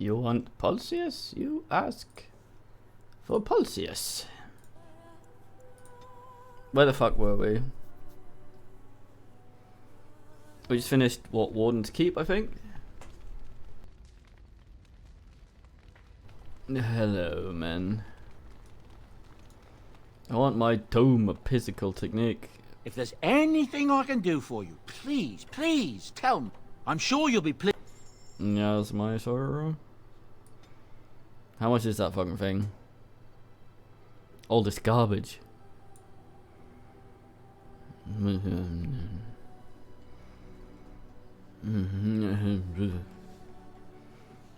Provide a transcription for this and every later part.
You want Pulsius? You ask for Pulsius. Where the fuck were we? We just finished, what, Warden's Keep, I think? Hello, man. I want my Tome of Physical Technique. If there's anything I can do for you, please, please tell me. I'm sure you'll be pleased. Yes, my sorrow. How much is that fucking thing? All this garbage.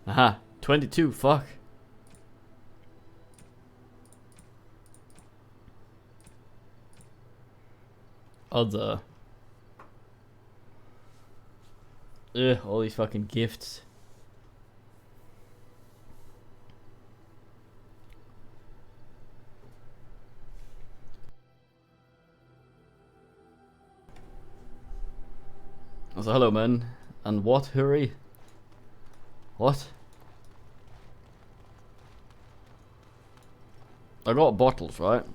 Aha, 22, fuck. Other. Ugh, all these fucking gifts. So hello, man. And what? Hurry? What? I got bottles, right?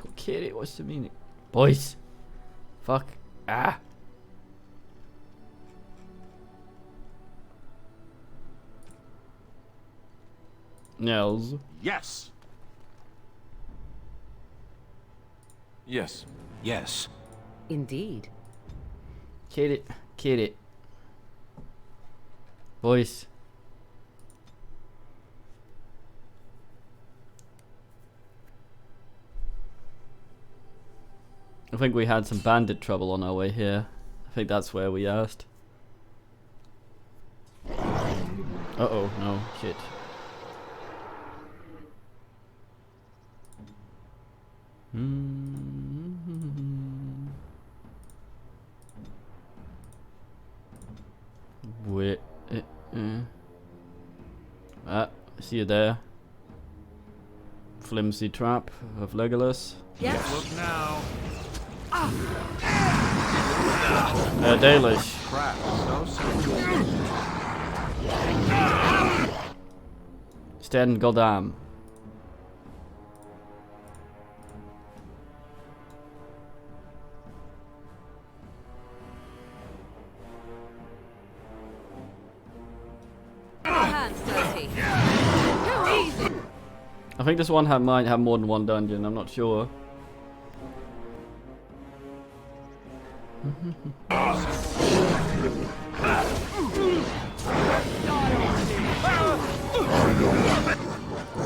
Okay, what's the meaning? Boys! Fuck. Ah! Nels. Yes. Yes. Yes. Indeed. Kid it. Kid it. Boys. I think we had some bandit trouble on our way here. I think that's where we asked. Uh-oh, no, shit. Wait. Ah, I see you there. Flimsy trap of Legolas. Yes. Look now. Dalish. Crap. So Sten Goddam. Hands dirty. Too easy. I think this one might have more than one dungeon, I'm not sure.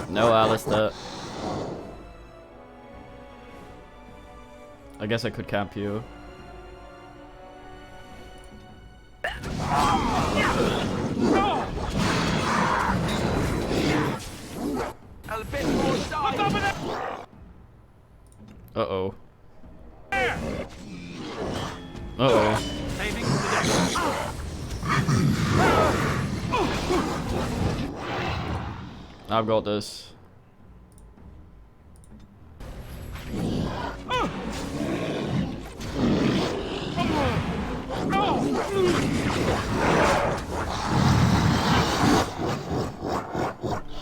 No, Alistair. I guess I could camp you. Uh-oh. Uh-oh. I've got this.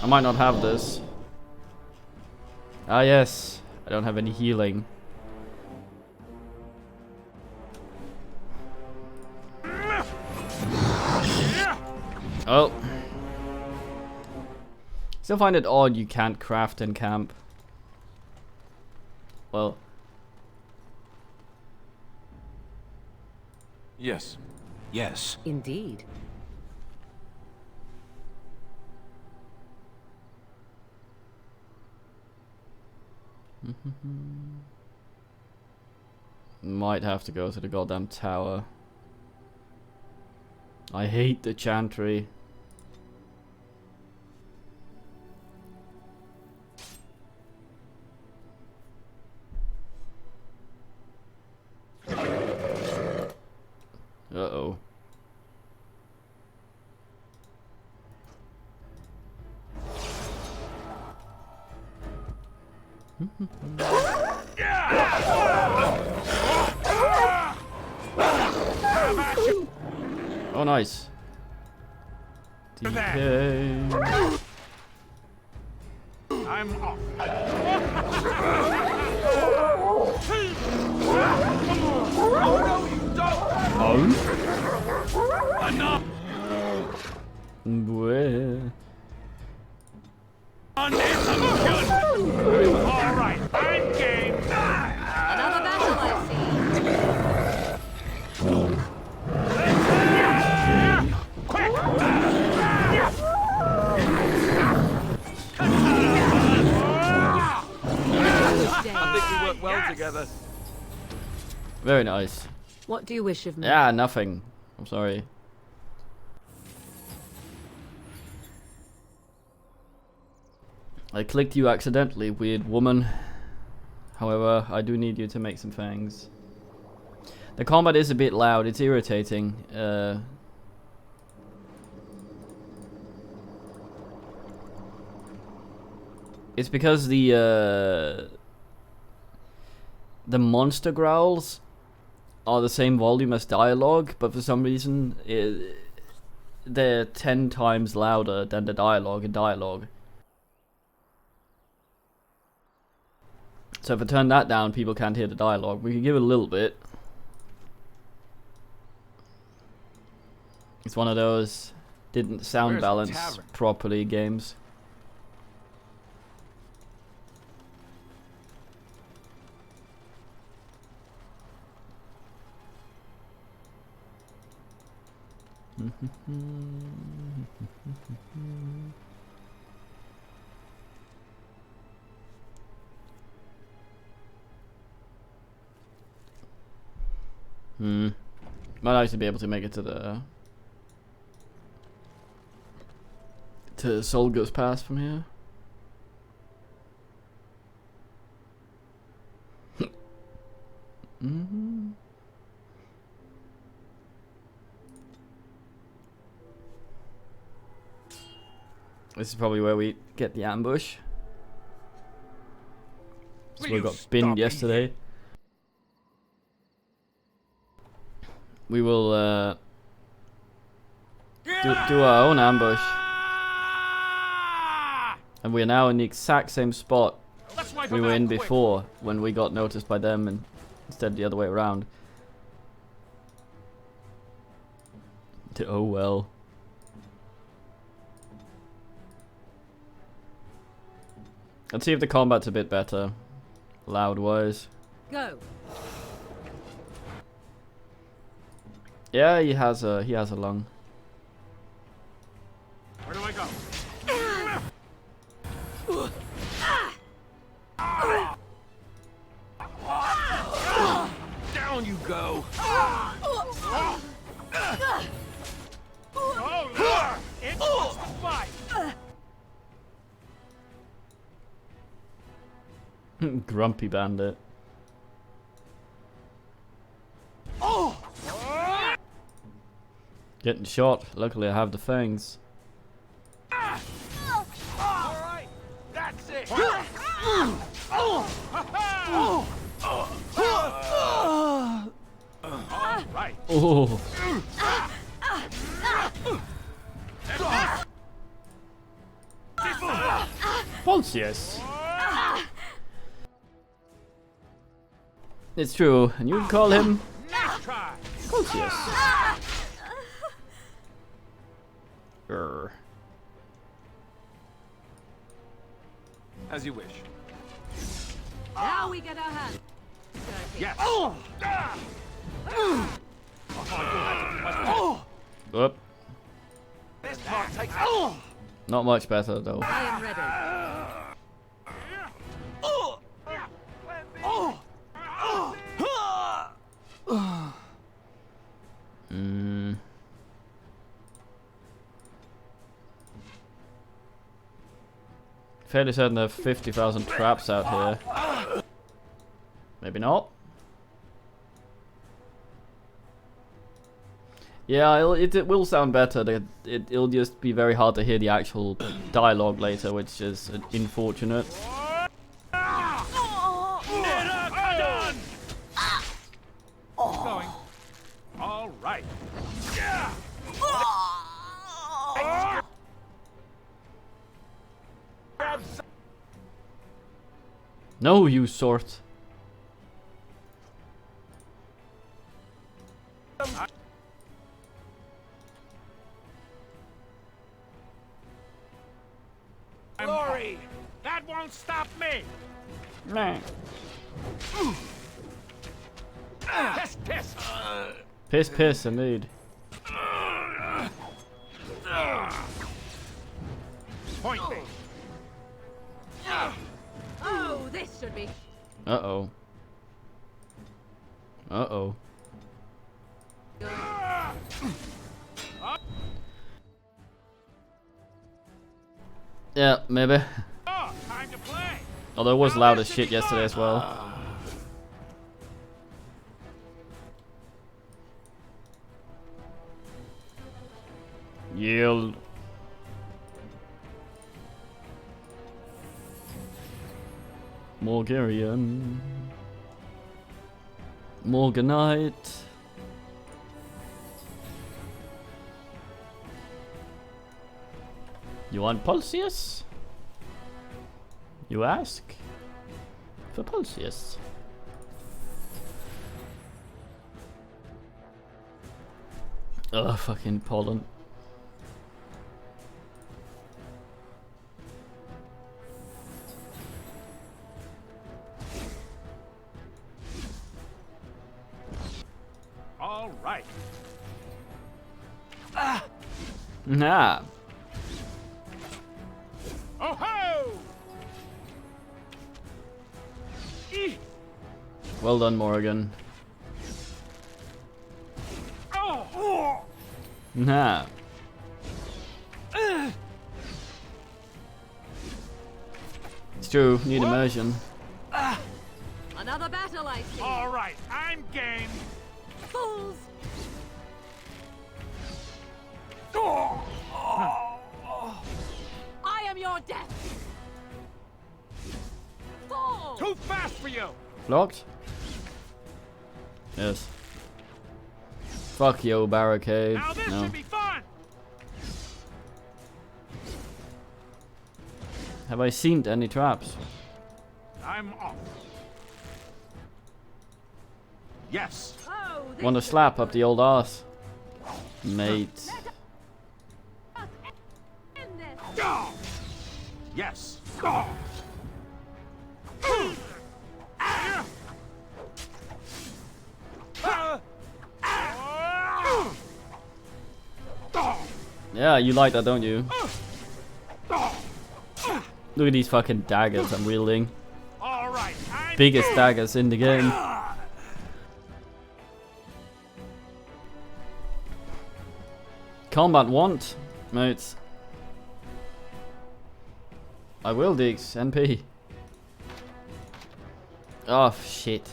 I might not have this. Ah yes, I don't have any healing. Oh. Still find it odd you can't craft in camp. Well. yes. Yes. Indeed. Might have to go to the goddamn tower. I hate the chantry. Uh-oh. Oh, nice. DK. I'm off. Oh no, you don't! Oh? Enough! Where? On this, I'm good! Alright, I'm game! Another battle, I see. I think we work well together. Very nice. What do you wish of me? Yeah, nothing. I'm sorry. I clicked you accidentally, weird woman. However, I do need you to make some fangs. The combat is a bit loud, it's irritating. It's because the monster growls are the same volume as dialogue, but for some reason they're 10 times louder than the dialogue in dialogue. So if I turn that down, people can't hear the dialogue. We can give it a little bit. It's one of those didn't sound Where's the balance tavern? properly games. Might actually be able to make it to the Solgus Pass from here. This is probably where we get the ambush. So we got binned yesterday. We will do our own ambush. And we are now in the exact same spot we were in before when we got noticed by them, and instead the other way around. Oh well. Let's see if the combat's a bit better, loud wise. Go. Yeah, he has a lung. Where do I go? Down you go! Oh, Lord! It was fight! Grumpy bandit. Getting shot. Luckily, I have the fangs. Alright, that's it! Alright. Oh. Pontius. It's true, and you can call him Next try! Pontius. Grr. As you wish. Now we get our hands. Yes! Oop. This part takes Not much better though. I am ready. Fairly certain there are 50,000 traps out here. Maybe not. Yeah, it will sound better. It'll just be very hard to hear the actual dialogue later, which is unfortunate. going. All right. No, you sort. Glory! That won't stop me! Meh. Piss, piss! Piss, piss, indeed. Point me! Oh, this should be. Uh-oh. Uh-oh. Yeah, maybe. Oh, time to play! Although it was loud as shit yesterday as well. Yield. Morgarian. Morganite. You want Pulsius? You ask? For Pulsius. Ugh, fucking pollen. All right. Nah. Oh ho! Eeh. Well done, Morgan. Oh! Nah. It's true, need immersion. Another battle, I see. All right, I'm game. Fools! I am your death. Fall! Too fast for you. Blocked? Yes. Fuck yo, barricade. Now this No. should be fun. Have I seen any traps? I'm off. Yes. Oh, this Want to should slap be up the old ass? Mate. good. End this. Go. Yes. Go. Yeah, you like that, don't you? Look at these fucking daggers I'm wielding. All right. I'm Biggest game. daggers in the game. Combat want, mates. I will, Deeks. NP. Oh, shit.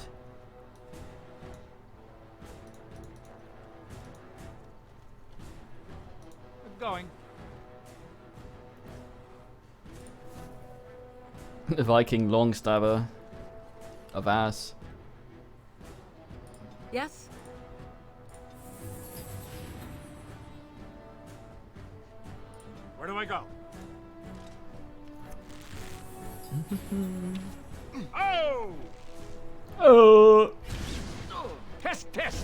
Going. The Viking longstabber of ass. Yes? Where do I go? Oh! Oh! Piss, piss.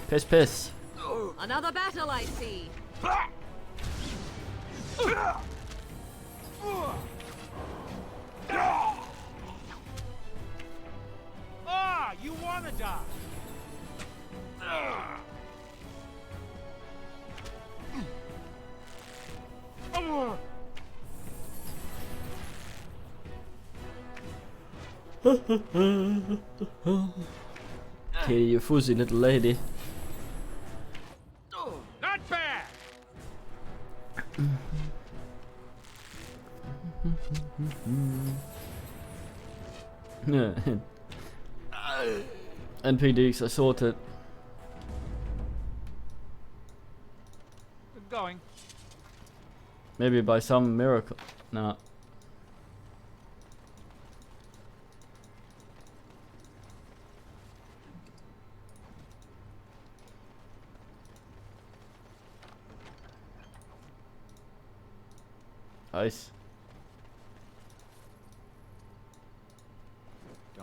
Piss, piss. Another battle, I see. Ah, you wanna die? Kill you fuzzy little lady. Not bad. NPDs, I sorted. Going. Maybe by some miracle. No. Ice.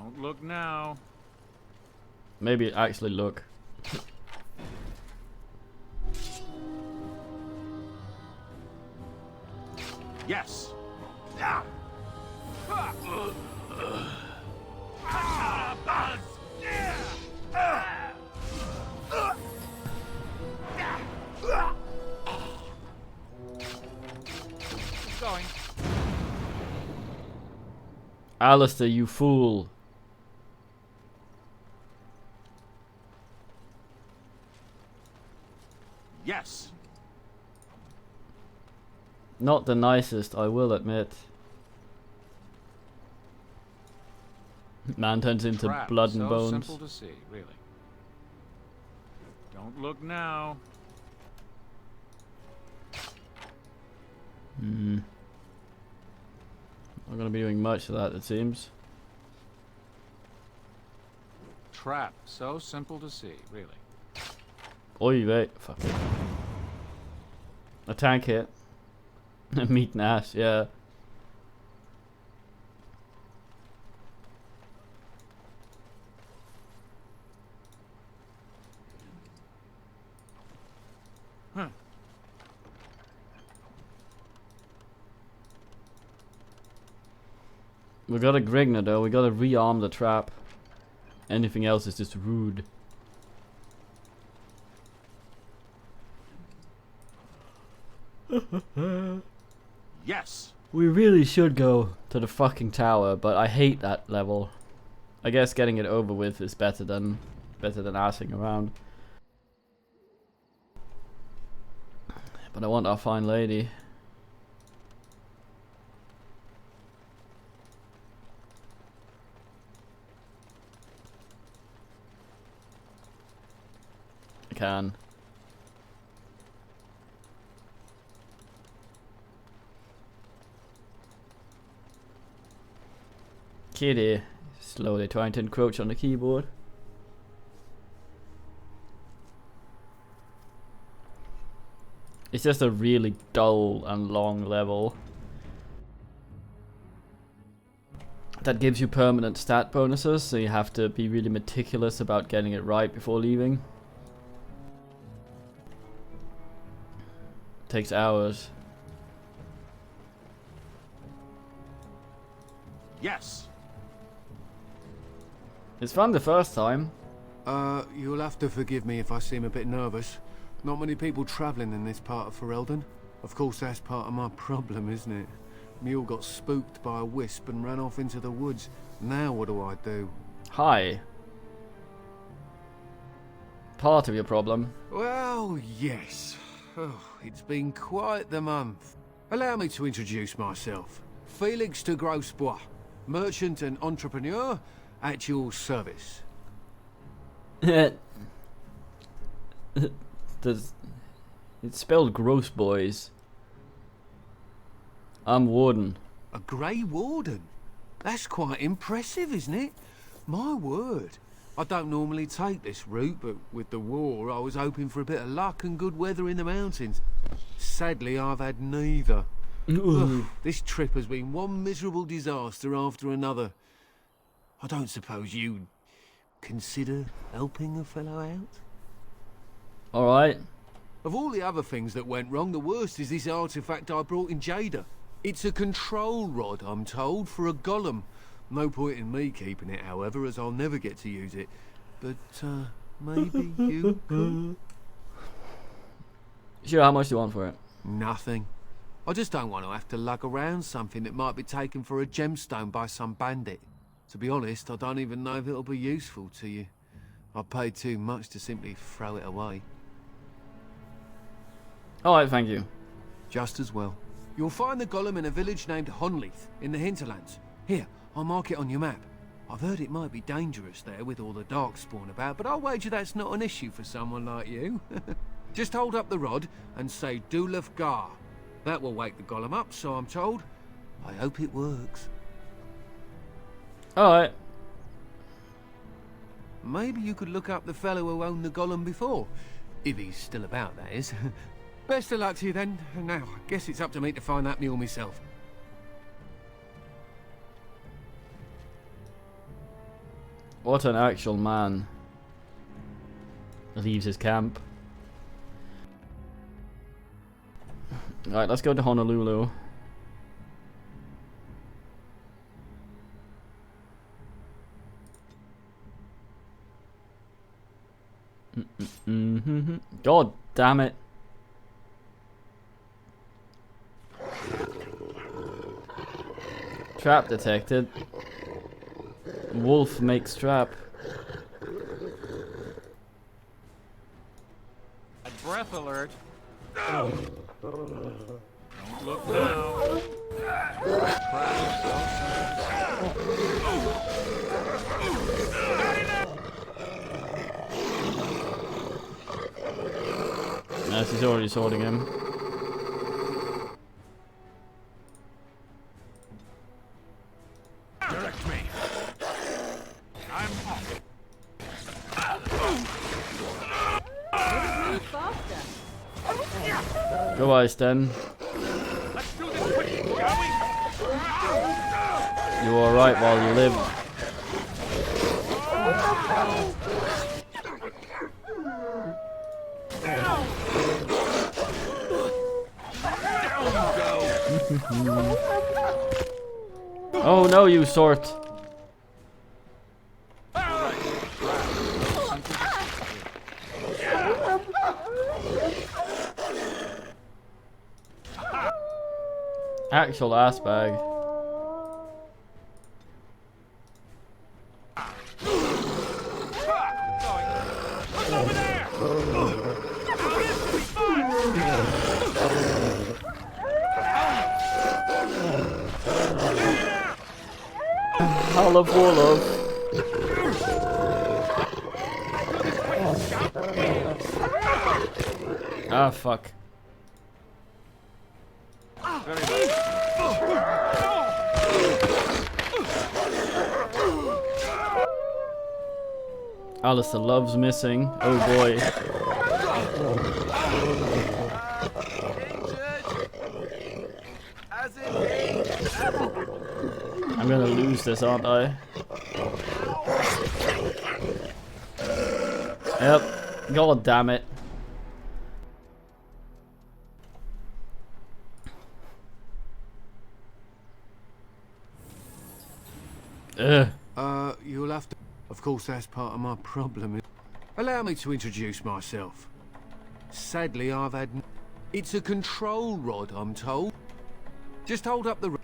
Don't look now. Maybe actually look. Yes. Keep going. Alistair, you fool. Yes. Not the nicest, I will admit. Man turns into Trap. blood and So bones. simple to see, really. Don't look now. Hmm. Not gonna be doing much of that, it seems. Trap. So simple to see, really. Oi, wait. Fuck it. A tank hit. Meat and ass, yeah. Huh. We got a Grigna though, we gotta rearm the trap. Anything else is just rude. Yes. We really should go to the fucking tower, but I hate that level. I guess getting it over with is better than assing around. But I want our fine lady. I can. Kitty, slowly trying to encroach on the keyboard. It's just a really dull and long level that gives you permanent stat bonuses, so you have to be really meticulous about getting it right before leaving. Takes hours. Yes. It's fun the first time. You'll have to forgive me if I seem a bit nervous. Not many people travelling in this part of Ferelden. Of course, that's part of my problem, isn't it? Mule got spooked by a wisp and ran off into the woods. Now what do I do? Hi. Part of your problem. Well, yes. Oh, it's been quite the month. Allow me to introduce myself. Felix de Grosbois, merchant and entrepreneur at your service. It's spelled gross, boys. I'm Warden. A Grey Warden? That's quite impressive, isn't it? My word. I don't normally take this route, but with the war, I was hoping for a bit of luck and good weather in the mountains. Sadly, I've had neither. Ugh, this trip has been one miserable disaster after another. I don't suppose you'd consider helping a fellow out? Alright. Of all the other things that went wrong, the worst is this artifact I brought in Jada. It's a control rod, I'm told, for a golem. No point in me keeping it, however, as I'll never get to use it. But, maybe you could? Sure, how much do you want for it? Nothing. I just don't want to have to lug around something that might be taken for a gemstone by some bandit. To be honest, I don't even know if it'll be useful to you. I paid too much to simply throw it away. Alright, thank you. Just as well. You'll find the golem in a village named Honleith, in the hinterlands. Here, I'll mark it on your map. I've heard it might be dangerous there with all the darkspawn about, but I'll wager that's not an issue for someone like you. Just hold up the rod and say Dulaf Gar. That will wake the golem up, so I'm told. I hope it works. Alright. Maybe you could look up the fellow who owned the golem before. If he's still about, that is. Best of luck to you then. Now, I guess it's up to me to find that mule myself. What an actual man. Leaves his camp. Alright, let's go to Honolulu. God damn it. Trap detected. Wolf makes trap. A breath alert. Don't look now. Yes, he's already sorting him. Direct me. I'm off. Move faster. Goodbye, Sten. Let's do this quick, shall we? You are right while you live. Oh no, you sort. Actual ass bag. Over there! Howl of Warlove. Ah, fuck. Alistair loves missing. Oh boy. I'm gonna lose this, aren't I? Yep. God damn it. Ugh. You'll have to... Of course, that's part of my problem. Allow me to introduce myself. Sadly, I've had... It's a control rod, I'm told. Just hold up the...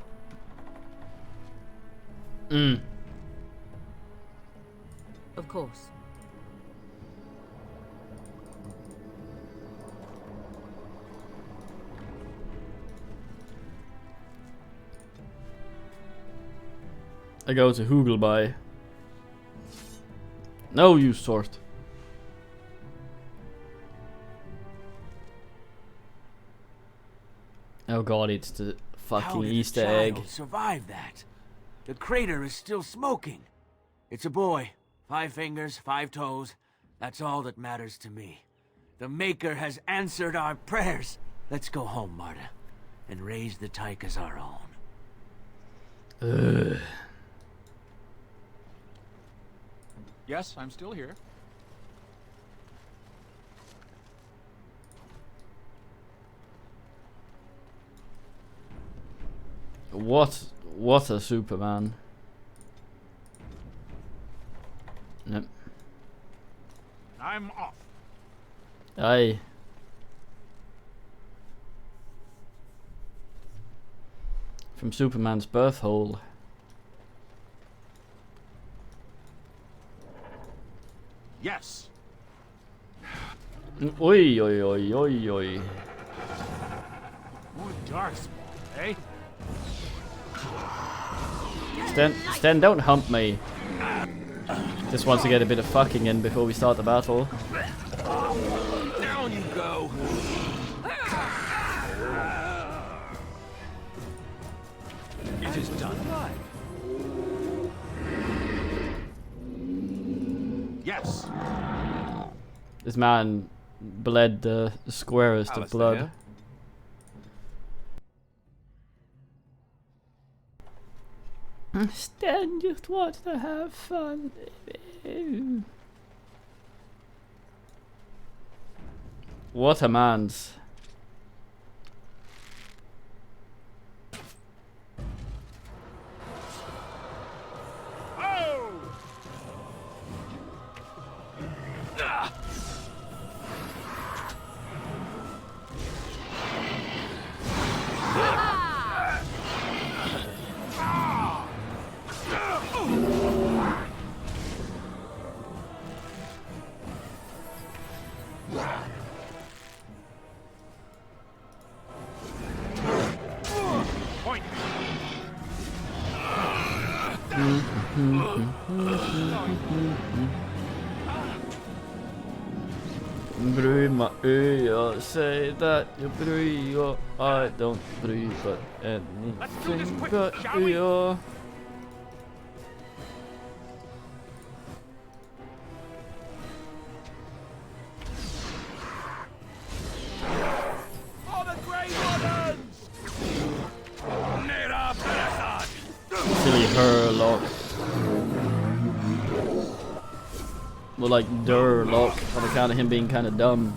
Of course. I go to Hoogelby. No, you sort. Oh god, it's the fucking How did Easter a egg. child survive that? The crater is still smoking. It's a boy. 5 fingers, 5 toes. That's all that matters to me. The Maker has answered our prayers. Let's go home, Marta, and raise the Tyke as our own. Ugh. Yes, I'm still here. What a Superman. Yep. I'm off. Aye. From Superman's birth hole. Yes. Oi, oi, oi, oi, oi. More darkspawn, eh? Sten, don't hump me. Just wants to get a bit of fucking in before we start the battle. Down you go. It is done. Yes. This man bled the squarest of Alistair blood. here. Sten just wants to have fun. What a man's. Oh! Point. Bry jag say that you bry jag, I don't bry but Let's do this anything quick, but shall we? jag. For the Grey Wardens! Nera Peresad! Silly Hurlock. More like Durlock on account of him being kind of dumb.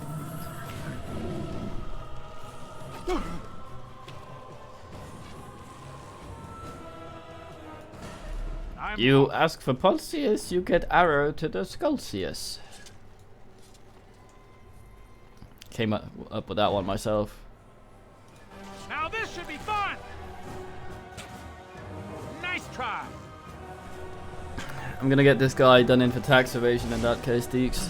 You ask for Pulsius, you get arrow to the Sculcius. Came up with that one myself. Now this should be fun! Nice try! I'm gonna get this guy done in for tax evasion in that case, Deeks.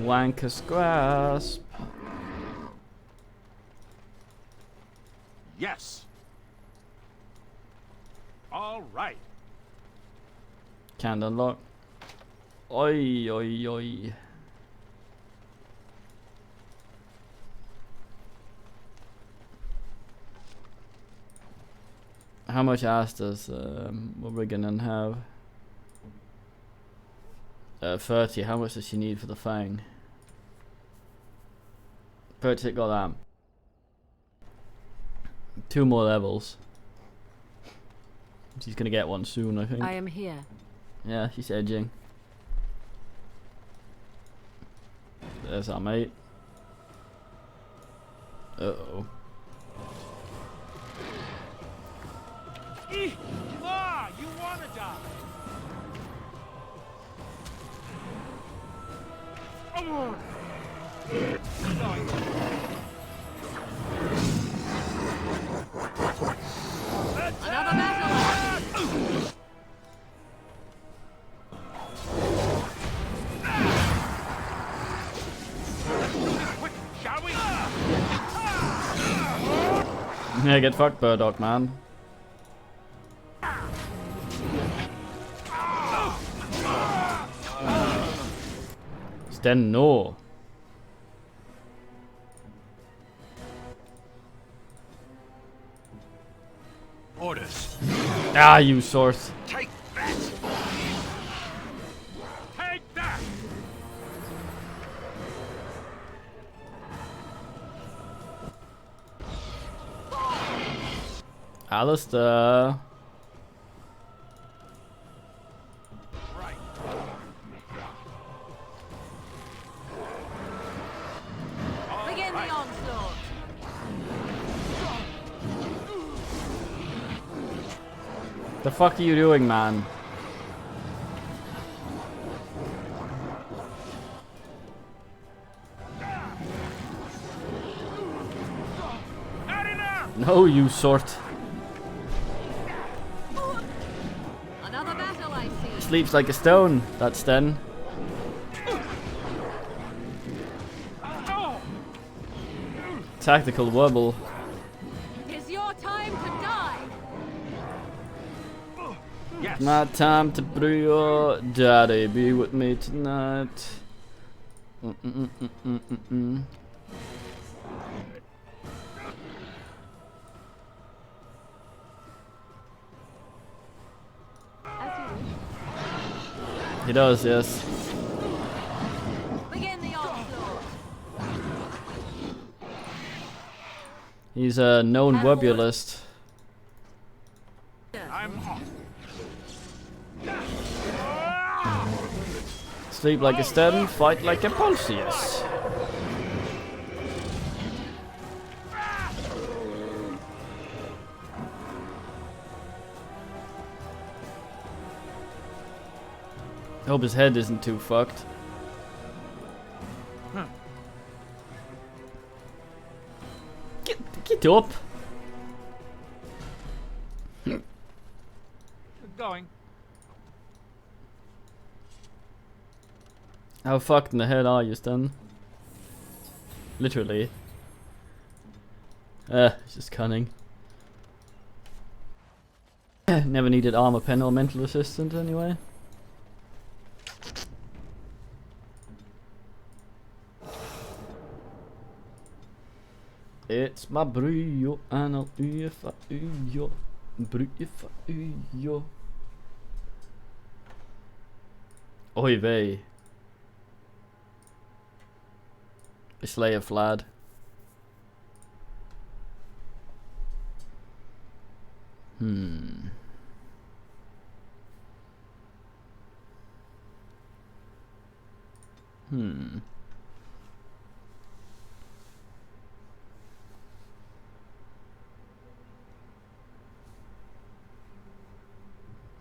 Wankus Grasp. Yes. All right. Can't unlock. Oi, oi, oi. How much ass does Wiggin have? 30. How much does she need for the Fang? Purchase got that. 2 more levels. She's gonna get one soon, I think. I am here. Yeah, she's edging. There's our mate. Uh-oh. Ah, you wanna die? Oh. Another battle! Quick, shall we? Yeah, get fucked, Burdock, man. Sten no. Orders. Ah, you source. Take that. Take that. Alistair. Right. Begin the onslaught! The fuck are you doing, man? Not enough. No, you sort. Another battle I see! Sleeps like a stone, that Sten. Oh. Tactical wobble. It's your time to die! Yes. My time to brew. Daddy, be with me tonight. He does, yes. Begin the onslaught! He's a known wobulist. I'm off. Sleep like a Sten, fight like a Pontius. Hope his head isn't too fucked. Get up. Going. How fucked in the head are you, Sten? Literally. It's just cunning. Never needed armor pen or mental assistant anyway. It's my brio and I'll if I yo. Brio if I yo. Oy vey. Slayer Flad. Hmm. Hmm.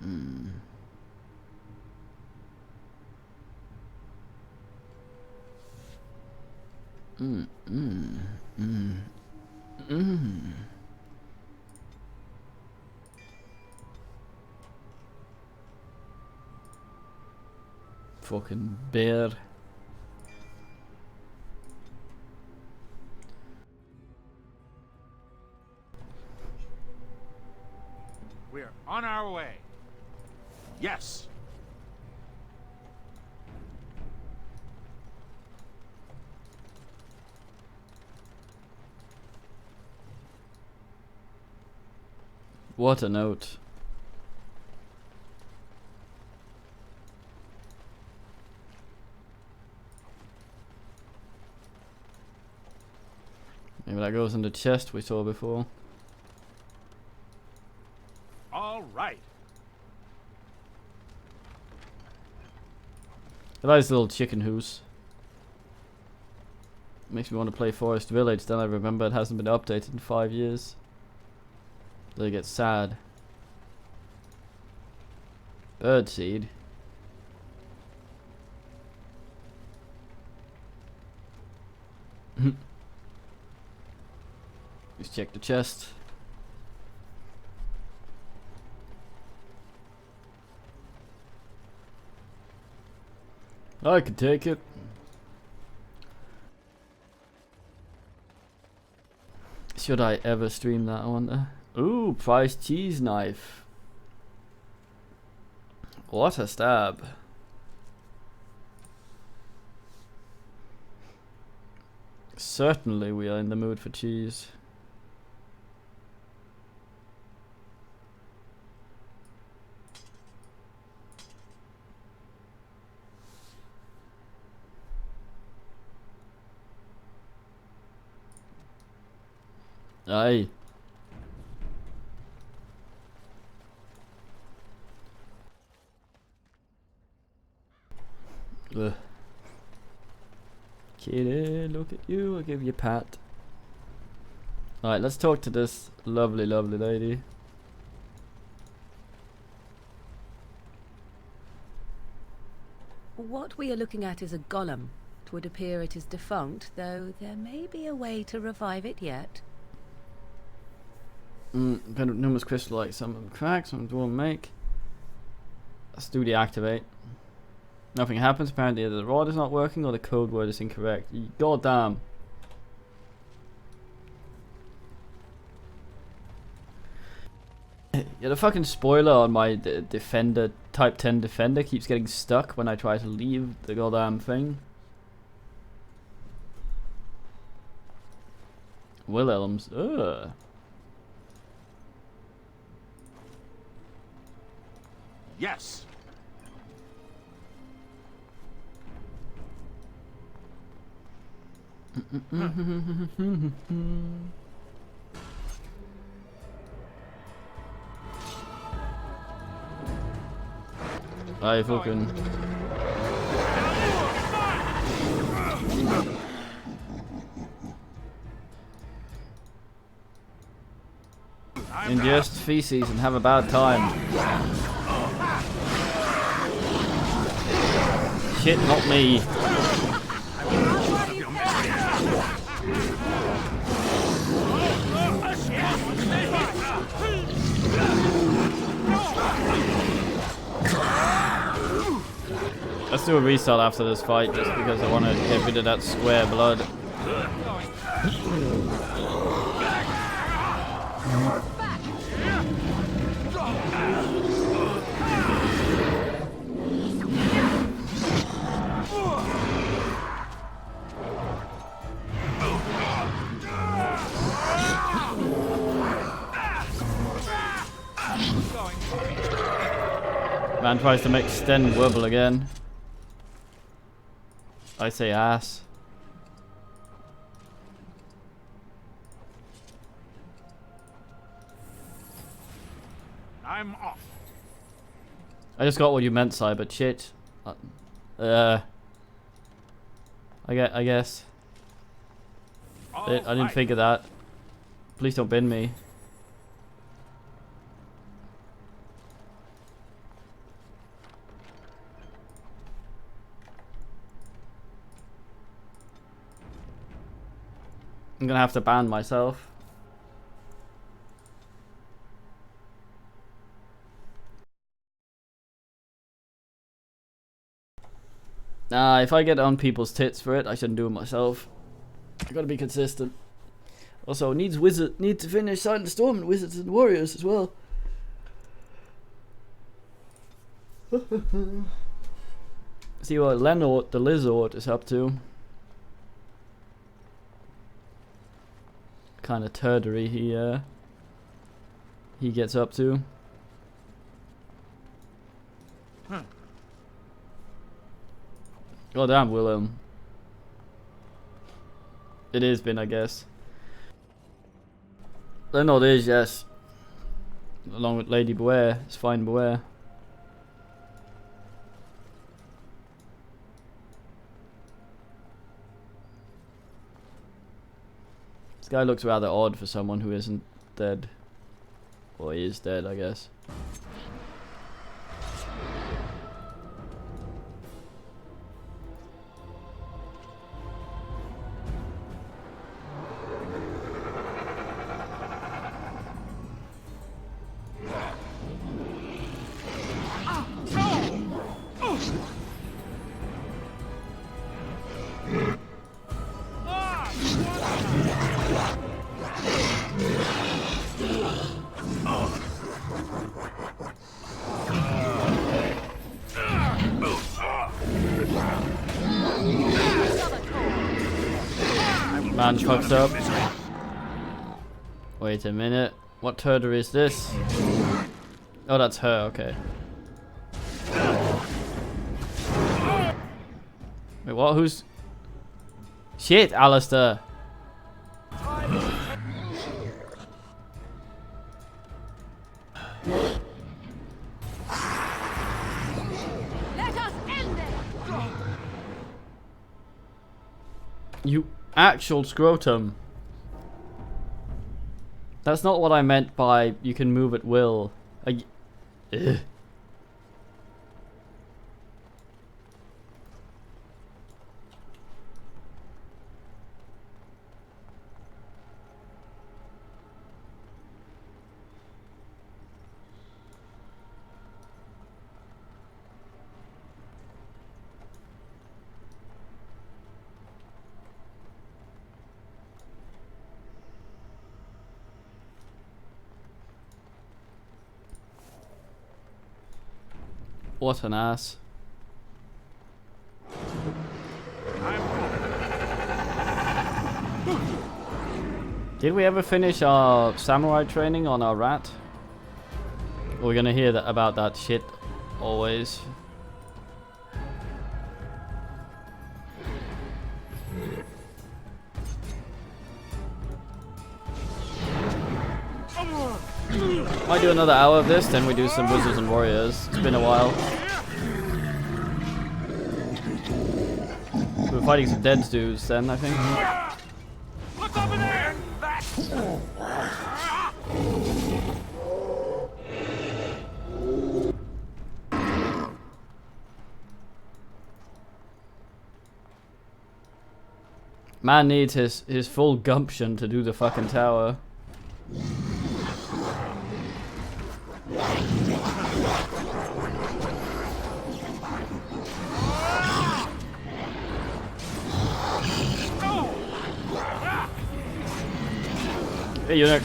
Hmm. Mm, mm, mm, mm. Fucking bear. We're on our way. Yes. What a note. Maybe that goes in the chest we saw before. All right. I like this little chicken hoose. Makes me want to play Forest Village, then I remember it hasn't been updated in 5 years. They get sad. Birdseed. Let's check the chest. I can take it. Should I ever stream that, I wonder? Ooh, prize cheese knife. What a stab. Certainly we are in the mood for cheese. Aye. Ugh. Kitty, look at you, I'll give you a pat. Alright, let's talk to this lovely, lovely lady. What we are looking at is a golem. It would appear it is defunct, though there may be a way to revive it yet. Numerous crystallite, some of them crack, some of them won't make. Let's do deactivate. Nothing happens, apparently either the rod is not working or the code word is incorrect. Goddamn. Yeah, the fucking spoiler on my Defender, Type 10 Defender keeps getting stuck when I try to leave the goddamn thing. Wilhelms, ugh. Yes. I fucking. Ingest feces and have a bad time. Shit, not me. Let's do a restart after this fight just because I want to get rid of that square blood. Man tries to make Sten wobble again. I say ass. I'm off. I just got what you meant, Si, but shit. I guess. I didn't think of that. Please don't bin me. I'm gonna have to ban myself. Nah, if I get on people's tits for it, I shouldn't do it myself. I gotta be consistent. Also, needs to finish Silent Storm and Wizards and Warriors as well. See what Lenort the Lizard is up to. Kind of turdery he gets up to. Oh damn, Willem. It is been, I guess. Lenord is, yes. Along with Lady Beware, it's fine Beware. This guy looks rather odd for someone who isn't dead. Or he is dead, I guess. Man fucked up. Wait a minute. What turtle is this? Oh, that's her, okay. Wait, what? Who's... Shit, Alistair! Let us end it! You actual scrotum. That's not what I meant by you can move at will. Ugh. What an ass. Did we ever finish our samurai training on our rat? We're gonna hear that about that shit always. Might do another hour of this, then we do some Wizards and Warriors. It's been a while. fighting some dead dudes then, I think. Look over there! Man needs his full gumption to do the fucking tower. Hey, eunuch.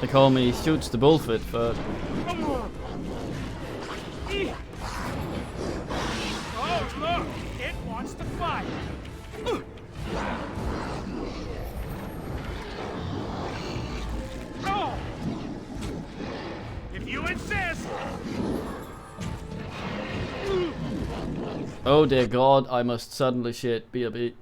They call me shoots the bullfit, but Oh, look! It wants to fight! No! If you insist! oh dear God, I must suddenly shit B.A.B.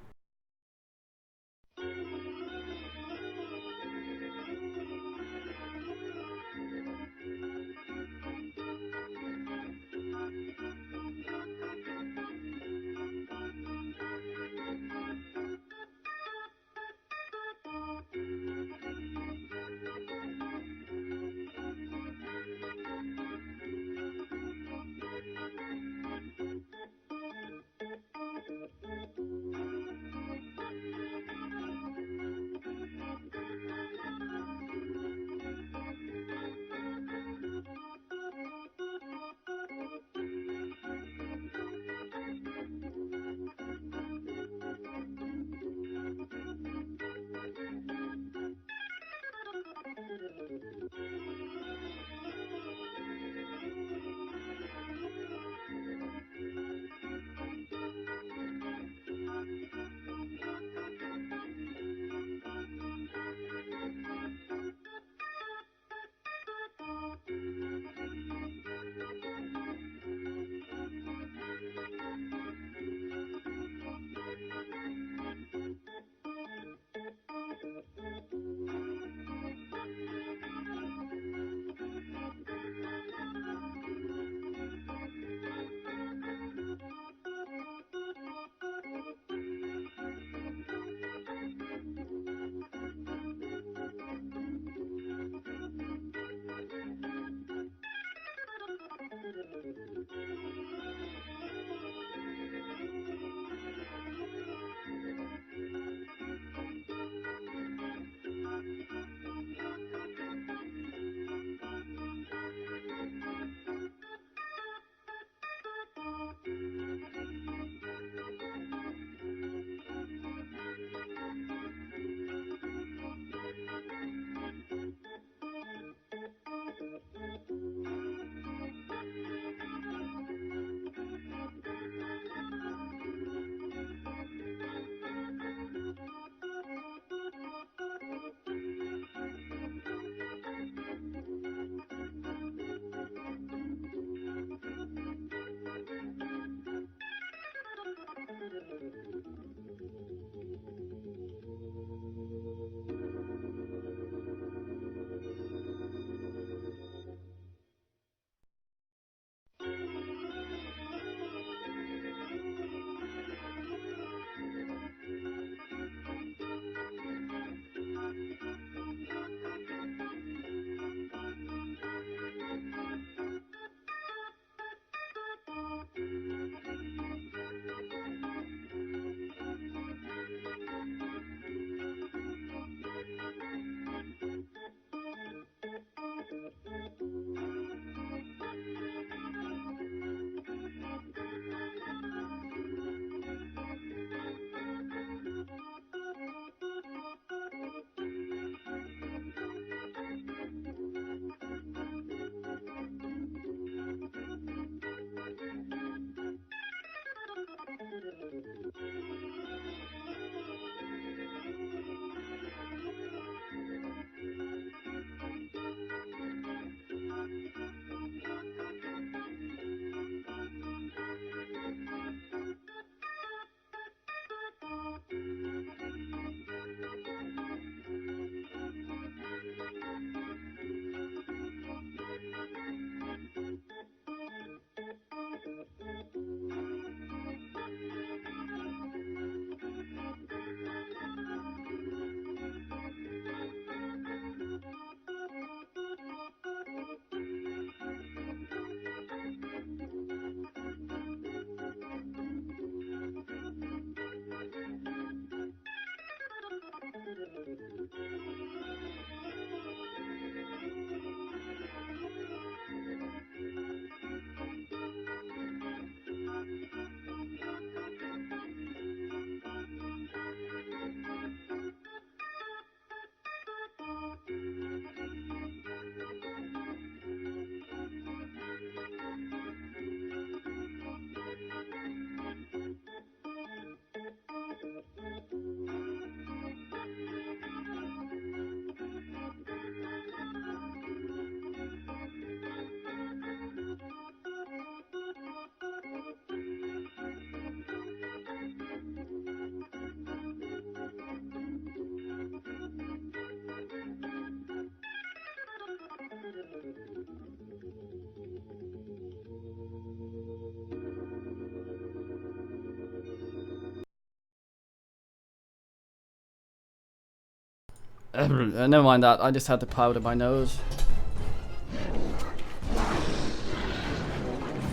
Never mind that. I just had to powder my nose.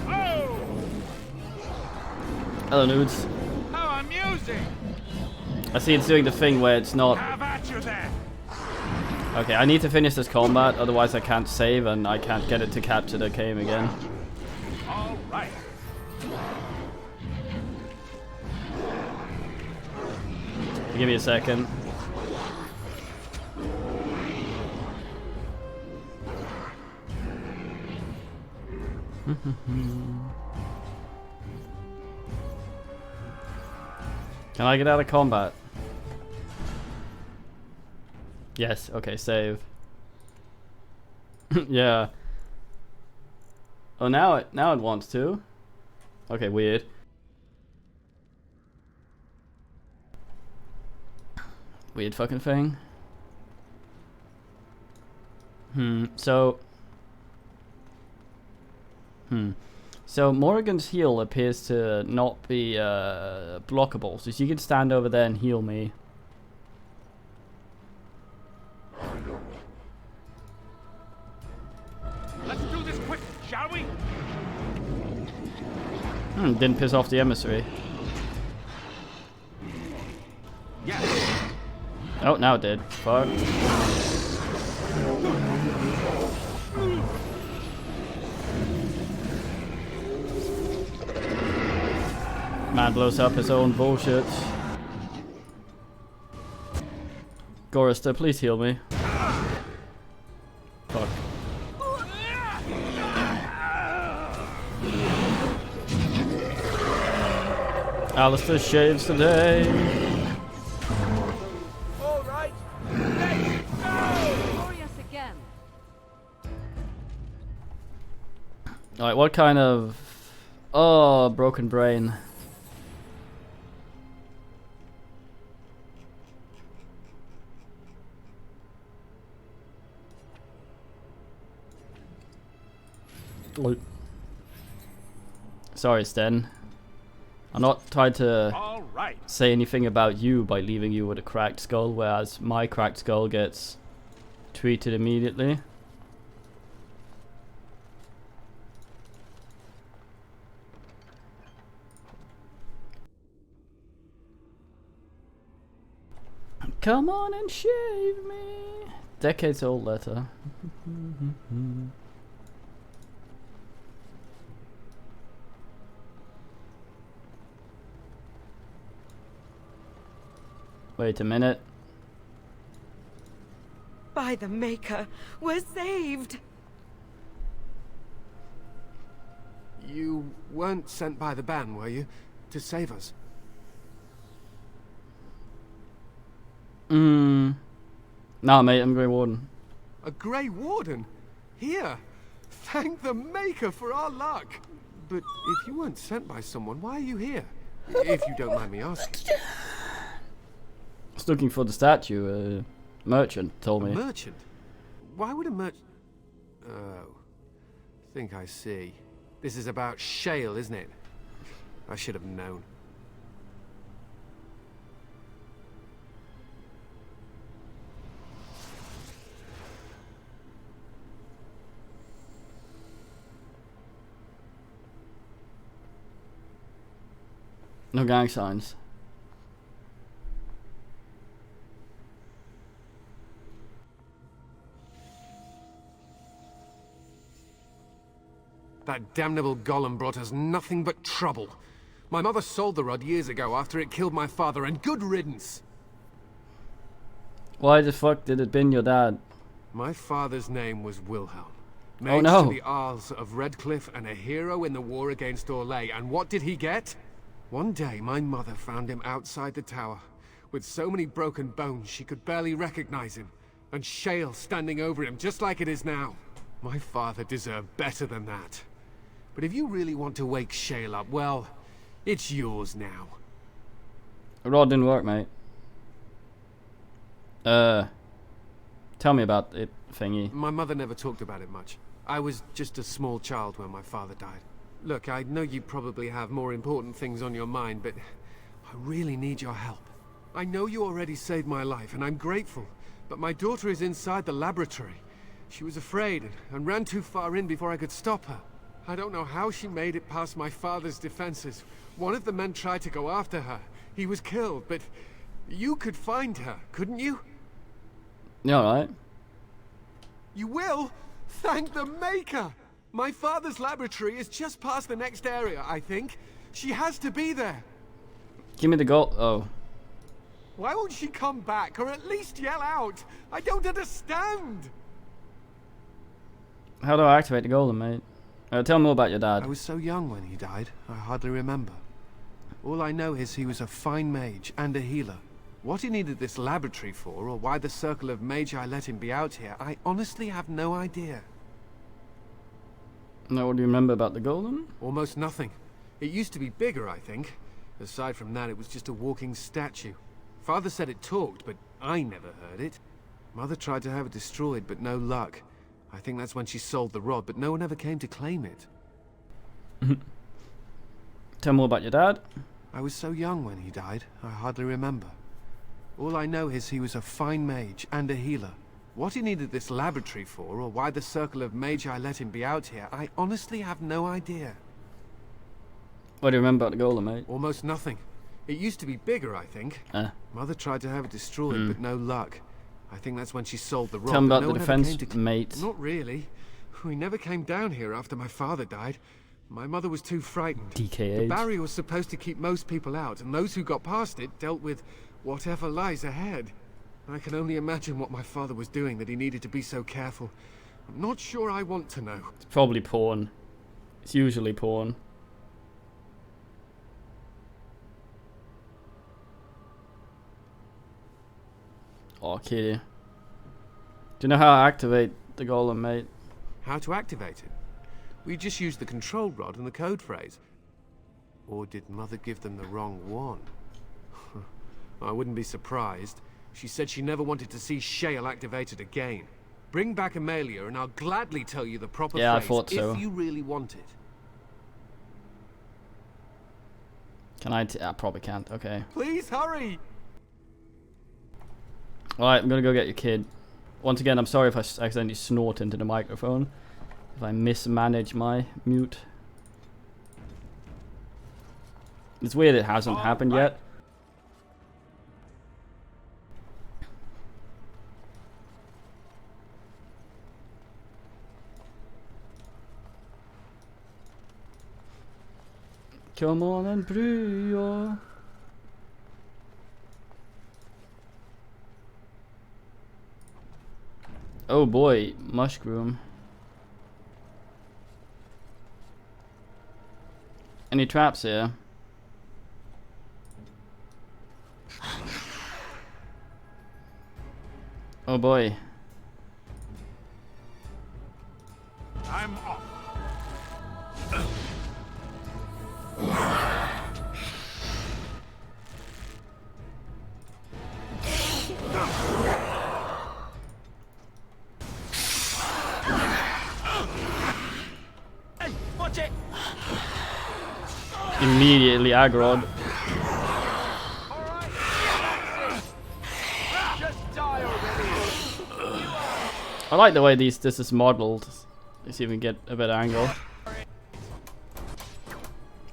Oh! Hello, nudes. How amusing! I see it's doing the thing where it's not. Have at you then! Okay, I need to finish this combat, otherwise I can't save and I can't get it to capture the game again. All right. Give me a second. Can I get out of combat? Yes, okay, save. Yeah. Oh, now it wants to. Okay, weird. Weird fucking thing. So Morrigan's heal appears to not be blockable, so you can stand over there and heal me. Let's do this quick, shall we? Didn't piss off the emissary. Yes. Oh, now it did. Fuck. Man blows up his own bullshit. Gorister, please heal me. Fuck. Alistair shaves today. All right. Let's go! Glorious again. Alright, what kind of... Oh, broken brain. Sorry, Sten. I'm not trying to All right. say anything about you by leaving you with a cracked skull, whereas my cracked skull gets treated immediately. Come on and shave me. Decades old letter. Wait a minute. By the Maker, we're saved! You weren't sent by the ban, were you? To save us? Nah, mate, I'm Grey Warden. A Grey Warden? Here! Thank the Maker for our luck! But if you weren't sent by someone, why are you here? If you don't mind me asking. I was looking for the statue. Merchant told me. A merchant? Why would a merchant... Oh. Think I see. This is about Shale, isn't it? I should have known. No gang signs. That damnable golem brought us nothing but trouble. My mother sold the rod years ago after it killed my father, and good riddance. Why the fuck did it bin your dad? My father's name was Wilhelm. Oh, Mage no. to the Isles of Redcliffe and a hero in the war against Orlais. And what did he get? One day, my mother found him outside the tower, with so many broken bones she could barely recognize him, and Shale standing over him just like it is now. My father deserved better than that. But if you really want to wake Shale up, well, it's yours now. The rod didn't work, mate. Tell me about it, thingy. My mother never talked about it much. I was just a small child when my father died. Look, I know you probably have more important things on your mind, but I really need your help. I know you already saved my life, and I'm grateful. but my daughter is inside the laboratory. She was afraid and ran too far in before I could stop her. I don't know how she made it past my father's defenses. One of the men tried to go after her. He was killed, but you could find her, couldn't you? Yeah, alright. You will? Thank the Maker! My father's laboratory is just past the next area, I think. She has to be there. Give me the gold. Oh. Why won't she come back, or at least yell out? I don't understand! How do I activate the golem, mate? Tell me more about your dad. I was so young when he died, I hardly remember. All I know is he was a fine mage and a healer. What he needed this laboratory for, or why the Circle of Magi let him be out here, I honestly have no idea. Now, what do you remember about the golem? Almost nothing. It used to be bigger, I think. Aside from that, it was just a walking statue. Father said it talked, but I never heard it. Mother tried to have it destroyed, but no luck. I think that's when she sold the rod, but no one ever came to claim it. Tell me more about your dad. I was so young when he died, I hardly remember. All I know is he was a fine mage and a healer. What he needed this laboratory for, or why the Circle of Magi let him be out here, I honestly have no idea. What do you remember about the golem, mate? Almost nothing. It used to be bigger, I think. Mother tried to have it destroyed, but no luck. I think that's when she sold the rod. Tell me about no the one ever defense, came to mate. Not really. We never came down here after my father died. My mother was too frightened. The DK8. barrier was supposed to keep most people out, and those who got past it dealt with whatever lies ahead. I can only imagine what my father was doing that he needed to be so careful. I'm not sure I want to know. It's probably porn. It's usually porn. Oh, kitty. Do you know how I activate the golem, mate? How to activate it? We just used the control rod and the code phrase. Or did Mother give them the wrong one? I wouldn't be surprised. She said she never wanted to see Shale activated again. Bring back Amelia and I'll gladly tell you the proper Yeah, I phrase thought so. if you really want it. Can I? I probably can't. Okay. Please hurry! Alright, I'm gonna go get your kid. Once again, I'm sorry if I accidentally snort into the microphone. If I mismanage my mute. It's weird it hasn't happened yet. Come on and brew. Oh boy, mushroom. Any traps here? Oh boy. I'm off. Hey, watch it! Immediately aggroed. Alright, just die already. I like the way this is modeled. Let's see if we can get a better angle.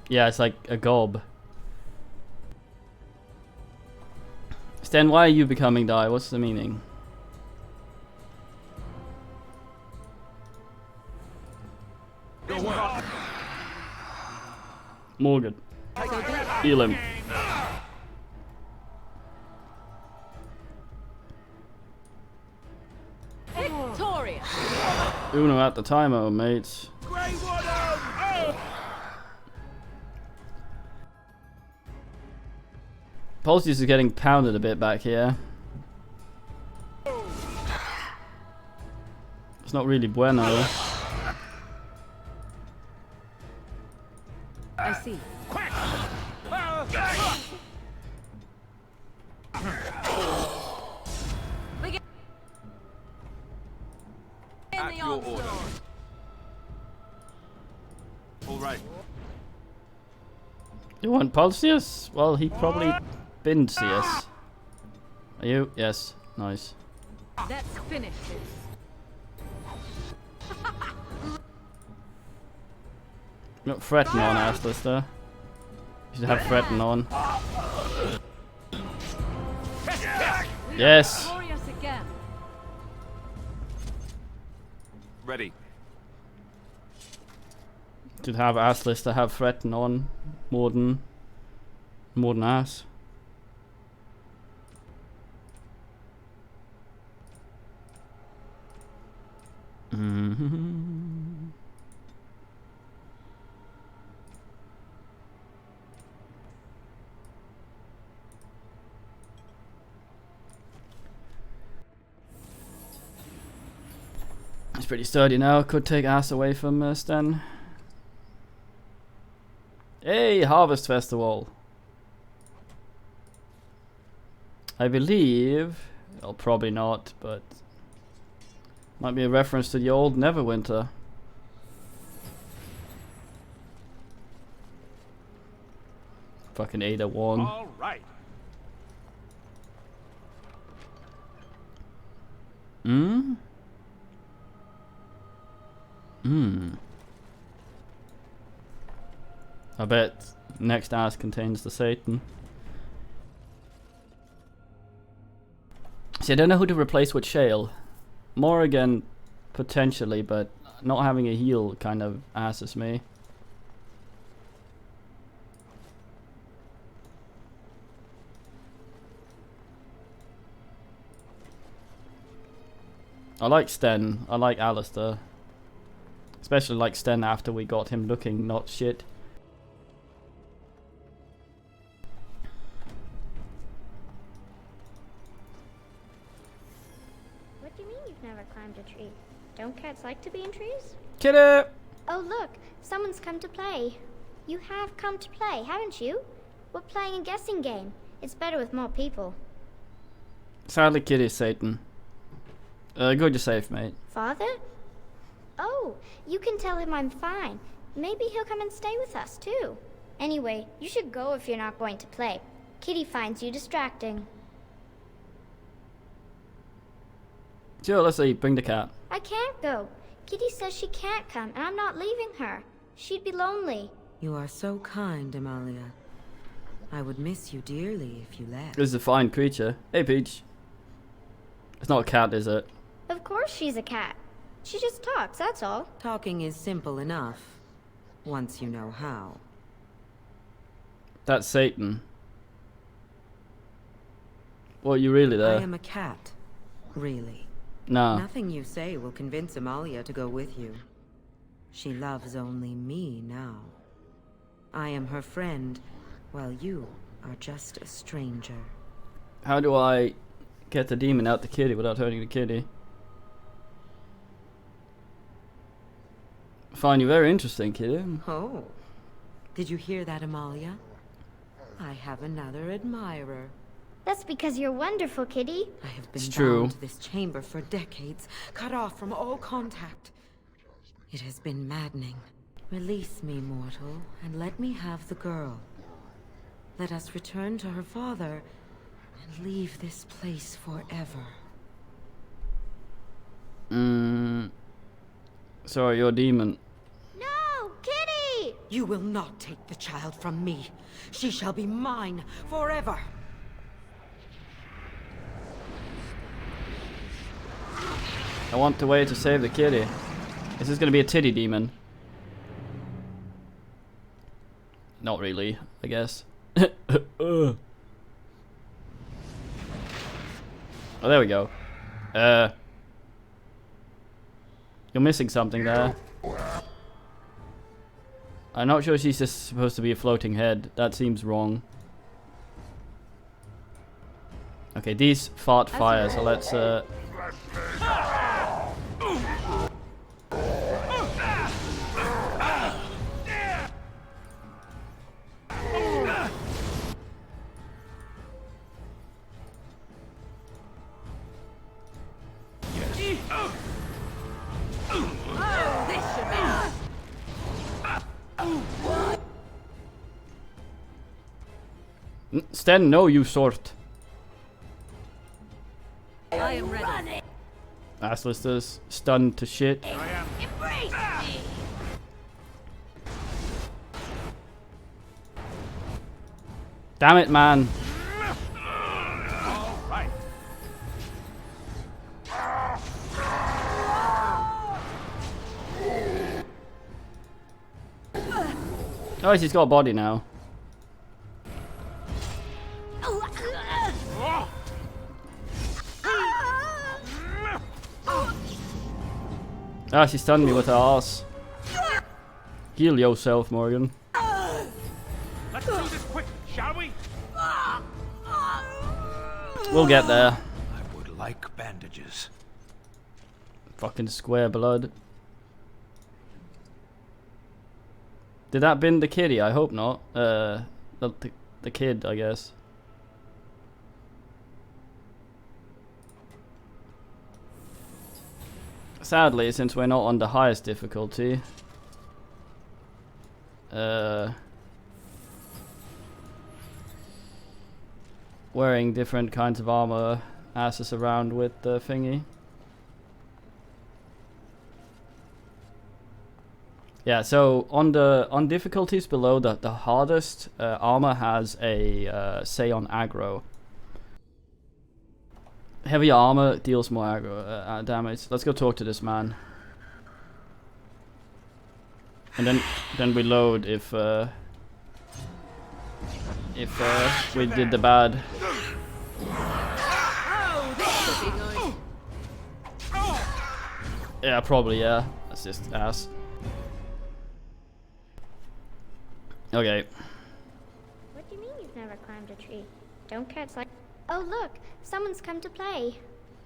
Yeah, it's like a gob. Stan, why are you becoming die? What's the meaning? Morgan. Heal him. Victoria! Uno at the timer, mates. Grey Wood! Oh! Pulsius is getting pounded a bit back here. It's not really bueno. I see. Begin the onslaught. All right. You want Pulsius? Well, he probably binned CS. Are you? Yes. Nice. Let's finish this. Not threaten on, Aslister. You should have threaten on. Yes! Glorious again. Ready. Should have Aslister have threaten on more than Ass. He's pretty sturdy now. Could take Ass away from Sten. Hey, Harvest Festival. I believe, well, probably not, but might be a reference to the old Neverwinter. Fucking Ada 1. All right. I bet next Ass contains the Satan. See, I don't know who to replace with Shale. Morrigan, potentially, but not having a heal kind of asses me. I like Sten. I like Alistair. Especially like Sten after we got him looking not shit. What do you mean you've never climbed a tree? Don't cats like to be in trees? Kiddo! Oh look, someone's come to play. You have come to play, haven't you? We're playing a guessing game. It's better with more people. Sadly, Kitty's Satan. Go to safe, mate. Father? Oh, you can tell him I'm fine. Maybe he'll come and stay with us, too. Anyway, you should go if you're not going to play. Kitty finds you distracting. Sure, let's see. Bring the cat. I can't go. Kitty says she can't come, and I'm not leaving her. She'd be lonely. You are so kind, Amalia. I would miss you dearly if you left. This is a fine creature. Hey, Peach. It's not a cat, is it? Of course she's a cat. She just talks, that's all. Talking is simple enough, once you know how. That's Satan. What, you really there? I am a cat, really. No. Nothing you say will convince Amalia to go with you. She loves only me now. I am her friend, while you are just a stranger. How do I get the demon out the kitty without hurting the kitty? Find you very interesting, kitty. Oh, did you hear that, Amalia? I have another admirer. That's because you're wonderful, Kitty. I have been It's true. bound to this chamber for decades, cut off from all contact. It has been maddening. Release me, mortal, and let me have the girl. Let us return to her father and leave this place forever. Sorry, you're a demon. No, Kitty! You will not take the child from me. She shall be mine forever. I want the way to save the kitty. Is this gonna be a titty demon? Not really, I guess. Oh, there we go. You're missing something there. I'm not sure she's just supposed to be a floating head. That seems wrong. Okay, these fart fire, so let's Oh, this should be. Sten, no, you sort. I am ready. Asslister's stunned to shit. I am. Embrace me! Damn it, man. All right. Oh, he's got a body now. Ah, she stunned me with her ass. Heal yourself, Morgan. Let's do this quick, shall we? We'll get there. I would like bandages. Fucking square blood. Did that bend the kitty? I hope not. The kid, I guess. Sadly, since we're not on the highest difficulty, wearing different kinds of armor asses around with the thingy. Yeah, so on difficulties below the hardest, armor has a say on aggro. Heavy armor deals more aggro damage. Let's go talk to this man, and then we load if we did the bad. Yeah, probably, yeah. That's just ass. Okay. What do you mean you've never climbed a tree? Don't cats like... Oh look, someone's come to play.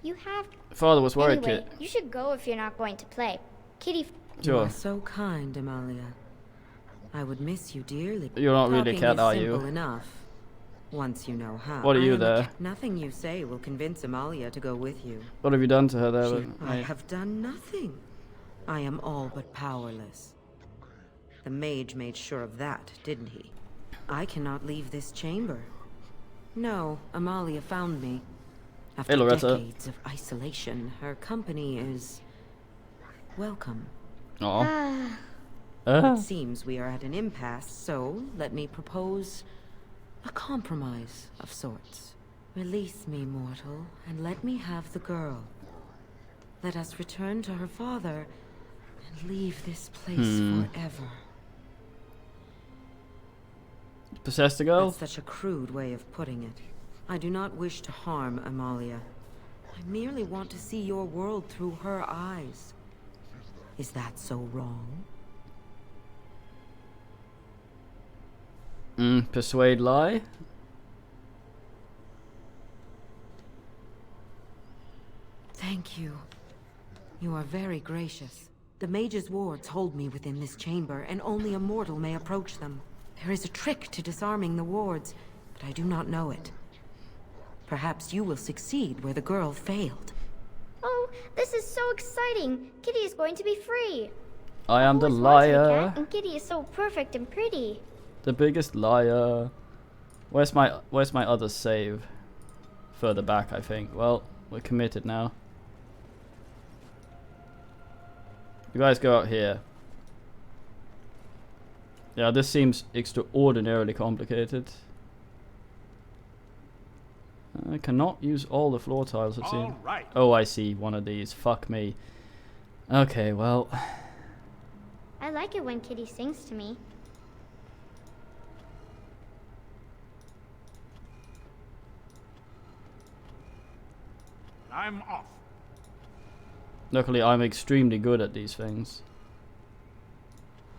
You have... Father was worried, Anyway, kid. you should go if you're not going to play. Kitty... You Sure. are so kind, Amalia. I would miss you dearly. You're not really a Talking cat, is are simple you? enough. Once you know how. What are you I am a there? cat. Nothing you say will convince Amalia to go with you. What have you done to her there? I have done nothing. I am all but powerless. The mage made sure of that, didn't he? I cannot leave this chamber. No, Amalia found me. After Hey, Loretta. decades of isolation, her company is welcome. Aw. It seems we are at an impasse, so let me propose a compromise of sorts. Release me, mortal, and let me have the girl. Let us return to her father and leave this place forever. Possessed the girl? That's such a crude way of putting it. I do not wish to harm Amalia. I merely want to see your world through her eyes. Is that so wrong? Persuade lie? Thank you. You are very gracious. The mage's wards hold me within this chamber, and only a mortal may approach them. There is a trick to disarming the wards, but I do not know it. Perhaps you will succeed where the girl failed. Oh, this is so exciting. Kitty is going to be free. I am the Always wanted a liar. cat, and Kitty is so perfect and pretty. The biggest liar. Where's my other save? Further back, I think. Well, we're committed now. You guys go out here. Yeah, this seems extraordinarily complicated. I cannot use all the floor tiles, it seems. All right. Oh, I see one of these. Fuck me. Okay, well. I like it when Kitty sings to me. I'm off. Luckily, I'm extremely good at these things.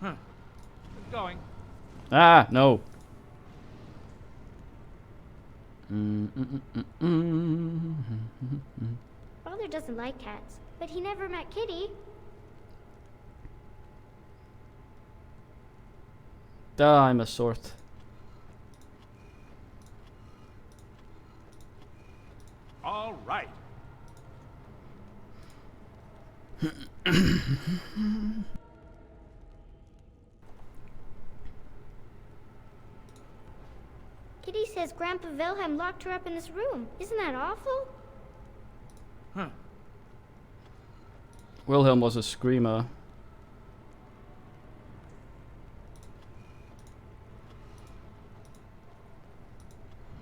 Huh. Going. Ah, no. Father doesn't like cats, but he never met Kitty. I'm a sort. All right. Kitty says Grandpa Wilhelm locked her up in this room. Isn't that awful? Huh. Wilhelm was a screamer.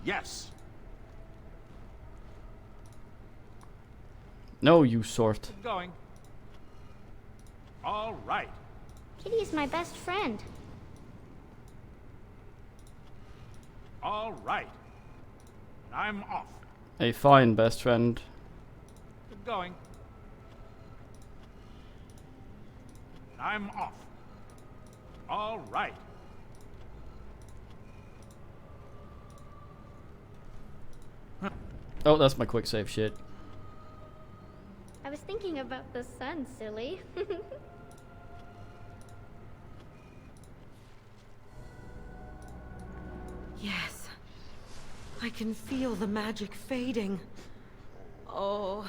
Yes. No, you sort. Going. All right. Kitty is my best friend. All right. I'm off. A fine best friend. Going. I'm off. All right. Oh, that's my quick save shit. I was thinking about the sun, silly. Yes. I can feel the magic fading. Oh,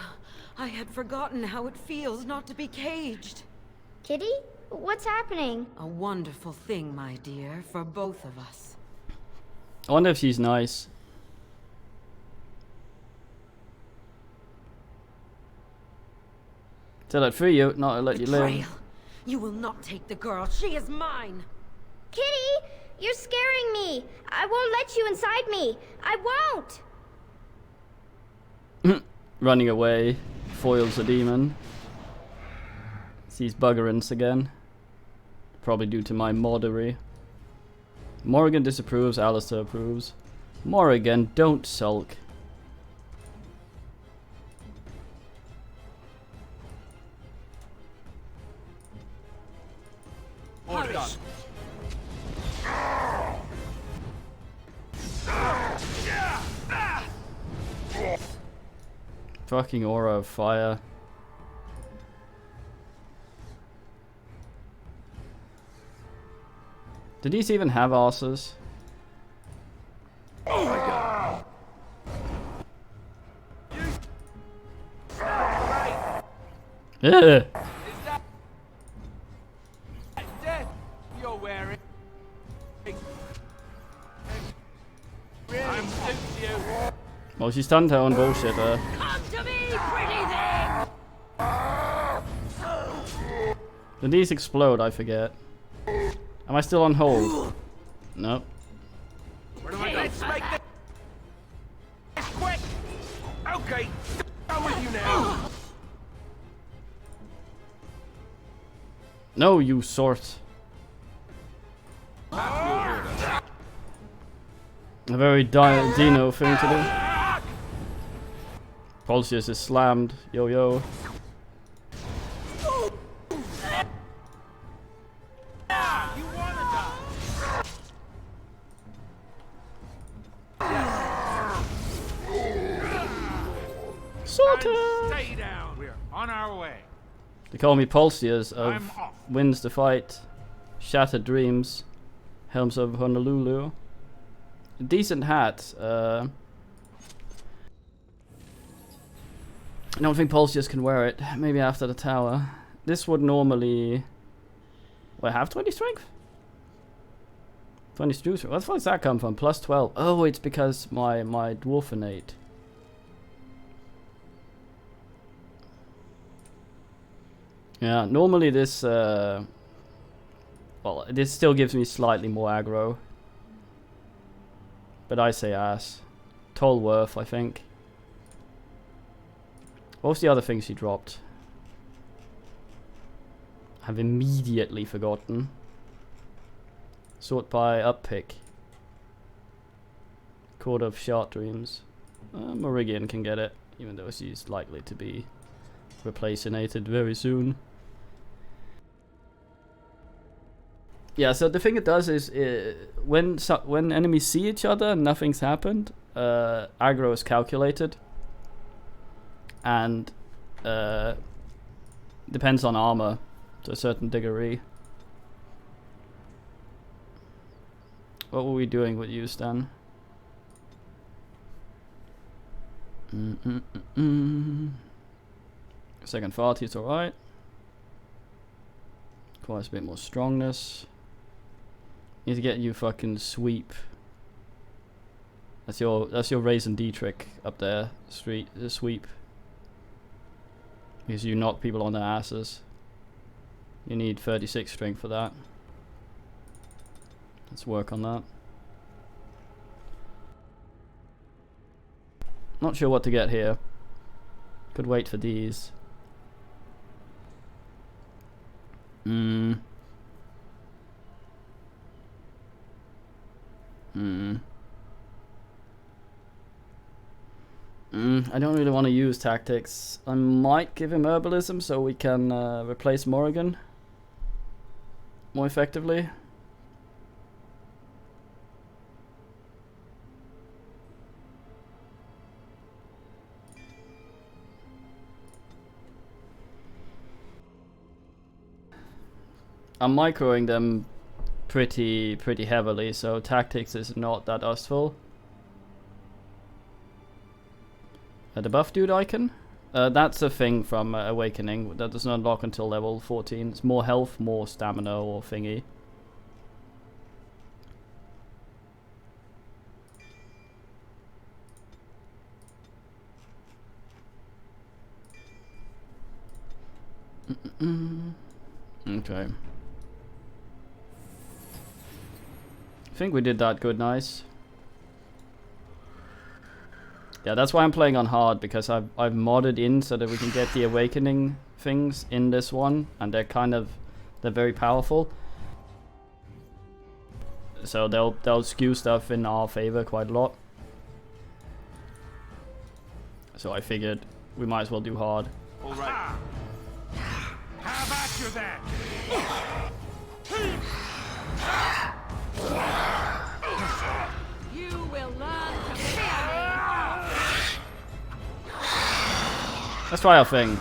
I had forgotten how it feels not to be caged. Kitty? What's happening? A wonderful thing, my dear, for both of us. I wonder if she's nice. Said I'd free you, not let you live. Betrayal. You will not take the girl. She is mine. Kitty! You're scaring me! I won't let you inside me! I won't! Running away. Foils a demon. Sees buggerance again. Probably due to my moddery. Morrigan disapproves, Alistair approves. Morrigan, don't sulk. Orders. Fucking aura of fire. Did these even have asses? Oh my god. Yeah. Death you're wearing. I'm suits you. Well, she's done her own bullshit there. Come to me, pretty thing! Did these explode? I forget. Am I still on hold? Nope. Where do I go? Let's make this quick. Okay. I'm with you now. No, you sort. That's A very Dino thing to do. Pulsius is slammed. Yo yo. you wanna die. Sorted. Stay down. We're on our way. They call me Pulsius of I'm off. Wins the Fight, Shattered Dreams, Helms of Honolulu. Decent hat. I don't think Pulsius can wear it. Maybe after the tower. This would normally... Well, have 20 strength? 20 strength? Where the fuck does that come from? Plus 12. Oh, it's because my dwarfenate. Yeah, normally this... well, this still gives me slightly more aggro. But I say ass. Tolworth, I think. What was the other thing she dropped? I've immediately forgotten. Sort by uppick. Court of Shard Dreams. Morrigan can get it, even though she's likely to be replacinated very soon. Yeah, so the thing it does is when enemies see each other and nothing's happened, aggro is calculated. And depends on armor to a certain degree. What were we doing with you, Stan? Second farty is alright. Requires a bit more strongness. Need to get you fucking sweep. That's your Raisin D trick up there. Sweep. Because you knock people on their asses. You need 36 strength for that. Let's work on that. Not sure what to get here. Could wait for these. I don't really want to use tactics. I might give him herbalism so we can replace Morrigan more effectively. I'm microing them pretty heavily, so tactics is not that useful. The buff dude icon? That's a thing from Awakening that does not unlock until level 14. It's more health, more stamina or thingy. Okay. I think we did that good, nice. Yeah, that's why I'm playing on hard, because I've modded in so that we can get the awakening things in this one, and they're very powerful. So they'll skew stuff in our favor quite a lot. So I figured we might as well do hard. All right. How about you then? You will learn to fear me. Let's try our thing.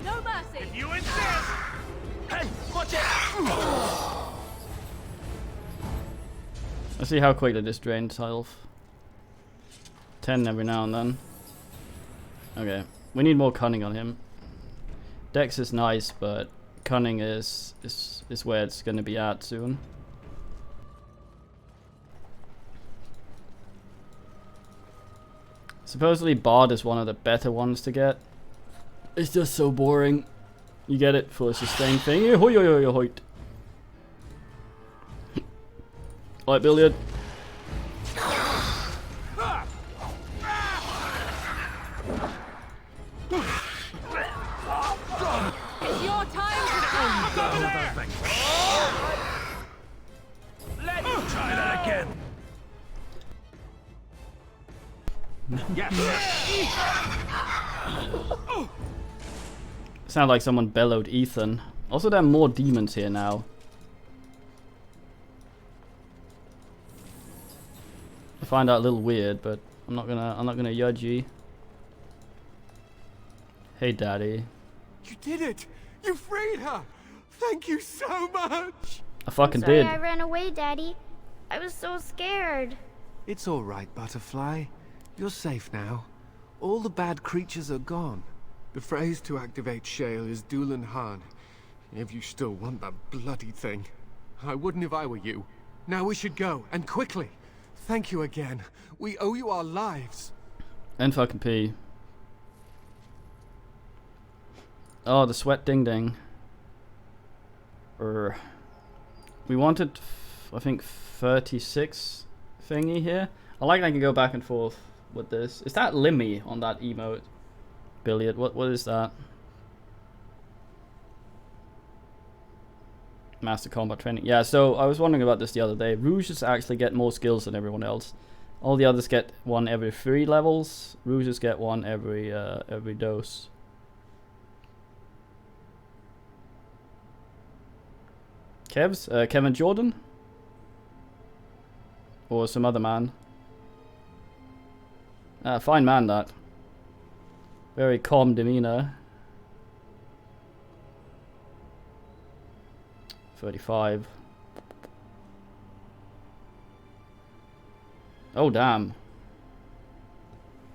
No mercy. You insist. Hey, watch it. Let's see how quickly this drains health. 10 every now and then. Okay, we need more cunning on him. Dex is nice, but cunning is where it's gonna be at soon. Supposedly Bard is one of the better ones to get. It's just so boring. You get it for a sustained thing. Hoi hoi hoi hoi. Alright, Billiard. It's your time to shine. Let me try that again. Sound like someone bellowed Ethan. Also, there are more demons here now. I find that a little weird, but I'm not gonna judge you. Hey, Daddy. You did it! You freed her! Thank you so much! I fucking Sorry did. I ran away, Daddy. I was so scared. It's all right, Butterfly. You're safe now. All the bad creatures are gone. The phrase to activate Shale is Dulan Han. If you still want that bloody thing. I wouldn't if I were you. Now we should go, and quickly. Thank you again. We owe you our lives. And fucking pee. Oh, the sweat ding ding. We wanted, I think, 36 thingy here. I like that I can go back and forth with this. Is that Limmy on that emote? Billiard, what is that? Master Combat Training. Yeah, so I was wondering about this the other day. Rouges actually get more skills than everyone else. All the others get one every 3 levels. Rouges get one every dose. Kevs? Kevin Jordan? Or some other man? Fine man, that. Very calm demeanor. 35. Oh, damn.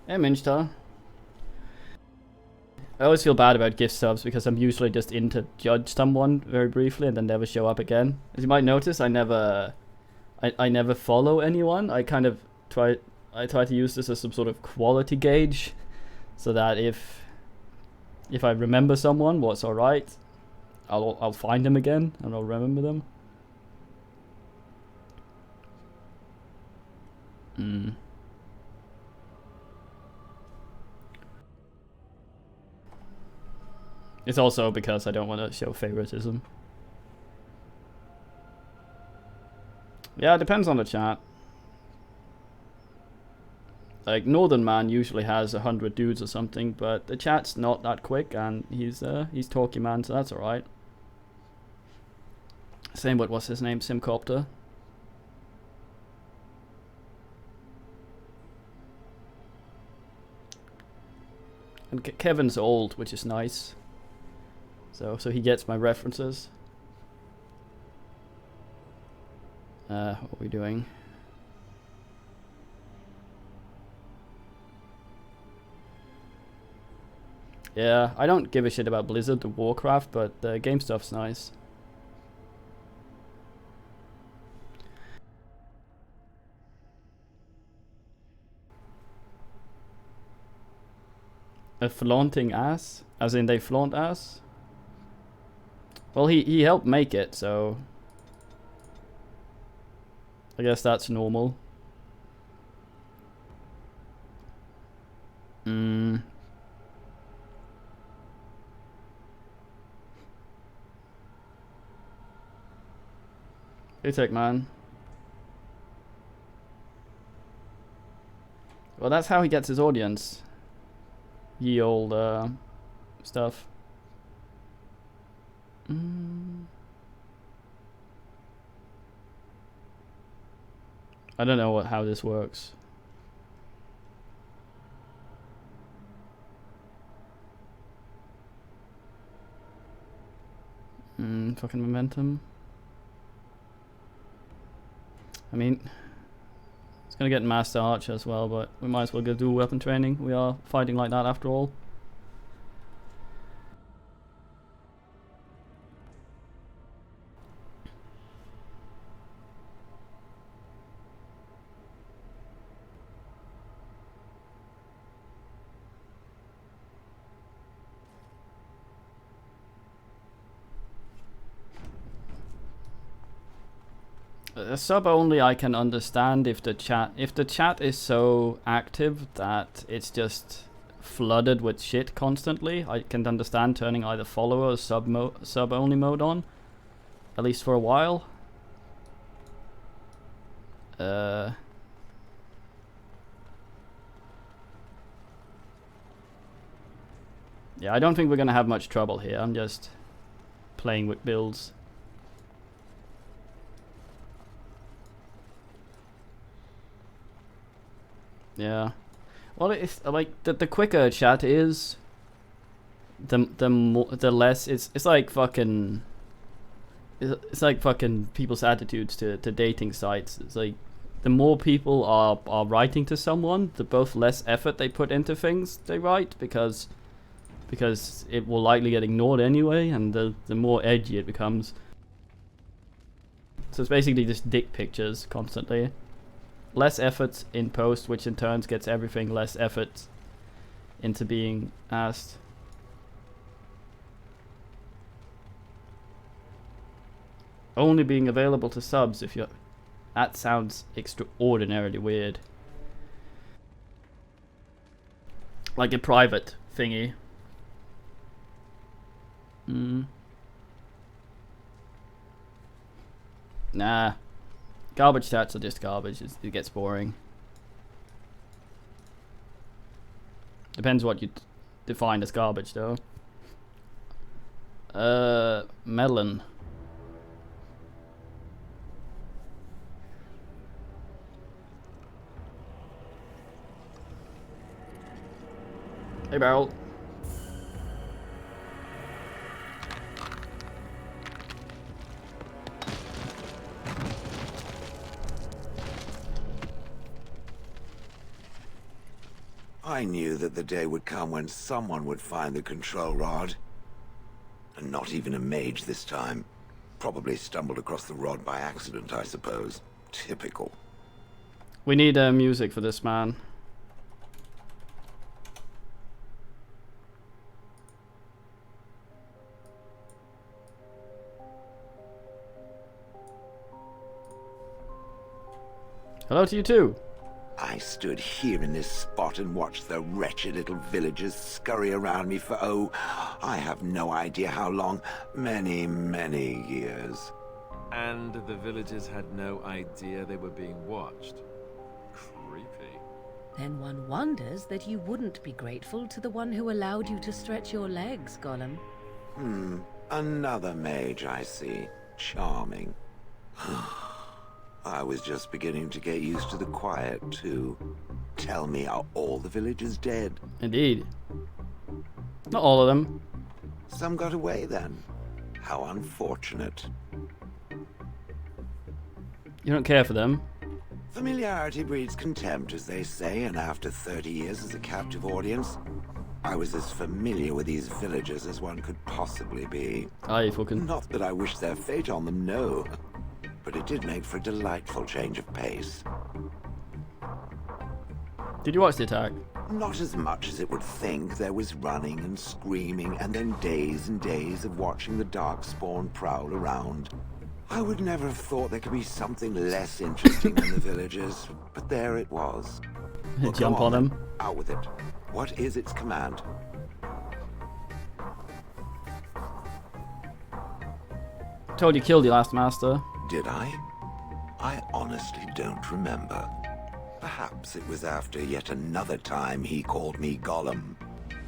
Hey, Minchtar. I always feel bad about gift subs because I'm usually just in to judge someone very briefly and then never show up again. As you might notice, I never follow anyone. I I try to use this as some sort of quality gauge, so that if I remember someone, what's alright, I'll find them again and I'll remember them. It's also because I don't want to show favoritism. Yeah, it depends on the chat. Like, Northern Man usually has 100 dudes or something, but the chat's not that quick, and he's talky man, so that's alright. Same with, what's his name, Simcopter. And Kevin's old, which is nice. So he gets my references. What are we doing? Yeah, I don't give a shit about Blizzard, the Warcraft, but the game stuff's nice. A flaunting ass? As in they flaunt ass? Well, he helped make it, so I guess that's normal. Hey, Tech Man. Well, that's how he gets his audience. Ye old stuff. I don't know how this works. Fucking momentum. I mean, it's gonna get Master Archer as well, but we might as well go do weapon training. We are fighting like that after all. Sub only I can understand if the chat is so active that it's just flooded with shit constantly. I can understand turning either follower or sub only mode on, at least for a while. Yeah, I don't think we're gonna have much trouble here. I'm just playing with builds. Yeah, well, it's like the quicker chat is, the less it's like fucking. It's like fucking people's attitudes to dating sites. It's like the more people are writing to someone, the both less effort they put into things they write because it will likely get ignored anyway, and the more edgy it becomes. So it's basically just dick pictures constantly. Less effort in post, which in turn gets everything less effort into being asked. Only being available to subs if you're... That sounds extraordinarily weird. Like a private thingy. Nah. Garbage stats are just garbage. It gets boring. Depends what you define as garbage, though. Melon. Hey, Barrel. I knew that the day would come when someone would find the control rod. And not even a mage this time. Probably stumbled across the rod by accident, I suppose. Typical. We need music for this man. Hello to you too. I stood here in this spot and watched the wretched little villagers scurry around me for, oh, I have no idea how long. Many, many years. And the villagers had no idea they were being watched. Creepy. Then one wonders that you wouldn't be grateful to the one who allowed you to stretch your legs, Gollum. Another mage, I see. Charming. I was just beginning to get used to the quiet, too. Tell me, are all the villagers dead? Indeed. Not all of them. Some got away, then. How unfortunate. You don't care for them. Familiarity breeds contempt, as they say, and after 30 years as a captive audience, I was as familiar with these villagers as one could possibly be. Aye, fucking. Not that I wish their fate on them, no. But it did make for a delightful change of pace. Did you watch the attack? Not as much as it would think. There was running and screaming, and then days and days of watching the Darkspawn prowl around. I would never have thought there could be something less interesting than the villagers, but there it was. Well, Jump on them. Out with it. What is its command? Told you killed your last master. Did I? I honestly don't remember. Perhaps it was after yet another time he called me Gollum.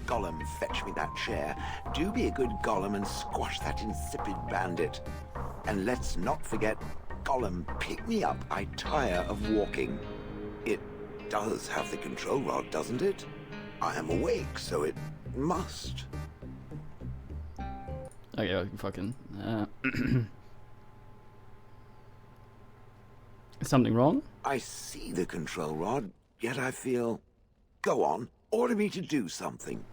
Gollum, fetch me that chair. Do be a good Gollum and squash that insipid bandit. And let's not forget, Gollum, pick me up. I tire of walking. It does have the control rod, doesn't it? I am awake, so it must. Okay, well, fucking. Is something wrong? I see the control rod, yet I feel... Go on, order me to do something.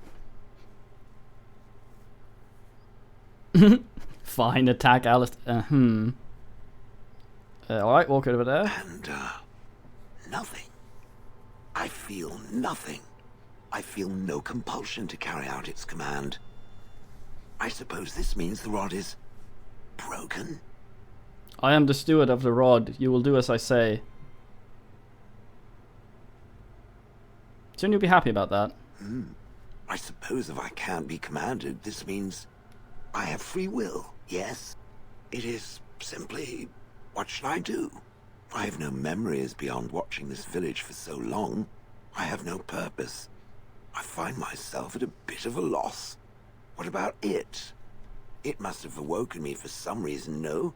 Fine, attack Alistair. Alright, walk over there. And, nothing. I feel nothing. I feel no compulsion to carry out its command. I suppose this means the rod is... broken? I am the steward of the rod. You will do as I say. Shouldn't you be happy about that? I suppose if I can't be commanded, this means I have free will, yes? It is simply, what should I do? I have no memories beyond watching this village for so long. I have no purpose. I find myself at a bit of a loss. What about it? It must have awoken me for some reason, no?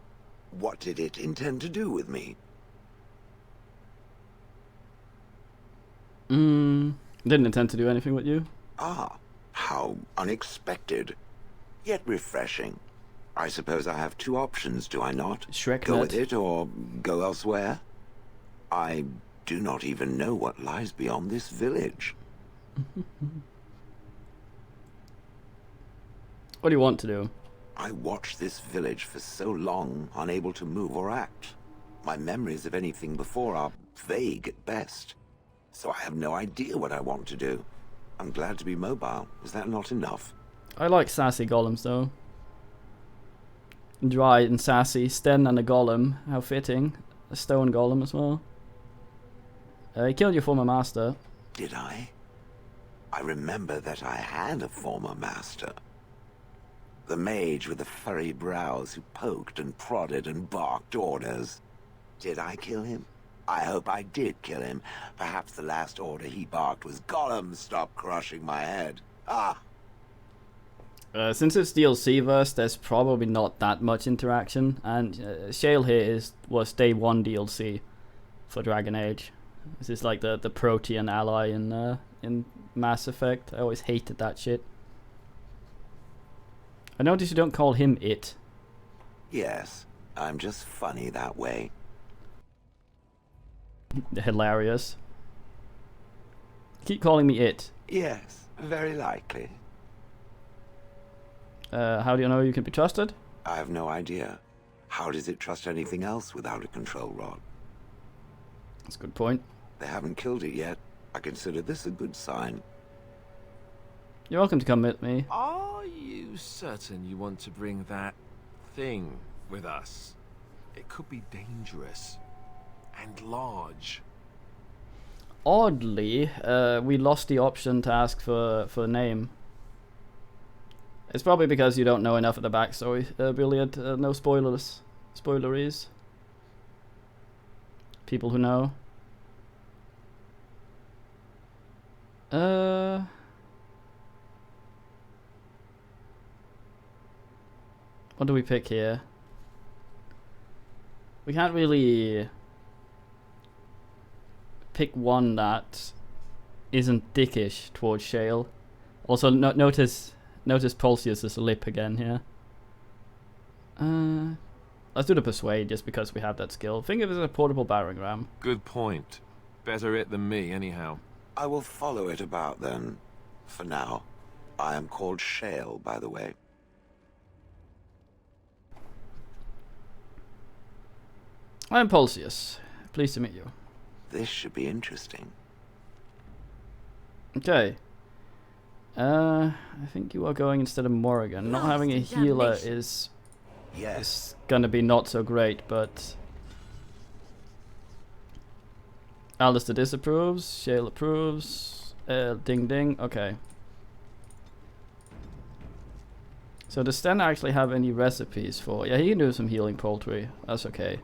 What did it intend to do with me? Didn't intend to do anything with you. Ah, how unexpected. Yet refreshing. I suppose I have two options, do I not? Shrek Go net. with it or go elsewhere? I do not even know what lies beyond this village. What do you want to do? I watched this village for so long, unable to move or act. My memories of anything before are vague at best. So I have no idea what I want to do. I'm glad to be mobile. Is that not enough? I like sassy golems though. Dry and sassy. Sten and a golem. How fitting. A stone golem as well. He killed your former master. Did I? I remember that I had a former master. The mage with the furry brows who poked and prodded and barked orders. Did I kill him? I hope I did kill him. Perhaps the last order he barked was, Gollum, stop crushing my head. Ah! Since it's DLC verse, there's probably not that much interaction, and Shale here was day 1 DLC for Dragon Age. This is like the Protean ally in Mass Effect. I always hated that shit. I notice you don't call him it. Yes, I'm just funny that way. Hilarious. Keep calling me it. Yes, very likely. How do you know you can be trusted? I have no idea. How does it trust anything else without a control rod? That's a good point. They haven't killed it yet. I consider this a good sign. You're welcome to come with me. Are you certain you want to bring that thing with us? It could be dangerous and large. Oddly, we lost the option to ask for a name. It's probably because you don't know enough of the backstory, Brilliant. No spoilers. Spoileries. People who know. What do we pick here? We can't really pick one that isn't dickish towards Shale. Also, notice Pulsius's lip again here. Let's do the Persuade just because we have that skill. Think of it as a portable battering ram. Good point. Better it than me, anyhow. I will follow it about then. For now. I am called Shale, by the way. I'm Pulsius. Pleased to meet you. This should be interesting. Okay. I think you are going instead of Morrigan. Not having a healer is gonna be not so great, but Alistair disapproves, Shale approves, ding ding, okay. So does Sten actually have any recipes for... Yeah, he can do some healing poultry, that's okay.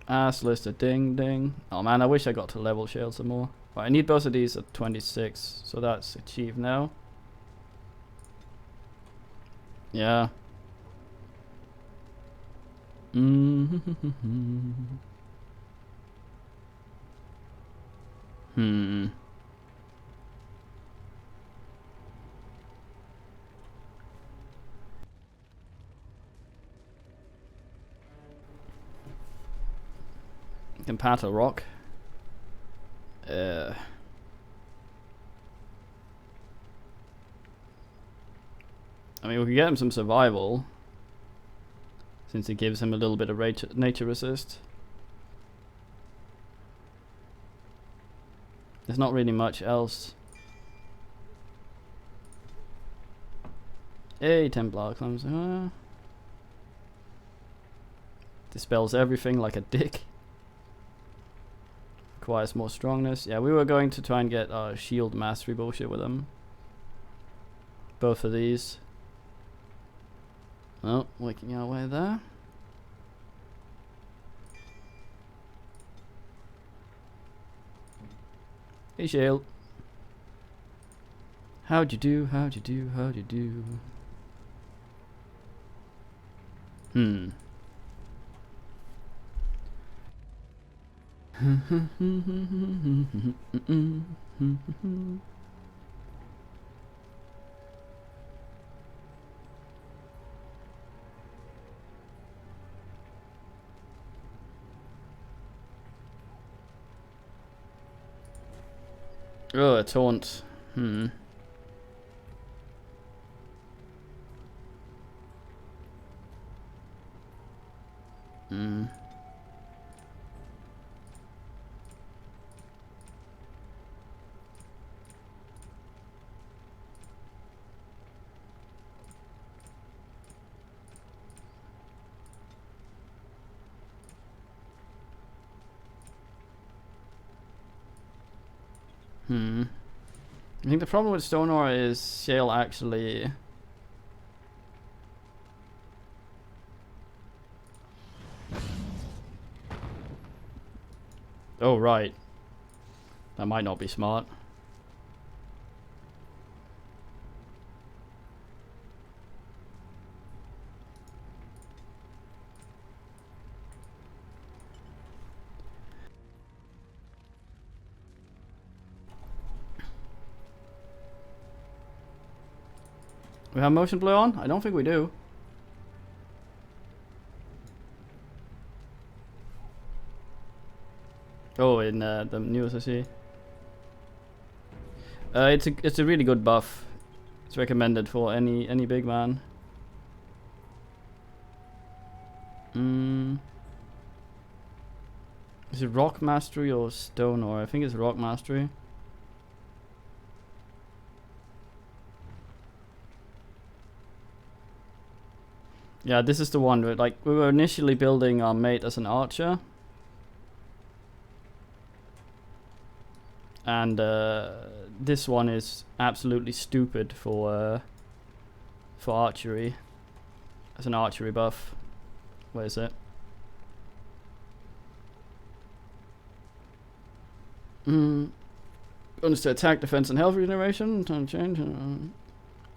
Ass list a ding ding. Oh man, I wish I got to level Shale some more. Right, I need both of these at 26, so that's achieved now. Yeah. Compata rock. I mean, we could get him some survival, since it gives him a little bit of nature resist. There's not really much else. Hey, Templar comes. Dispels everything like a dick. Requires more strongness. Yeah, we were going to try and get shield mastery bullshit with him. Both of these. Oh, working our way there. Hey, Shale. How'd you do? How'd you do? How'd you do? Oh, a taunt. I think the problem with Stonor is Shale actually... Oh, right. That might not be smart. We have motion blue on? I don't think we do. Oh, in the new SSC. It's a really good buff. It's recommended for any big man. Is it rock mastery or stone ore? I think it's rock mastery. Yeah, this is the one where, like, we were initially building our mate as an archer. And this one is absolutely stupid for archery. As an archery buff. Where is it? Bonus to attack, defense, and health regeneration. Time change.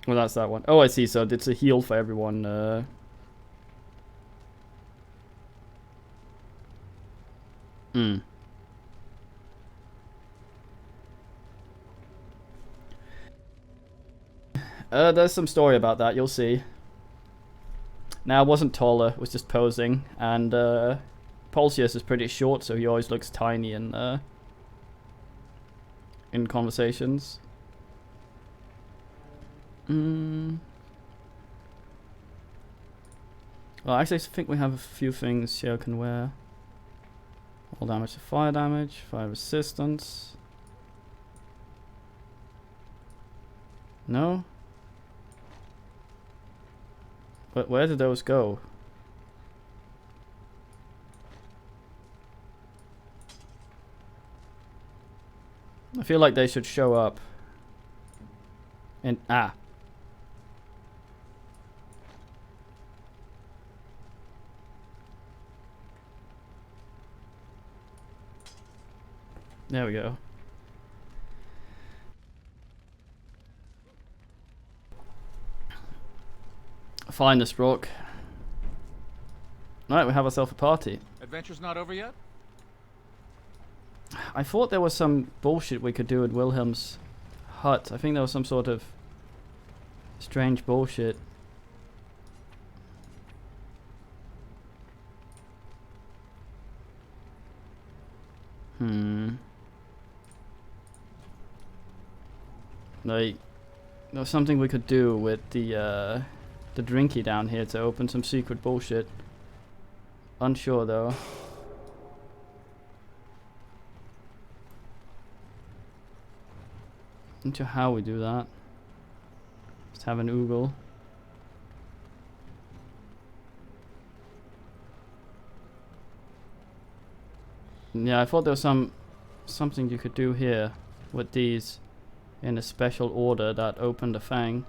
Well, that's that one. Oh, I see. So it's a heal for everyone. There's some story about that, you'll see. Now, it wasn't taller, it was just posing, and Pulsius is pretty short, so he always looks tiny in conversations. Well, actually, I think we have a few things Shale can wear. All damage to fire damage, fire resistance. No? But where did those go? I feel like they should show up. And there we go. Finest rock. Right, we have ourselves a party. Adventure's not over yet? I thought there was some bullshit we could do at Wilhelm's hut. I think there was some sort of strange bullshit. Like, there was something we could do with the drinky down here to open some secret bullshit. Unsure though. Not sure how we do that. Just have an oogle. Yeah, I thought there was something you could do here with these in a special order that opened a fang.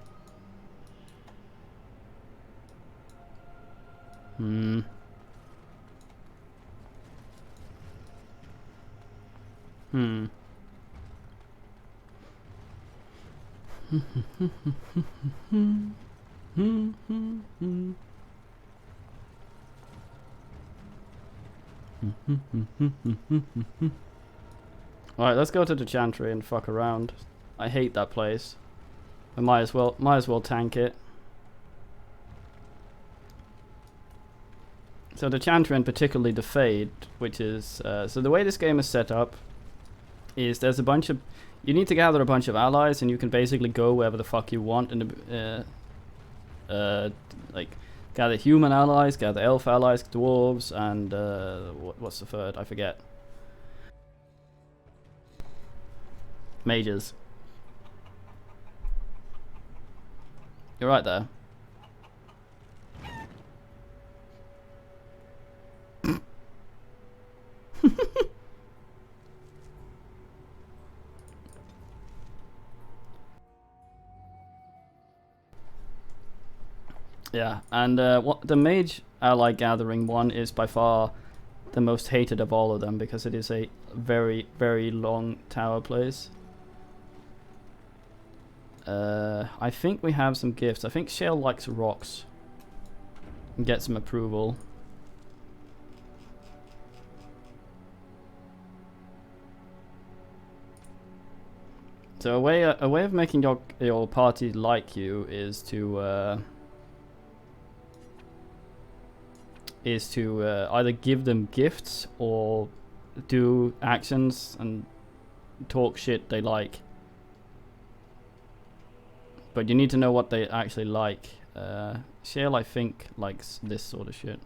Alright, let's go to the Chantry and fuck around. I hate that place. I might as well tank it. So the Chantry and particularly the Fade, which is so the way this game is set up is there's a bunch of, you need to gather a bunch of allies and you can basically go wherever the fuck you want in the like gather human allies, gather elf allies, dwarves, and what's the third? I forget. Mages. You're right there. Yeah, and what the mage ally gathering one is by far the most hated of all of them because it is a very, very long tower place. I think we have some gifts. I think Shale likes rocks. And get some approval. So a way of making your party like you is to either give them gifts or do actions and talk shit they like. But you need to know what they actually like. Shale, I think, likes this sort of shit.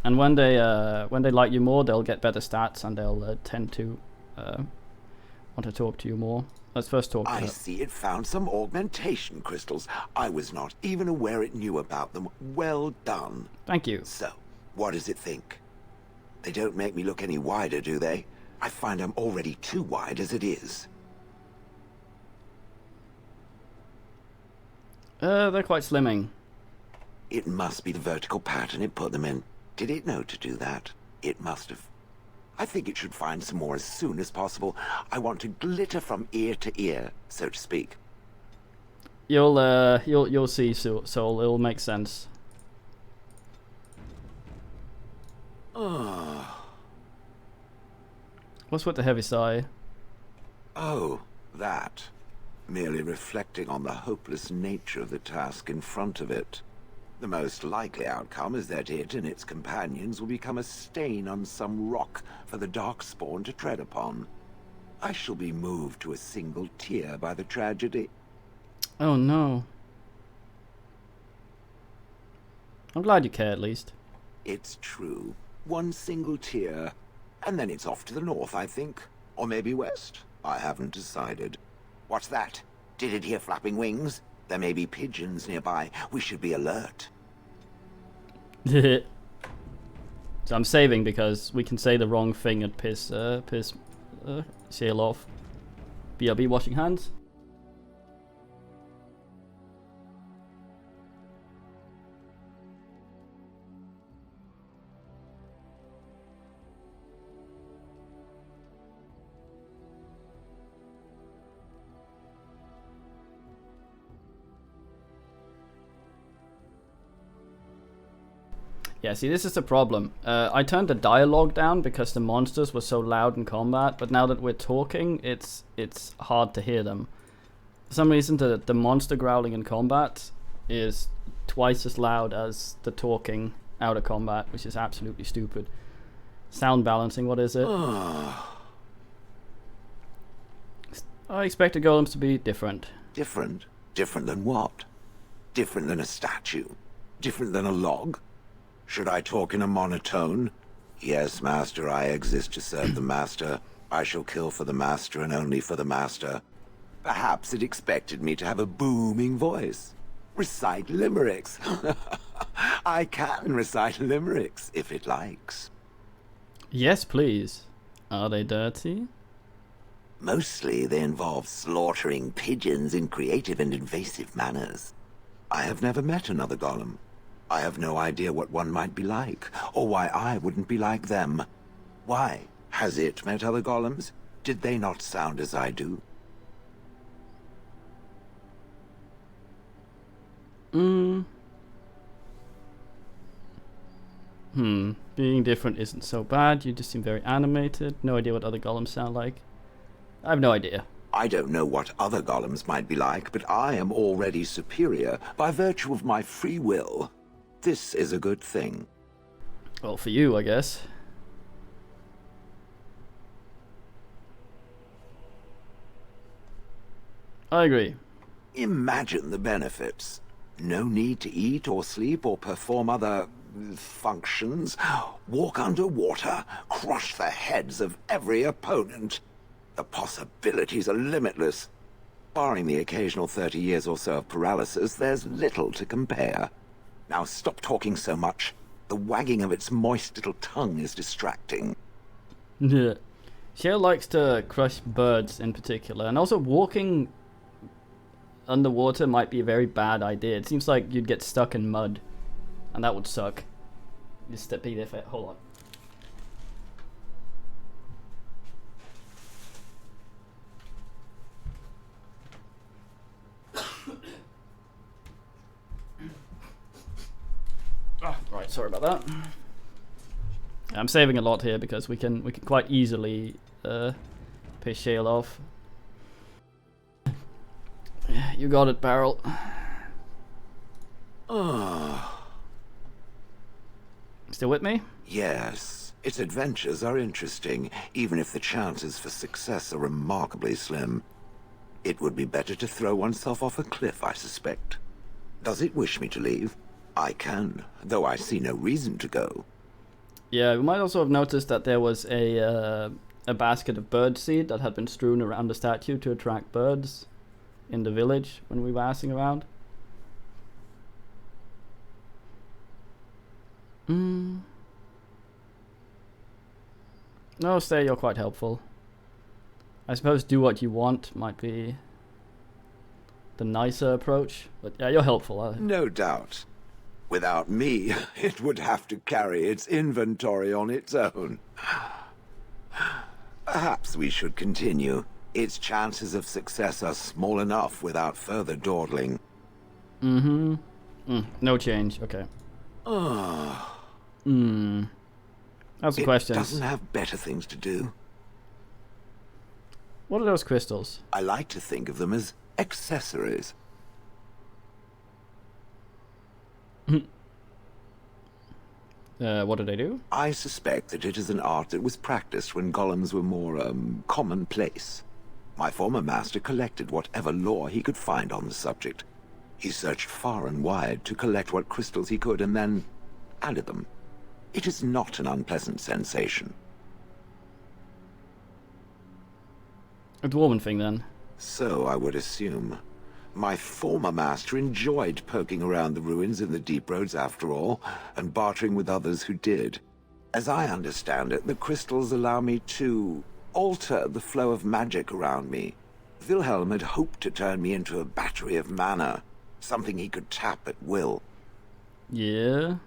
And when they like you more, they'll get better stats and they'll tend to want to talk to you more. Let's first talk to I her. see it found some augmentation crystals. I was not even aware it knew about them. Well done. Thank you. So, what does it think? They don't make me look any wider, do they? I find I'm already too wide as it is. They're quite slimming. It must be the vertical pattern it put them in. Did it know to do that? It must have. I think it should find some more as soon as possible. I want to glitter from ear to ear, so to speak. You'll see, Soul. It'll make sense. What's with the heavy sigh? Oh, that. Merely reflecting on the hopeless nature of the task in front of it. The most likely outcome is that it and its companions will become a stain on some rock for the Darkspawn to tread upon. I shall be moved to a single tear by the tragedy. Oh no. I'm glad you care at least. It's true. One single tear, and then it's off to the north, I think. Or maybe west. I haven't decided. What's that? Did it hear flapping wings? There may be pigeons nearby. We should be alert. So I'm saving because we can say the wrong thing and piss Shale off. BRB washing hands. Yeah, see, this is the problem. I turned the dialogue down because the monsters were so loud in combat, but now that we're talking, it's hard to hear them. For some reason, the monster growling in combat is twice as loud as the talking out of combat, which is absolutely stupid. Sound balancing, what is it? I expected golems to be different. Different? Different than what? Different than a statue? Different than a log? Should I talk in a monotone? Yes, Master, I exist to serve the Master. I shall kill for the Master and only for the Master. Perhaps it expected me to have a booming voice. Recite limericks. I can recite limericks, if it likes. Yes, please. Are they dirty? Mostly they involve slaughtering pigeons in creative and invasive manners. I have never met another golem. I have no idea what one might be like, or why I wouldn't be like them. Why? Has it met other golems? Did they not sound as I do? Being different isn't so bad. You just seem very animated. No idea what other golems sound like. I have no idea. I don't know what other golems might be like, but I am already superior by virtue of my free will. This is a good thing. Well, for you, I guess. I agree. Imagine the benefits. No need to eat or sleep or perform other functions. Walk underwater, crush the heads of every opponent. The possibilities are limitless. Barring the occasional 30 years or so of paralysis, there's little to compare. Now stop talking so much. The wagging of its moist little tongue is distracting. Yeah. Shale likes to crush birds in particular, and also walking underwater might be a very bad idea. It seems like you'd get stuck in mud, and that would suck. Just be there for... Hold on. Right, sorry about that. I'm saving a lot here because we can quite easily piss Shale off. You got it, Barrel. Still with me? Yes, its adventures are interesting, even if the chances for success are remarkably slim. It would be better to throw oneself off a cliff, I suspect. Does it wish me to leave? I can, though I see no reason to go. Yeah, we might also have noticed that there was a basket of bird seed that had been strewn around the statue to attract birds in the village when we were asking around. No, Stay, you're quite helpful. I suppose do what you want might be the nicer approach, but yeah, you're helpful. No doubt. Without me, it would have to carry its inventory on its own. Perhaps we should continue. Its chances of success are small enough without further dawdling. No change, okay. That's a question. It doesn't have better things to do. What are those crystals? I like to think of them as accessories. What do they do? I suspect that it is an art that was practiced when golems were more, commonplace. My former master collected whatever lore he could find on the subject. He searched far and wide to collect what crystals he could and then added them. It is not an unpleasant sensation. A dwarven thing, then? So I would assume. My former master enjoyed poking around the ruins in the Deep Roads after all, and bartering with others who did. As I understand it, the crystals allow me to alter the flow of magic around me. Wilhelm had hoped to turn me into a battery of mana, something he could tap at will. Yeah.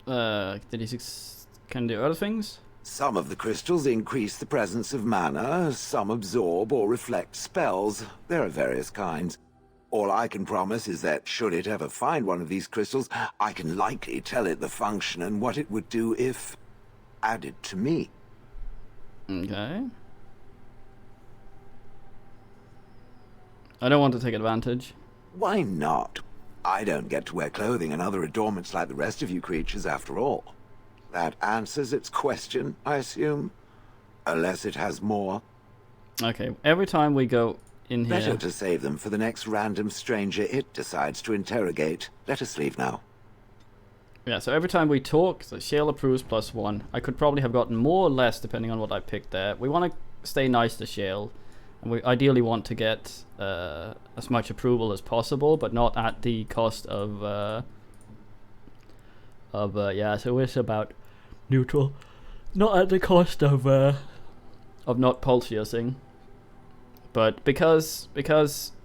Did he can do other things? Some of the crystals increase the presence of mana, some absorb or reflect spells. There are various kinds. All I can promise is that should it ever find one of these crystals, I can likely tell it the function and what it would do if added to me. Okay. I don't want to take advantage. Why not? I don't get to wear clothing and other adornments like the rest of you creatures after all. That answers its question, I assume? Unless it has more. Okay, every time we go in here... Better to save them for the next random stranger it decides to interrogate. Let us leave now. Yeah, so every time we talk, so Shale approves +1. I could probably have gotten more or less depending on what I picked there. We want to stay nice to Shale. And we ideally want to get as much approval as possible, but not at the cost of yeah, so it's about neutral. Not at the cost of not pulsing. But because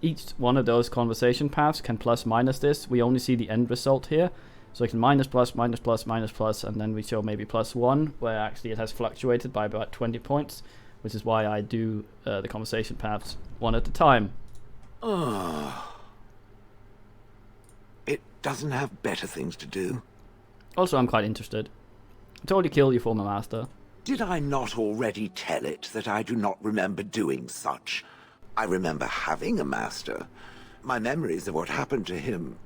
each one of those conversation paths can plus minus this, we only see the end result here. So it can minus plus, minus plus, minus plus, and then we show maybe +1, where actually it has fluctuated by about 20 points, which is why I do the conversation paths one at a time. It doesn't have better things to do. Also, I'm quite interested. I told you kill your former master. Did I not already tell it that I do not remember doing such? I remember having a master. My memories of what happened to him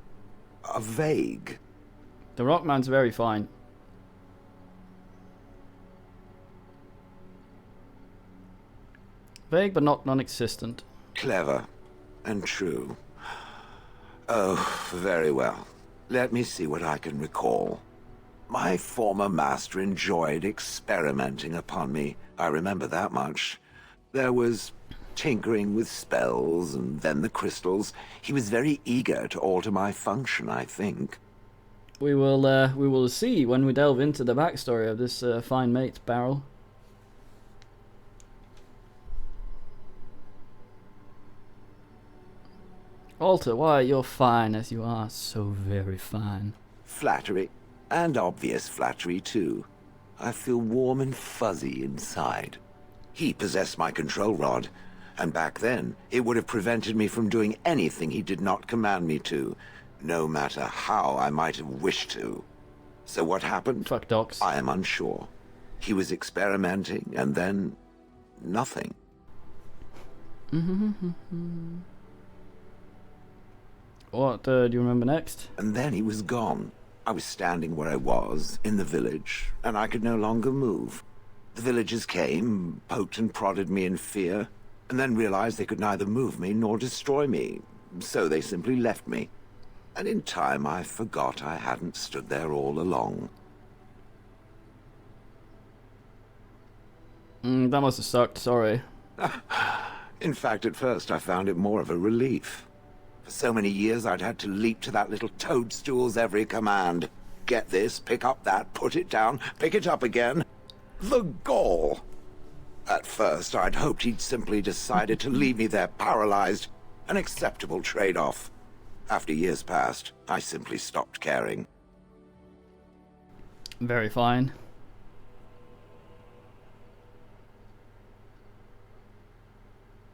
are vague. The Rockman's very fine. Vague but not non-existent. Clever and true. Oh, very well. Let me see what I can recall. My former master enjoyed experimenting upon me. I remember that much. There was tinkering with spells and then the crystals. He was very eager to alter my function, I think. We will see when we delve into the backstory of this fine mate, Barrel. Alter, why, you're fine as you are, so very fine. Flattery, and obvious flattery too. I feel warm and fuzzy inside. He possessed my control rod, and back then, it would have prevented me from doing anything he did not command me to, no matter how I might have wished to. So what happened? Fuck docs. I am unsure. He was experimenting, and then nothing. What do you remember next? And then he was gone. I was standing where I was, in the village, and I could no longer move. The villagers came, poked and prodded me in fear, and then realized they could neither move me nor destroy me, so they simply left me. and in time I forgot I hadn't stood there all along. That must have sucked, sorry. In fact, at first I found it more of a relief. For so many years I'd had to leap to that little toadstool's every command. Get this, pick up that, put it down, pick it up again. The gall! At first I'd hoped he'd simply decided to leave me there paralyzed, an acceptable trade-off. After years passed, I simply stopped caring. Very fine.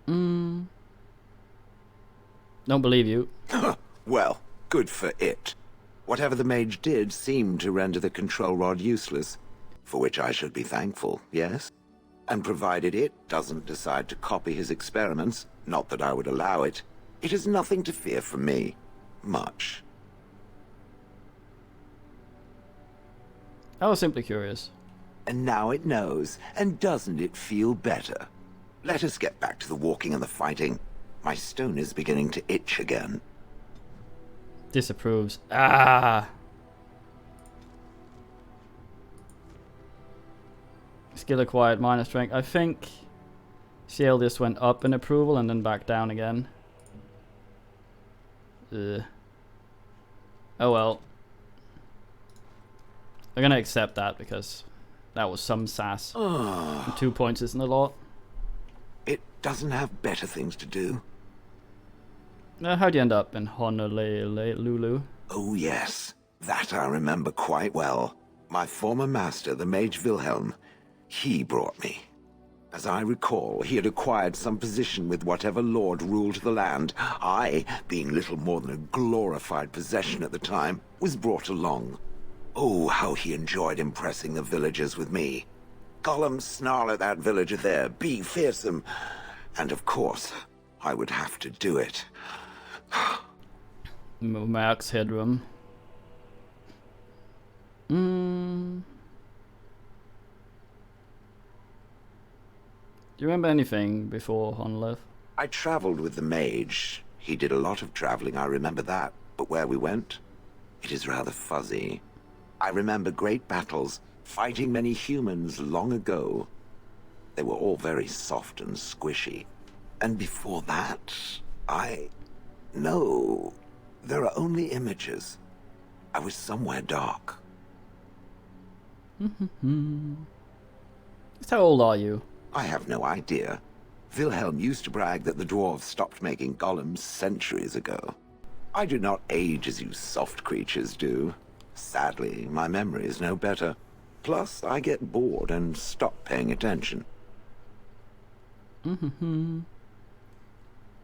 Don't believe you. Well, good for it. Whatever the mage did seemed to render the control rod useless, for which I should be thankful, yes? And provided it doesn't decide to copy his experiments, not that I would allow it, it is nothing to fear from me. Much. I was simply curious. And now it knows, and doesn't it feel better? Let us get back to the walking and the fighting. My stone is beginning to itch again. Disapproves. Ah! Skill acquired, minus strength. I think Shale just went up in approval and then back down again. Oh well. I'm gonna accept that because that was some sass. 2 points isn't a lot. It doesn't have better things to do. How'd you end up in Honolulu? Oh yes, that I remember quite well. My former master, the Mage Wilhelm, he brought me. As I recall, he had acquired some position with whatever lord ruled the land. I, being little more than a glorified possession at the time, was brought along. Oh, how he enjoyed impressing the villagers with me. Gollum snarl at that villager there, be fearsome. And of course, I would have to do it. Max headroom. Do you remember anything before Honolulu? I traveled with the mage. He did a lot of traveling, I remember that. But where we went, it is rather fuzzy. I remember great battles, fighting many humans long ago. They were all very soft and squishy. And before that, No, there are only images. I was somewhere dark. How old are you? I have no idea. Wilhelm used to brag that the dwarves stopped making golems centuries ago. I do not age as you soft creatures do. Sadly, my memory is no better. Plus, I get bored and stop paying attention. Didn't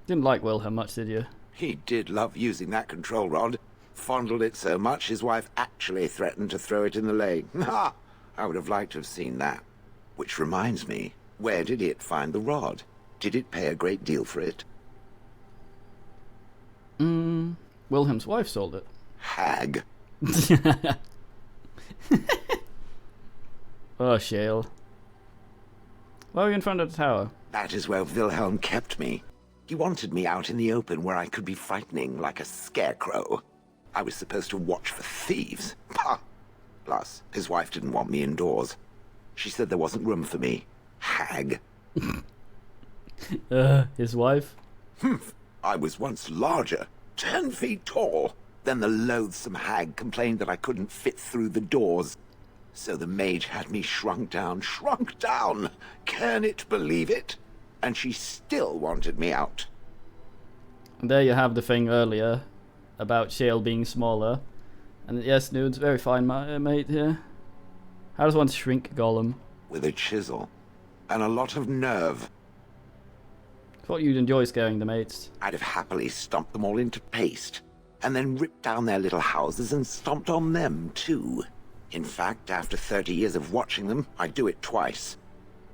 like Wilhelm much, did you? He did love using that control rod. Fondled it so much his wife actually threatened to throw it in the lake. Ha! I would have liked to have seen that. Which reminds me, where did it find the rod? Did it pay a great deal for it? Wilhelm's wife sold it. Hag. Oh, Shale. Why are you in front of the tower? That is where Wilhelm kept me. He wanted me out in the open where I could be frightening like a scarecrow. I was supposed to watch for thieves. Pah! Plus, his wife didn't want me indoors. She said there wasn't room for me. Hag. His wife? Humph. I was once larger, 10 feet tall. Then the loathsome hag complained that I couldn't fit through the doors. So the mage had me shrunk down. Can it believe it? And she still wanted me out. And there you have the thing earlier about Shale being smaller. And yes, nudes, very fine, mate here. How does one shrink Gollum? With a chisel. And a lot of nerve. Thought you'd enjoy scaring the mates. I'd have happily stomped them all into paste. And then ripped down their little houses and stomped on them, too. In fact, after 30 years of watching them, I'd do it twice.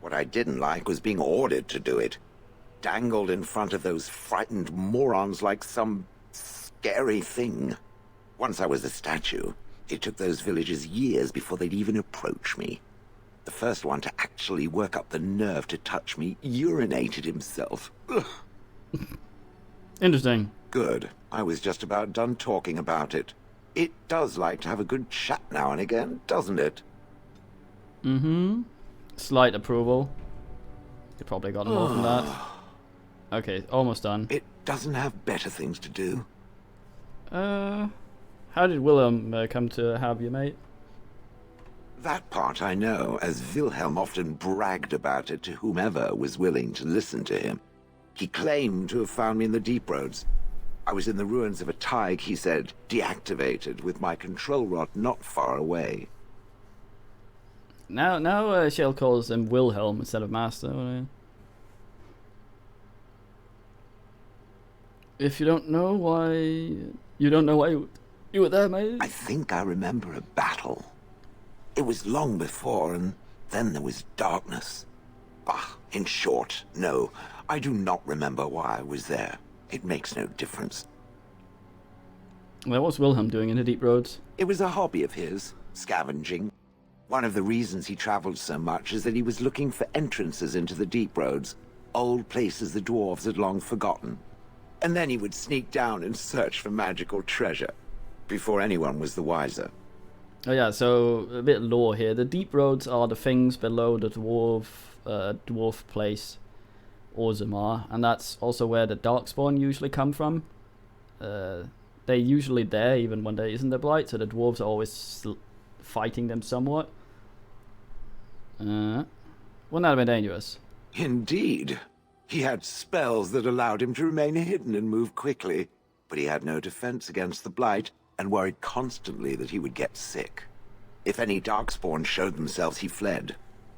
What I didn't like was being ordered to do it. Dangled in front of those frightened morons like some scary thing. Once I was a statue, it took those villagers years before they'd even approach me. The first one to actually work up the nerve to touch me urinated himself. Ugh. Interesting. Good. I was just about done talking about it. It does like to have a good chat now and again, doesn't it? Mm-hmm. Slight approval. You probably got more than that. Okay, almost done. It doesn't have better things to do. How did Wilhelm come to have you, mate? That part I know, as Wilhelm often bragged about it to whomever was willing to listen to him. He claimed to have found me in the Deep Roads. I was in the ruins of a Tig, he said, deactivated, with my control rod not far away. Now Shale calls him Wilhelm instead of Master. If you don't know why... You don't know why you were there, mate? I think I remember a battle. It was long before, and then there was darkness. In short, no, I do not remember why I was there. It makes no difference. Well, what's Wilhelm doing in the Deep Roads? It was a hobby of his, scavenging. One of the reasons he traveled so much is that he was looking for entrances into the Deep Roads, old places the dwarves had long forgotten. And then he would sneak down and search for magical treasure, before anyone was the wiser. Oh yeah, so a bit of lore here. The Deep Roads are the things below the dwarf place, Orzammar, and that's also where the Darkspawn usually come from. They're usually there even when there isn't a blight, so the dwarves are always fighting them somewhat. Wouldn't that have been dangerous? Indeed. He had spells that allowed him to remain hidden and move quickly, but he had no defense against the blight, and worried constantly that he would get sick. If any Darkspawn showed themselves, he fled.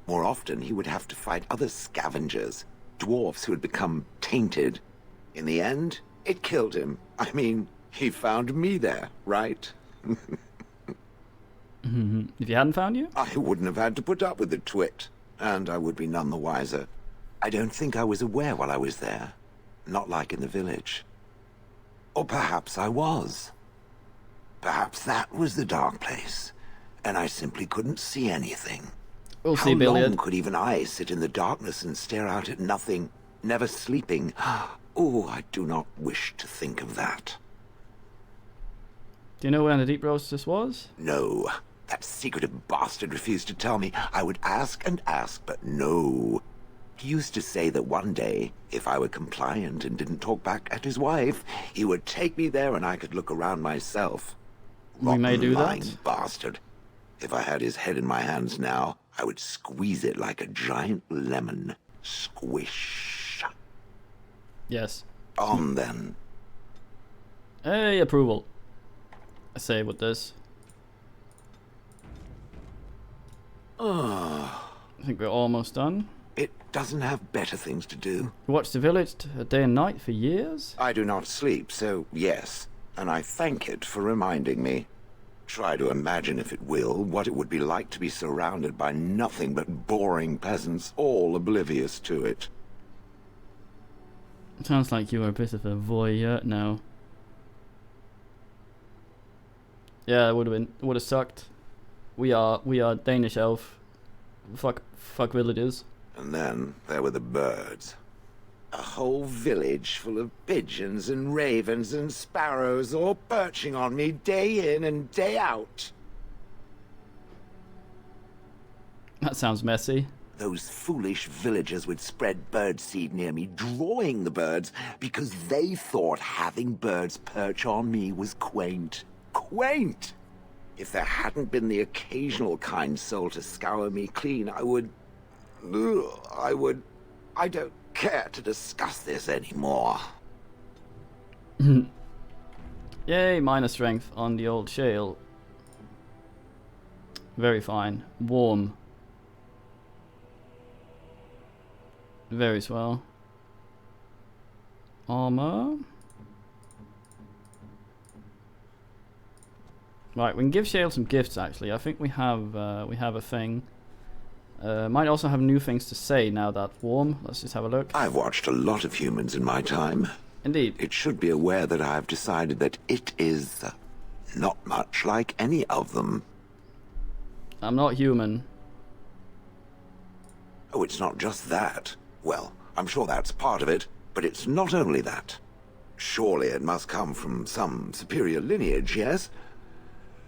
More often, he would have to fight other scavengers, dwarves who had become tainted. In the end, it killed him. I mean, he found me there, right? If he hadn't found you? I wouldn't have had to put up with the twit, and I would be none the wiser. I don't think I was aware while I was there. Not like in the village. Or perhaps I was. Perhaps that was the dark place, and I simply couldn't see anything. We'll see, How Billiard. long could even I sit in the darkness and stare out at nothing, never sleeping? Oh, I do not wish to think of that. Do you know where in the Deep Roads this was? No. That secretive bastard refused to tell me. I would ask and ask, but no. He used to say that one day, if I were compliant and didn't talk back at his wife, he would take me there and I could look around myself. We may do Lying that. bastard. If I had his head in my hands now, I would squeeze it like a giant lemon. Squish. Yes. On then. Hey, approval. I say with this. I think we're almost done. It doesn't have better things to do. You watched the village day and night for years? I do not sleep, so yes. And I thank it for reminding me. Try to imagine, if it will, what it would be like to be surrounded by nothing but boring peasants, all oblivious to it. Sounds like you were a bit of a voyeur now. Yeah, it would have sucked. We are Danish elf. Fuck villages. And then there were the birds. A whole village full of pigeons and ravens and sparrows all perching on me day in and day out. That sounds messy. Those foolish villagers would spread birdseed near me, drawing the birds, because they thought having birds perch on me was quaint. Quaint! If there hadn't been the occasional kind soul to scour me clean, I don't care to discuss this anymore. Yay, minor strength on the old shale. Very fine. Warm. Very swell. Armor. Right, we can give Shale some gifts actually. I think we have a thing. Might also have new things to say now that warm. Let's just have a look. I've watched a lot of humans in my time. Indeed. It should be aware that I've decided that it is not much like any of them. I'm not human. Oh, it's not just that. Well, I'm sure that's part of it, but it's not only that. Surely it must come from some superior lineage, yes?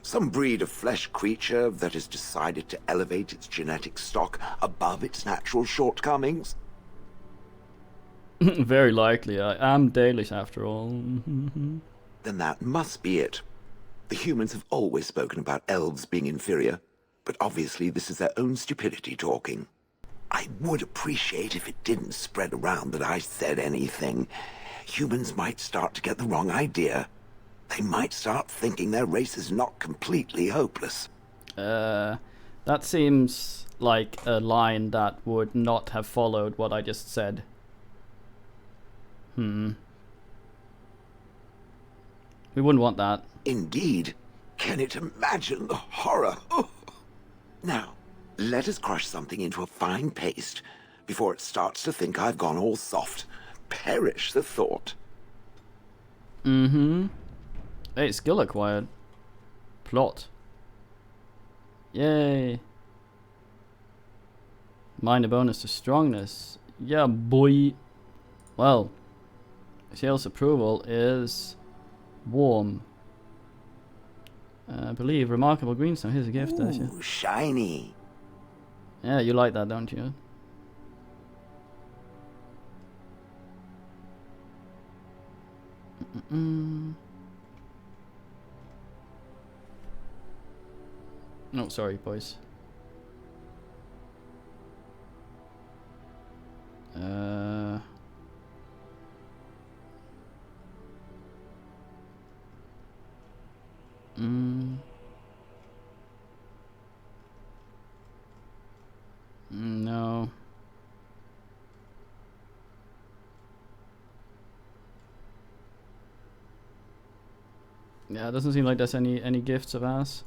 Some breed of flesh creature that has decided to elevate its genetic stock above its natural shortcomings? Very likely. I am Dalish after all. Then that must be it. The humans have always spoken about elves being inferior, but obviously this is their own stupidity talking. I would appreciate if it didn't spread around that I said anything. Humans might start to get the wrong idea. They might start thinking their race is not completely hopeless. That seems like a line that would not have followed what I just said. We wouldn't want that. Indeed. Can it imagine the horror? Oh. Now, let us crush something into a fine paste before it starts to think I've gone all soft. Perish the thought. Hey, skill acquired. Plot. Yay. Minor bonus to strongness. Yeah, boy. Well, Shale's approval is warm. I believe remarkable greenstone. Here's a gift. Ooh, shiny. Yeah, you like that, don't you? No, sorry, boys. No. Yeah, it doesn't seem like there's any gifts of ours.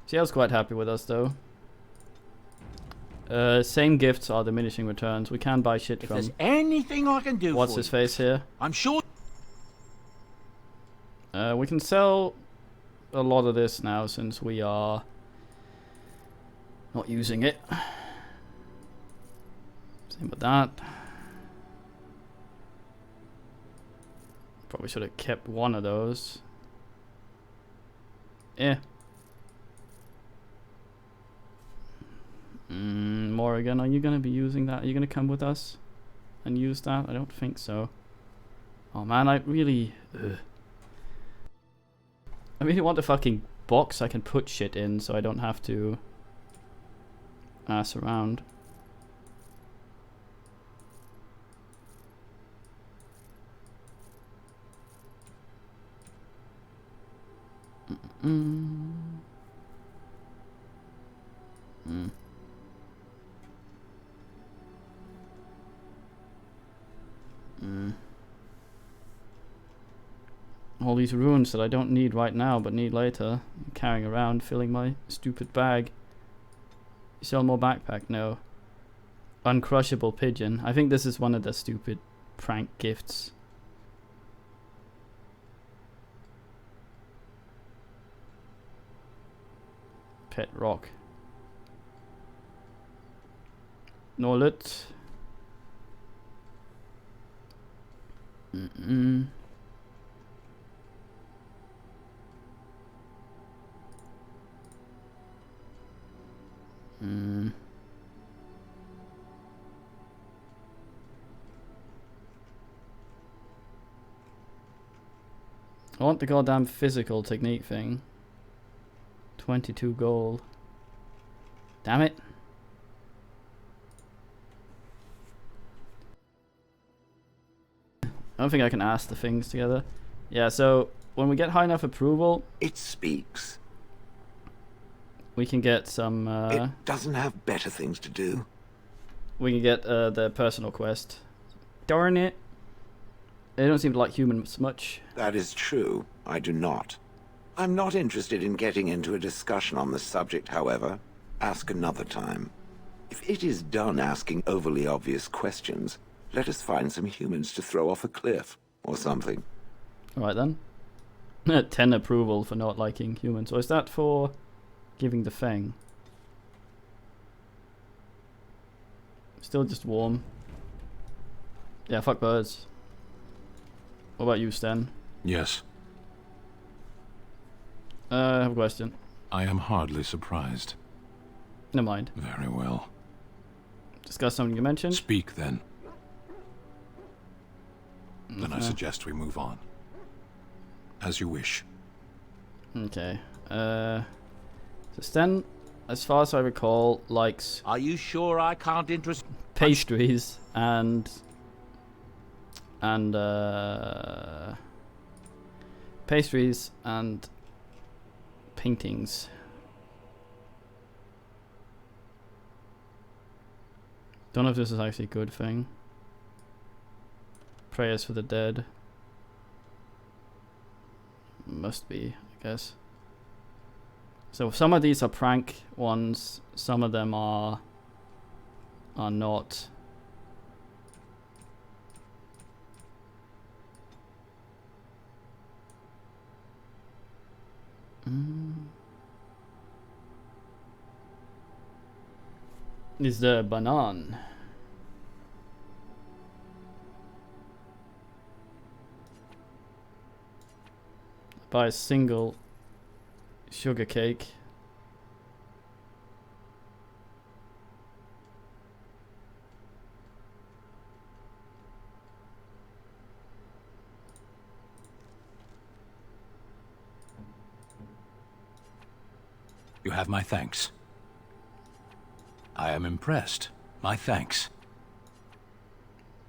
CL's quite happy with us though. Same gifts are diminishing returns. We can buy shit If from. there's anything I can do What's for his you, face here? I'm sure. We can sell a lot of this now since we are not using it. Same with that. Probably should have kept one of those. Yeah. Morrigan, are you gonna be using that? Are you gonna come with us and use that? I don't think so. Oh man, I really want a fucking box I can put shit in so I don't have to ass around. All these runes that I don't need right now but need later. I'm carrying around, filling my stupid bag. You sell more backpack? No. Uncrushable pigeon. I think this is one of the stupid prank gifts. Pet rock. Knowledge. I want the goddamn physical technique thing. 22 gold. Damn it. I don't think I can ask the things together. Yeah, so when we get high enough approval, it speaks. We can get some. It doesn't have better things to do. We can get the personal quest. Darn it. They don't seem to like humans much. That is true. I do not. I'm not interested in getting into a discussion on the subject, however. Ask another time. If it is done asking overly obvious questions, let us find some humans to throw off a cliff or something. Alright then. 10 approval for not liking humans. Or is that for giving the fang? Still just warm. Yeah, fuck birds. What about you, Stan? Yes. I have a question. I am hardly surprised. Never mind. Very well. Discuss something you mentioned? Speak, then. Then I suggest we move on. As you wish. Okay. So Stan, as far as I recall, likes... Are you sure I can't interest... pastries and pastries and paintings. Don't know if this is actually a good thing. Prayers for the dead. Must be, I guess. So some of these are prank ones, some of them are not. Is the banana? Buy a single sugar cake. You have my thanks. I am impressed. My thanks.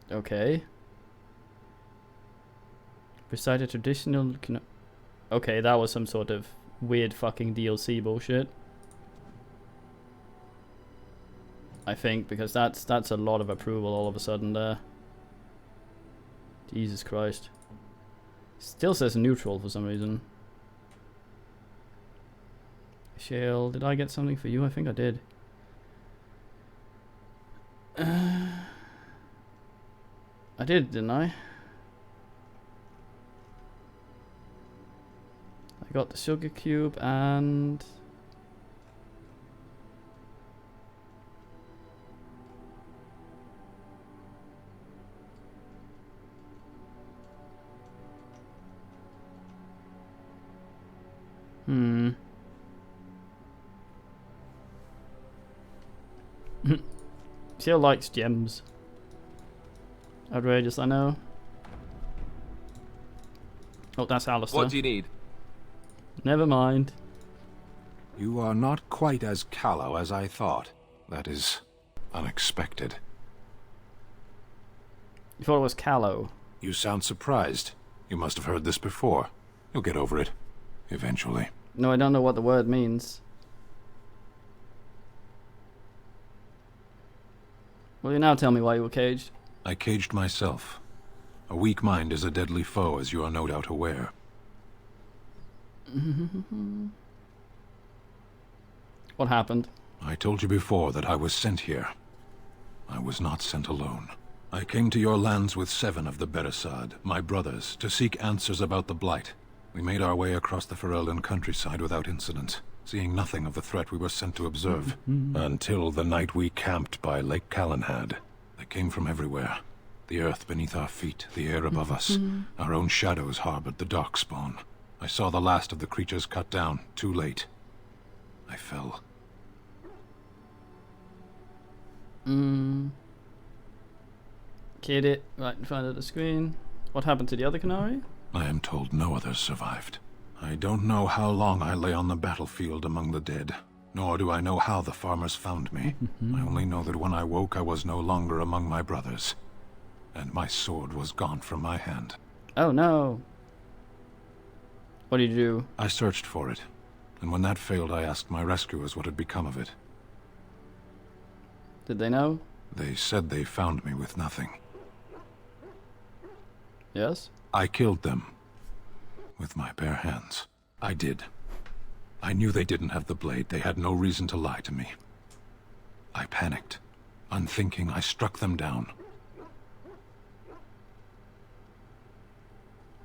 Okay. Recite a traditional... Okay, that was some sort of weird fucking DLC bullshit. I think, because that's a lot of approval all of a sudden there. Jesus Christ. Still says neutral for some reason. Shale, did I get something for you? I think I did. I did, didn't I? I got the sugar cube and... Shale likes gems. Outrageous, I know. Oh, that's Alistair. What do you need? Never mind. You are not quite as callow as I thought. That is unexpected. You thought it was callow? You sound surprised. You must have heard this before. You'll get over it. Eventually. No, I don't know what the word means. Will you now tell me why you were caged? I caged myself. A weak mind is a deadly foe, as you are no doubt aware. What happened? I told you before that I was sent here. I was not sent alone. I came to your lands with 7 of the Beresad, my brothers, to seek answers about the Blight. We made our way across the Ferelden countryside without incident, seeing nothing of the threat we were sent to observe. Until the night we camped by Lake Calenhad. They came from everywhere. The earth beneath our feet, the air above us. Our own shadows harbored the Darkspawn. I saw the last of the creatures cut down, too late. I fell. Kid it right in front of the screen. What happened to the other Canary? I am told no others survived. I don't know how long I lay on the battlefield among the dead, nor do I know how the farmers found me. I only know that when I woke I was no longer among my brothers, and my sword was gone from my hand. Oh no. What did you do? I searched for it, and when that failed I asked my rescuers what had become of it. Did they know? They said they found me with nothing. Yes? I killed them. With my bare hands. I did. I knew they didn't have the blade. They had no reason to lie to me. I panicked. Unthinking, I struck them down.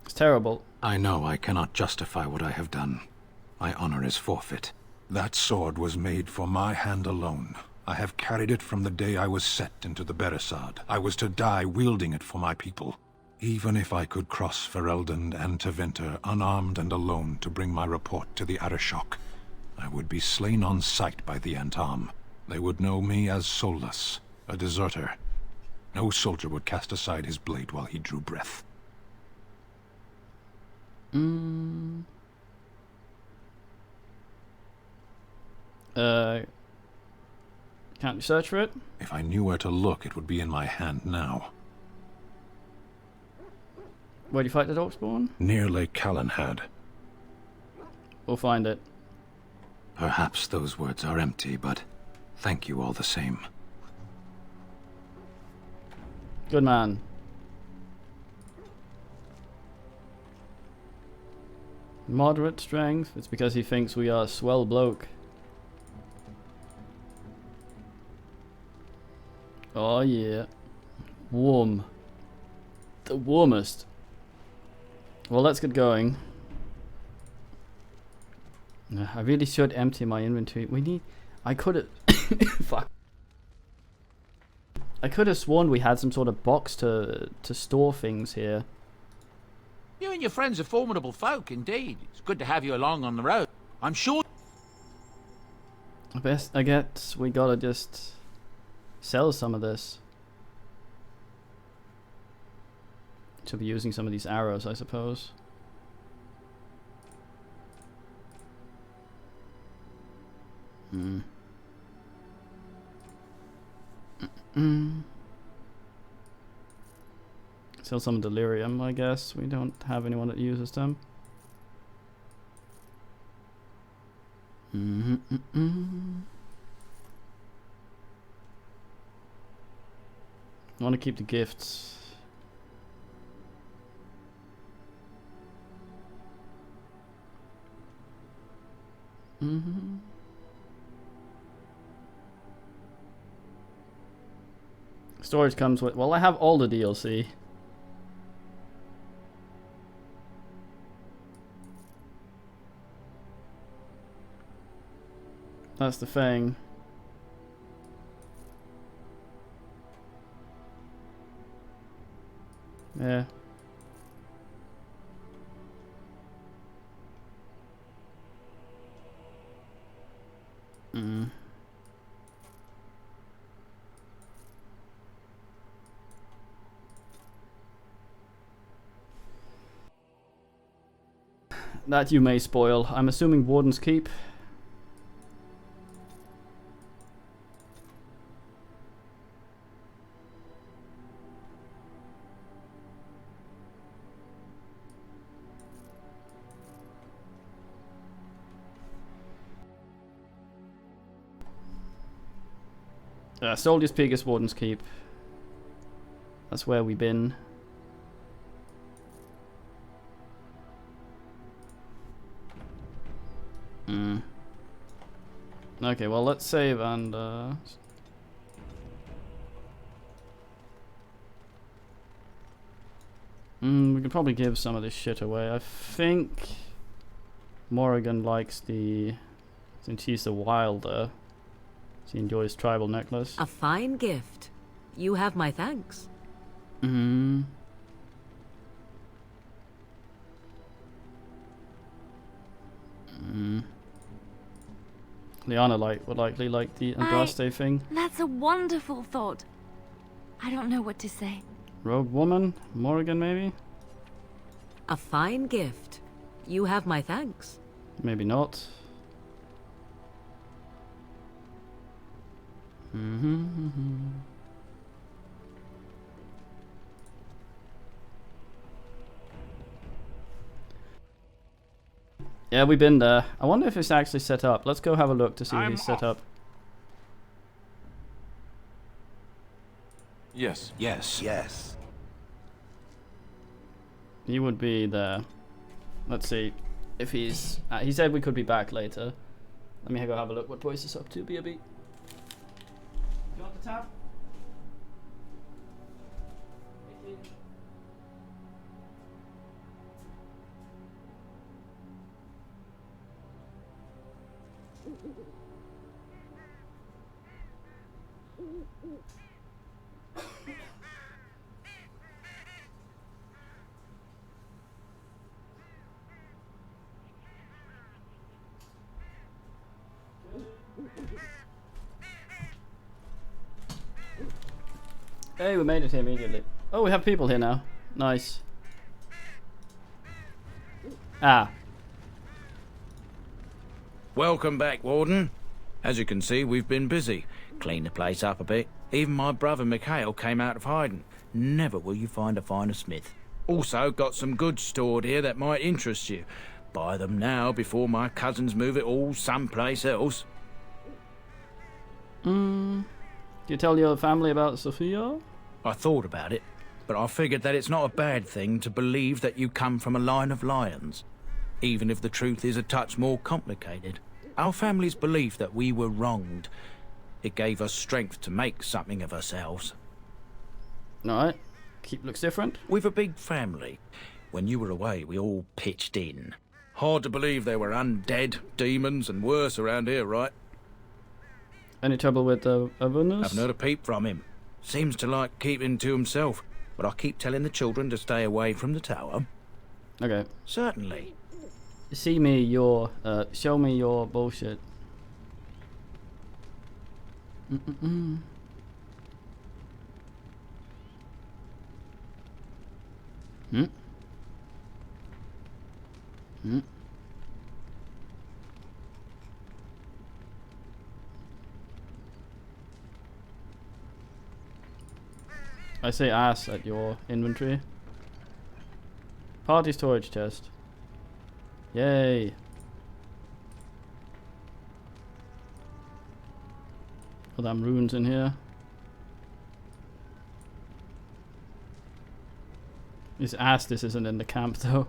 It's terrible. I know I cannot justify what I have done. My honor is forfeit. That sword was made for my hand alone. I have carried it from the day I was set into the Beresad. I was to die wielding it for my people. Even if I could cross Ferelden and Tevinter unarmed and alone to bring my report to the Arishok, I would be slain on sight by the Antam. They would know me as soulless, a deserter. No soldier would cast aside his blade while he drew breath. Can't you search for it? If I knew where to look, it would be in my hand now. Where do you fight the Darkspawn? Near Lake Callanhad. We'll find it. Perhaps those words are empty, but thank you all the same. Good man. Moderate strength. It's because he thinks we are a swell bloke. Oh yeah. Warm. The warmest. Well, let's get going. I really should empty my inventory. We need... I could have... Fuck. I could have sworn we had some sort of box to store things here. You and your friends are formidable folk, indeed. It's good to have you along on the road. I'm sure... I guess we gotta just sell some of this. To be using some of these arrows, I suppose. Sell some delirium, I guess. We don't have anyone that uses them. I want to keep the gifts. Storage comes with... Well, I have all the DLC. That's the thing. Yeah. That you may spoil. I'm assuming Warden's Keep. Soldier's Peak is Warden's Keep. That's where we've been. Okay, well, let's save and we can probably give some of this shit away. I think Morrigan likes the... Since he's the wilder, he enjoys tribal necklace. A fine gift. You have my thanks. Liana would likely like the Andraste thing. That's a wonderful thought. I don't know what to say. Rogue woman? Morrigan, maybe? A fine gift. You have my thanks. Maybe not. Yeah, we've been there. I wonder if it's actually set up. Let's go have a look to see if he's set up. Yes. Yes. Yes. He would be there. Let's see if he's... he said we could be back later. Let me go have a look what Boyce is up to, B.A.B. You want the tab? Hey, we made it here immediately. Oh, we have people here now. Nice. Ah. Welcome back, Warden. As you can see, we've been busy. Cleaned the place up a bit. Even my brother Mikhail came out of hiding. Never will you find a finer smith. Also, got some goods stored here that might interest you. Buy them now before my cousins move it all someplace else. Do you tell your family about Sophia? I thought about it, but I figured that it's not a bad thing to believe that you come from a line of lions, even if the truth is a touch more complicated. Our family's belief that we were wronged. It gave us strength to make something of ourselves. Alright. Keep looks different. We've a big family. When you were away, we all pitched in. Hard to believe there were undead, demons, and worse around here, right? Any trouble with Avernus? Haven't heard a peep from him. Seems to like keeping to himself, but I keep telling the children to stay away from the tower. Okay. Certainly. Show me your bullshit. I say ass at your inventory. Party storage chest. Yay. Oh, damn runes in here. His ass this isn't in the camp though.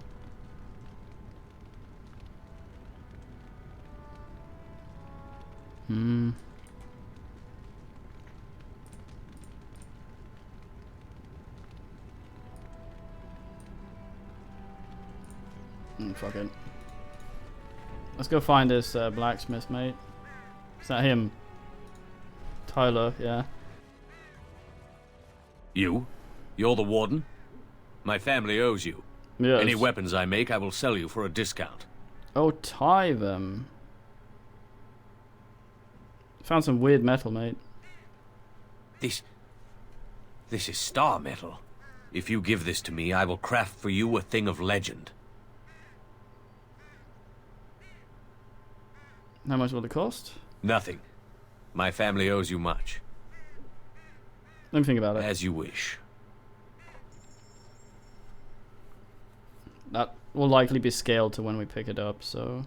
Fuck it. Let's go find this blacksmith, mate. Is that him? Tyler, yeah. You? You're the warden? My family owes you. Yes. Any weapons I make, I will sell you for a discount. Oh, tie them. Found some weird metal, mate. This is star metal. If you give this to me, I will craft for you a thing of legend. How much will it cost? Nothing. My family owes you much. Let me think about it. As you wish. That will likely be scaled to when we pick it up, so...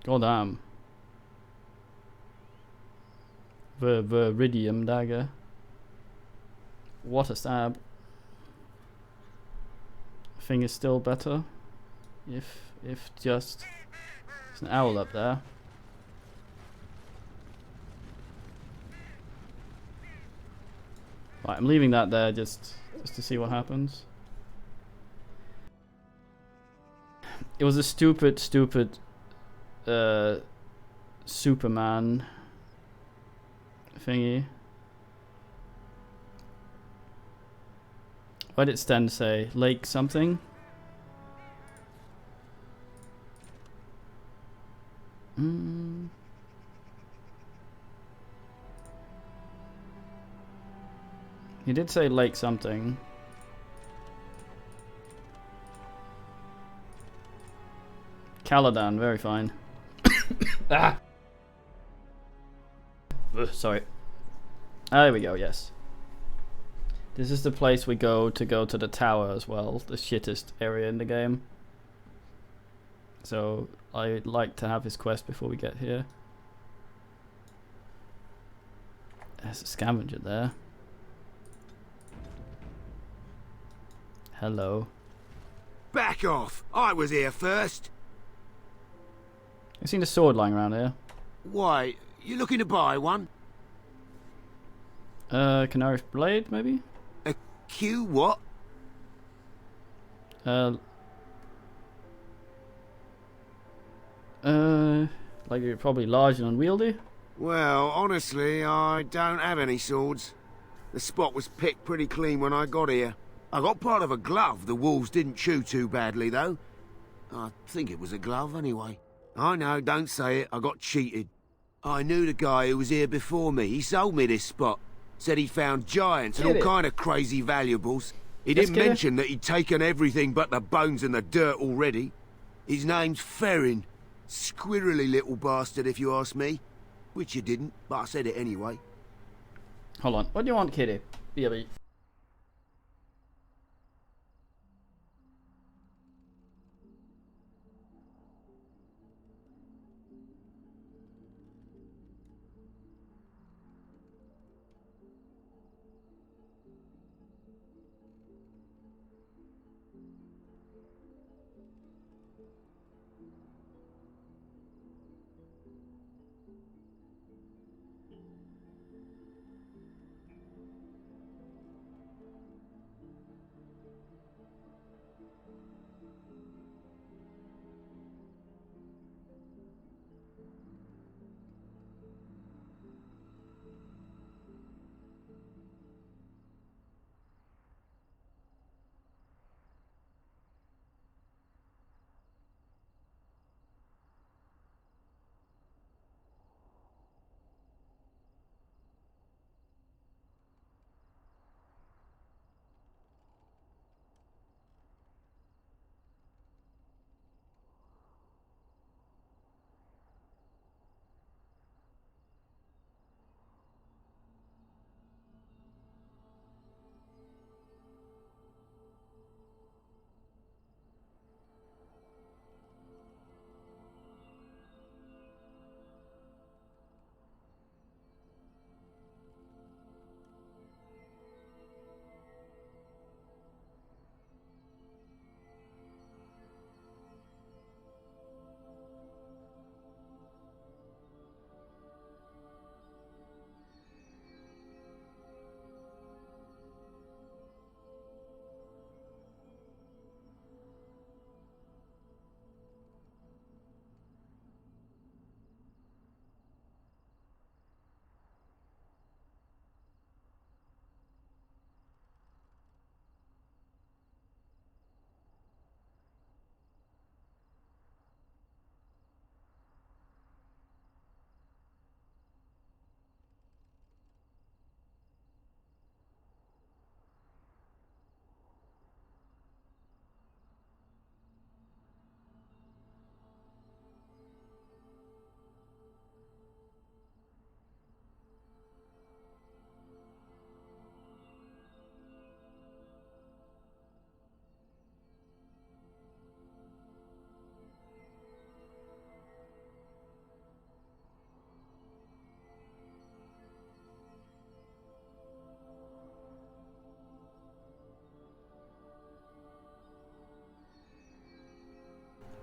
God damn. Viridium dagger. What a stab. Thing is still better. If just... There's an owl up there. Right, I'm leaving that there just to see what happens. It was a stupid Superman thingy. Why did Sten say Lake something? He did say Lake something. Caladan, very fine. Ah! Sorry. There we go, yes. This is the place we go to the tower as well, the shittest area in the game. So I'd like to have his quest before we get here. There's a scavenger there. Hello. Back off! I was here first. I've seen a sword lying around here. Why, you looking to buy one? Canarish blade, maybe? A Q what? Like you're probably large and unwieldy? Well, honestly, I don't have any swords. The spot was picked pretty clean when I got here. I got part of a glove the wolves didn't chew too badly, though. I think it was a glove, anyway. I know, don't say it. I got cheated. I knew the guy who was here before me. He sold me this spot. Said he found giants and all kind of crazy valuables. He didn't mention that he'd taken everything but the bones and the dirt already. His name's Ferrin. Squirrely little bastard, if you ask me. Which you didn't, but I said it anyway. Hold on. What do you want, Kitty? BB.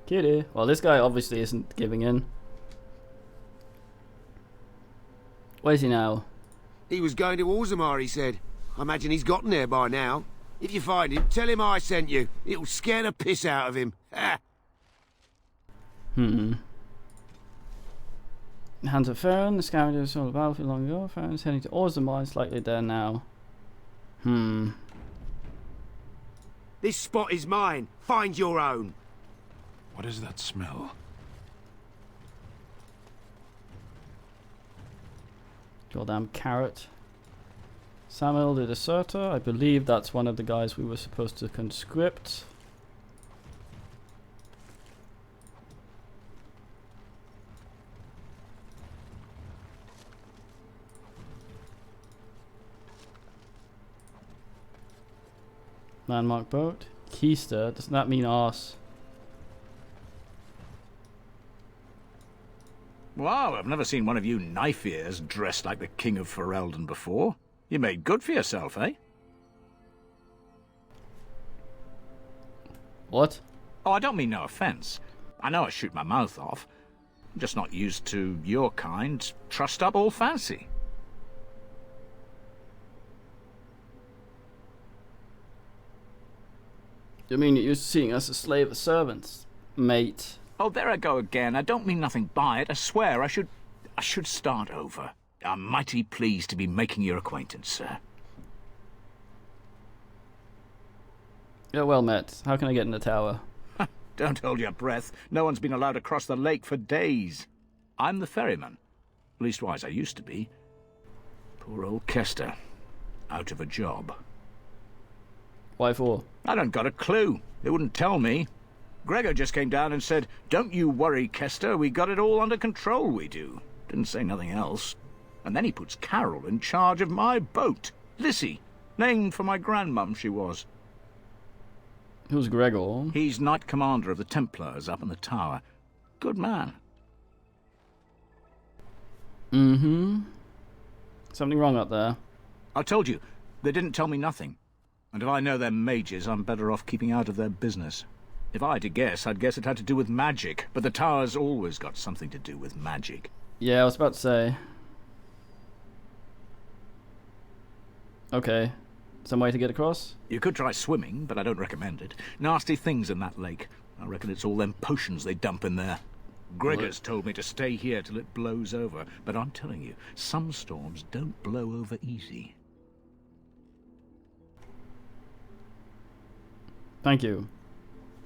Kitty. Well, this guy obviously isn't giving in. Where's he now? He was going to Orzammar, he said. I imagine he's gotten there by now. If you find him, tell him I sent you. It'll scare the piss out of him. Ha! Hands of Ferrin, the scavenger saw the battlefield long ago. Ferrin's heading to Orzammar, it's likely there now. This spot is mine. Find your own. What is that smell? Goddamn carrot. Samuel the Deserter. I believe that's one of the guys we were supposed to conscript. Landmark boat. Keister. Doesn't that mean arse? Wow, I've never seen one of you knife-ears dressed like the King of Ferelden before. You made good for yourself, eh? What? Oh, I don't mean no offence. I know I shoot my mouth off. I'm just not used to your kind trussed up all fancy. You mean you're used to seeing us as slave servants, mate? Oh, there I go again. I don't mean nothing by it. I swear I should start over. I'm mighty pleased to be making your acquaintance, sir. Yeah, well met. How can I get in the tower? Don't hold your breath. No one's been allowed to cross the lake for days. I'm the ferryman. Leastwise, I used to be. Poor old Kester. Out of a job. Why for? I don't got a clue. They wouldn't tell me. Gregor just came down and said, "Don't you worry, Kester. We got it all under control, we do." Didn't say nothing else. And then he puts Carol in charge of my boat. Lissy. Named for my grandmum, she was. Who's Gregor? He's Knight Commander of the Templars up in the tower. Good man. Mm-hmm. Something wrong up there. I told you, they didn't tell me nothing. And if I know they're mages, I'm better off keeping out of their business. If I had to guess, I'd guess it had to do with magic. But the tower's always got something to do with magic. Yeah, I was about to say. Okay. Some way to get across? You could try swimming, but I don't recommend it. Nasty things in that lake. I reckon it's all them potions they dump in there. Gregor's told me to stay here till it blows over, but I'm telling you, some storms don't blow over easy. Thank you.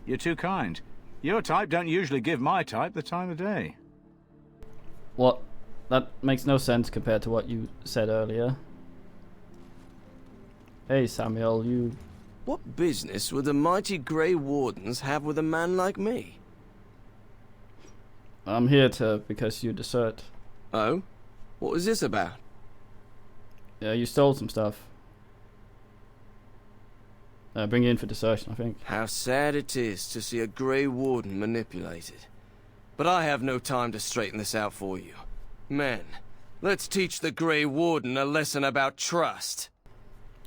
You're too kind. Your type don't usually give my type the time of day. What? That makes no sense compared to what you said earlier. Hey Samuel, you... What business would the mighty Grey Wardens have with a man like me? I'm here because you desert. Oh? What was this about? Yeah, you stole some stuff. Bring you in for desertion, I think. How sad it is to see a Grey Warden manipulated. But I have no time to straighten this out for you. Men, let's teach the Grey Warden a lesson about trust.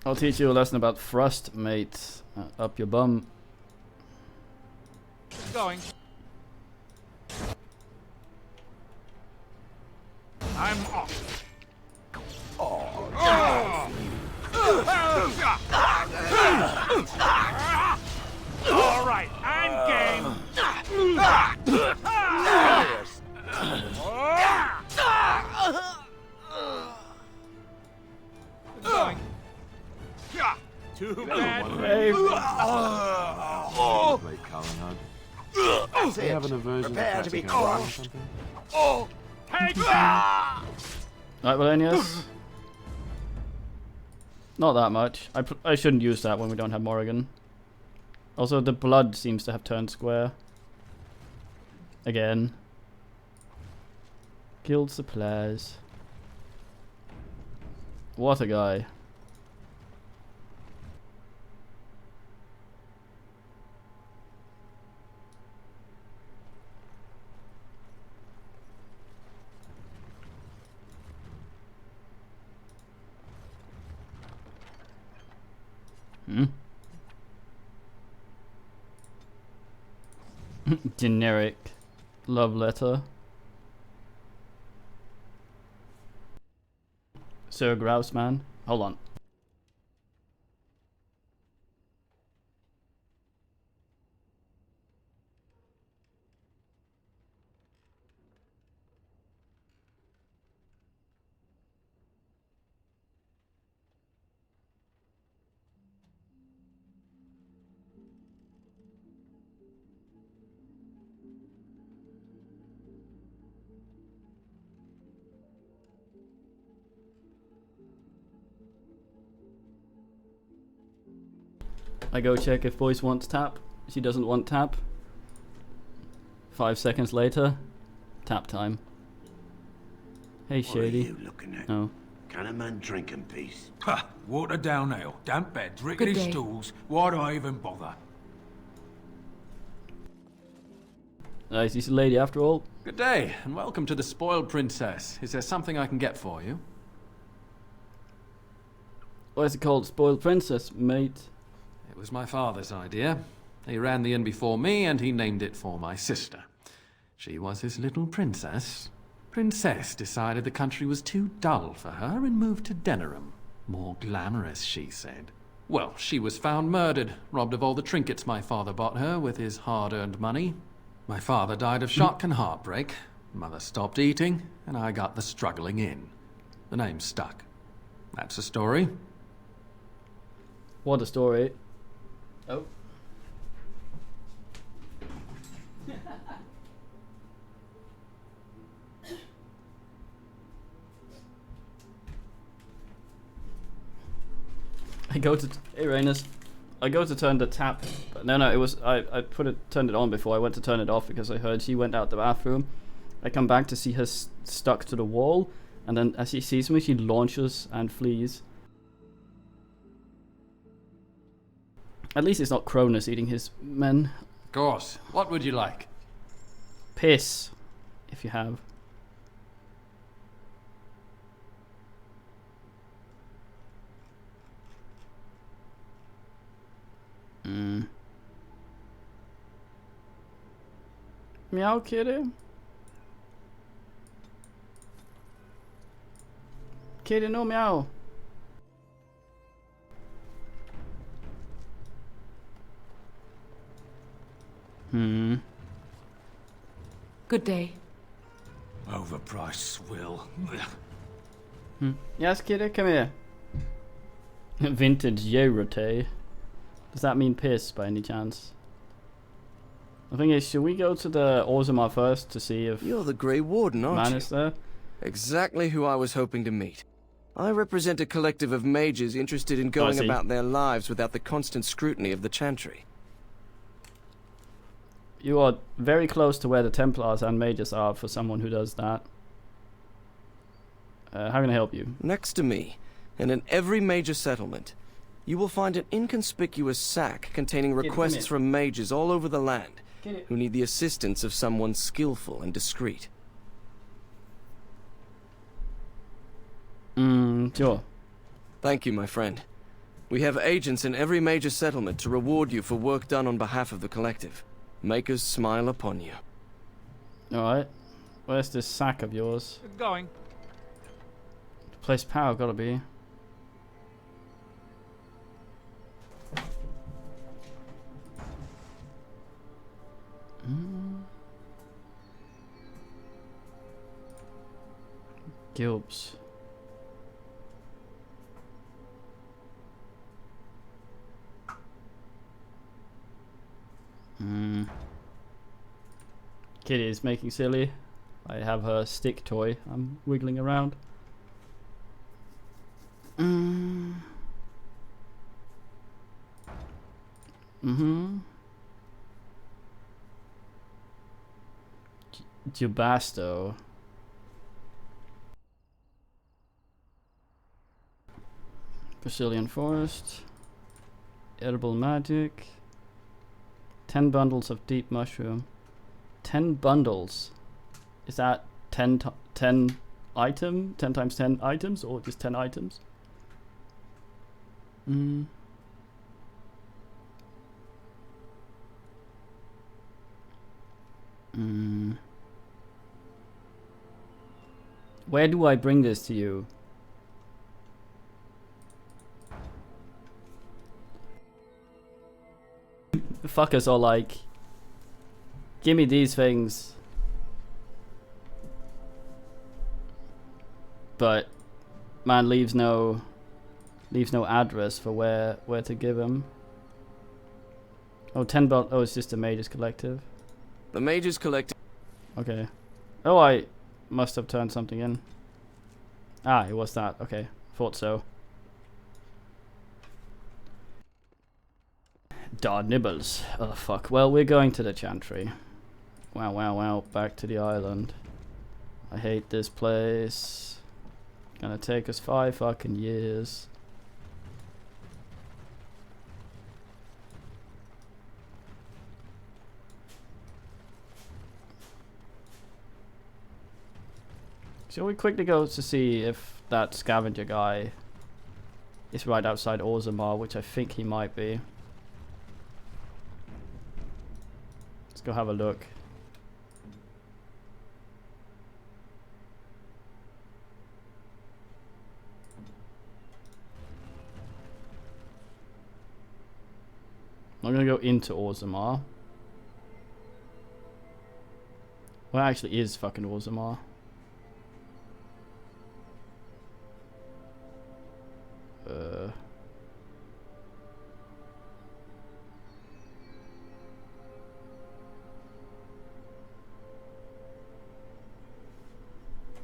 I'll teach you a lesson about thrust, mate. Up your bum. Going. I'm off. All right, I'm game. Going. Too bad. That's They have an aversion Prepare to to be catching on or crushed. something. Take Right, Valenius. Not that much. I shouldn't use that when we don't have Morrigan. Also, the blood seems to have turned square. Again. Guild supplies. What a guy. Generic love letter. Sir Grouseman. Hold on. I go check if Boyce wants tap. She doesn't want tap. 5 seconds later, tap time. Hey, Shady. What are you looking at? Oh. Can a man drink in peace? Ha! Watered down ale, damp beds, rickety Good day. stools. Why do I even bother? Nice, he's a lady after all. Good day, and welcome to the Spoiled Princess. Is there something I can get for you? Why is it called Spoiled Princess, mate? It was my father's idea. He ran the inn before me, and he named it for my sister. She was his little princess. Princess decided the country was too dull for her and moved to Denerim. More glamorous, she said. Well, she was found murdered, robbed of all the trinkets my father bought her with his hard-earned money. My father died of shock and heartbreak. Mother stopped eating, and I got the struggling inn. The name stuck. That's the story. What a story. Oh. I go to hey Rhaenys, I go to turn the tap. No, it was I turned it on before I went to turn it off because I heard she went out the bathroom. I come back to see her stuck to the wall, and then as she sees me, she launches and flees. At least it's not Cronus eating his men. Of course. What would you like? Piss, if you have. Meow kitty. Kitty no meow. Good day. Overpriced swill. Yes, kitty, come here. Vintage Yerote. Does that mean piss by any chance? The thing is, should we go to the Orzammar first to see if You're the Grey Warden, aren't man you? is there? Exactly who I was hoping to meet. I represent a collective of mages interested in going see. about their lives without the constant scrutiny of the Chantry. You are very close to where the Templars and mages are for someone who does that. How can I help you? Next to me, and in every major settlement, you will find an inconspicuous sack containing come requests here. from mages all over the land Get it. who need the assistance of someone skillful and discreet. Sure. Thank you, my friend. We have agents in every major settlement to reward you for work done on behalf of the collective. Make us smile upon you. Alright. Where's this sack of yours? Going. Place power, gotta be. Gilbs. Kitty is making silly. I have her stick toy. I'm wiggling around. Jubasto. Brazilian Forest. Edible magic. 10 bundles of deep mushroom. 10 bundles. Is that 10 item? 10 times 10 items or just 10 items? Where do I bring this to you? The fuckers are like, give me these things. But man leaves no address for where to give him. Oh, 10 belt. Oh, it's just a mages collective. The mages collective. Okay. Oh, I must have turned something in. Ah, it was that. Okay, thought so. Dar nibbles. Oh fuck. Well, we're going to the Chantry. Wow. Back to the island. I hate this place. Gonna take us 5 fucking years. Shall we quickly go to see if that scavenger guy is right outside Orzammar, which I think he might be. Let's go have a look. I'm gonna go into Orzammar. Well, actually is fucking Orzammar.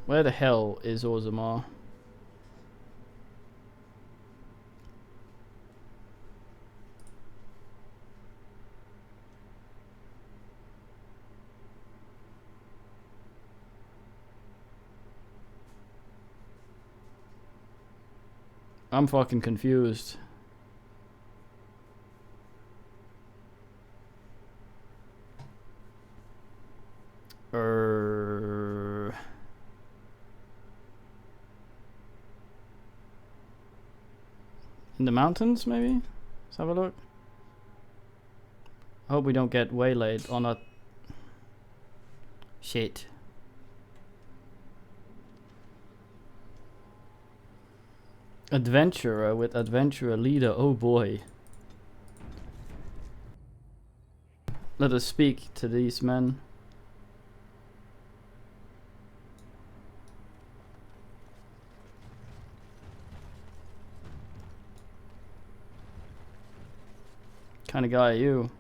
Where the hell is Orzammar? I'm fucking confused. In the mountains, maybe? Let's have a look. I hope we don't get waylaid on a... Shit. Adventurer with adventurer leader, oh boy. Let us speak to these men. Kind of guy are you?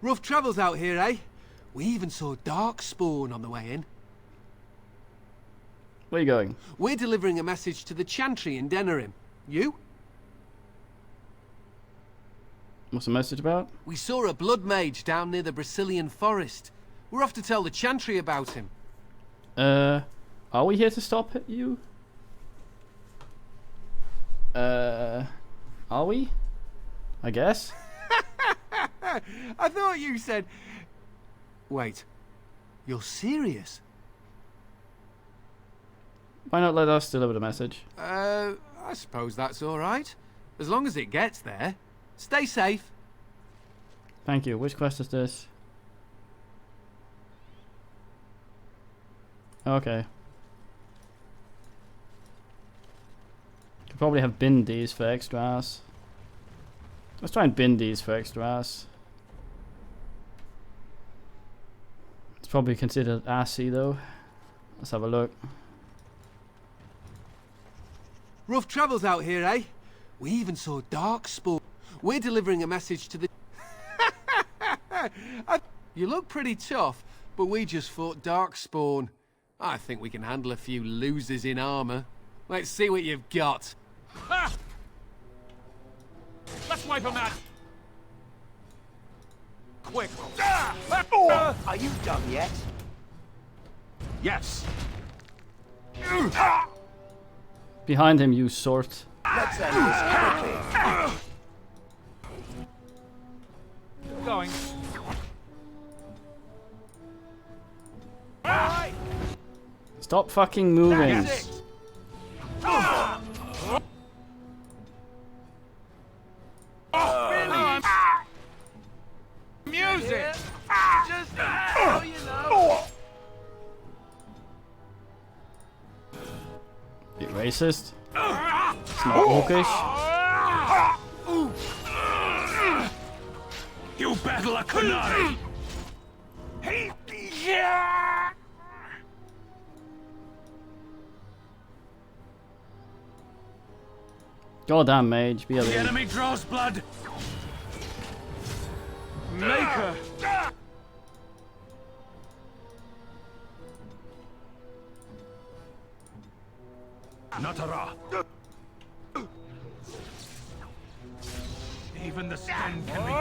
Rough travels out here, eh? We even saw Darkspawn on the way in. Where you going? We're delivering a message to the Chantry in Denerim. You? What's the message about? We saw a blood mage down near the Brazilian forest. We're off to tell the Chantry about him. Are we here to stop you? Are we? I guess. I thought you said... Wait. You're serious? Why not let us deliver the message? I suppose that's alright. As long as it gets there. Stay safe. Thank you. Which quest is this? Okay. Could probably have binned these for extra ass. Let's try and bin these for extra ass. It's probably considered assy though. Let's have a look. Rough travels out here, eh? We even saw Darkspawn. We're delivering a message to the... You look pretty tough, but we just fought Darkspawn. I think we can handle a few losers in armor. Let's see what you've got. Ha! Let's wipe them out. Quick. Are you done yet? Yes. Behind him, you sort. Let's end this quickly. Going. Stop fucking moving. Music. Just so you know. Bit racist. It's not orcish. You battle a Kunari. Yeah. Goddamn mage, be a The lead. enemy draws blood. Maker. Natara. Even the skin can be cut down.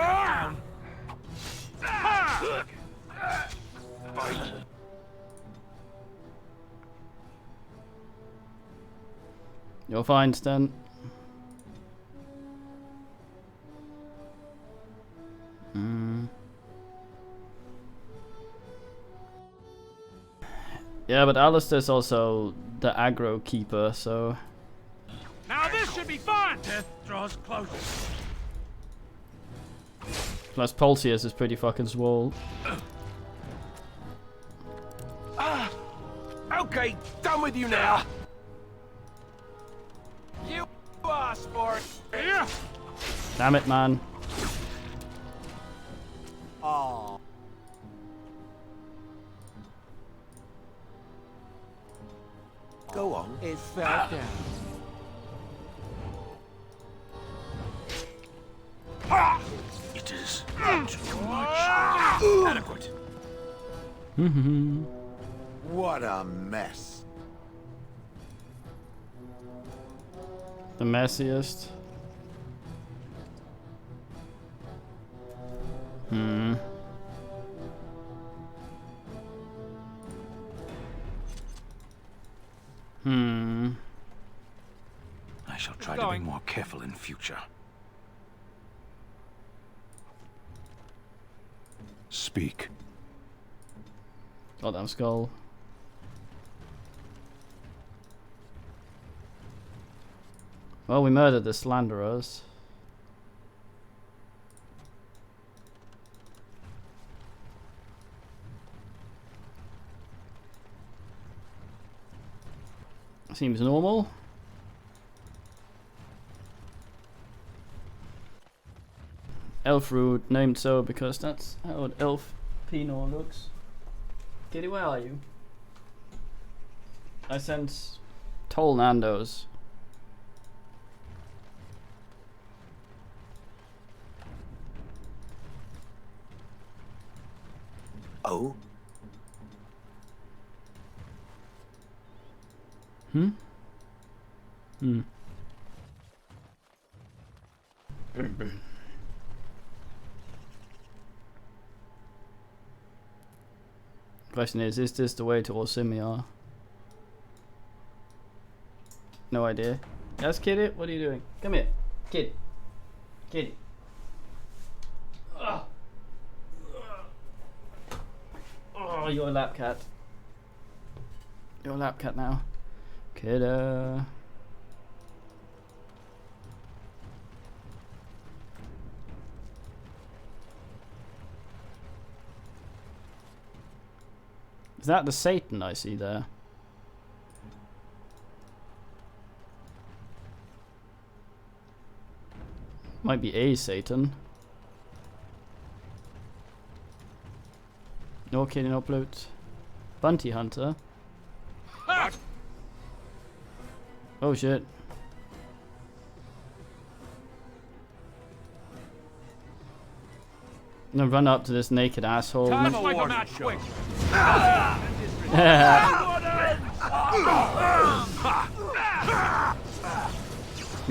You're fine, Stan. Yeah, but Alistair's also the aggro keeper, so... Now this should be fun! Death draws close. Plus Pulsius is pretty fucking swole. Okay, done with you now. You asked for it. Yeah. Damn it, man. Oh. Go on. It fell down. It is not too much. Adequate. What a mess. The messiest. I shall try to be more careful in future. Speak. Goddamn skull. Well, we murdered the slanderers. Seems normal. Elf root, named so because that's how an elf Pinot looks. Kitty, where are you? I sense Tall Nando's. Oh? Hmm? Question is this the way to Orsimia? No idea. Yes, Kitty? What are you doing? Come here. Kitty. Kitty. Ugh. Oh, you're a lap cat. You're a lap cat now. Kiddo. Is that the Satan I see there? Might be a Satan. No kidding, upload. Bounty Hunter. Oh shit. I'm gonna run up to this naked asshole. Time to make a match quick.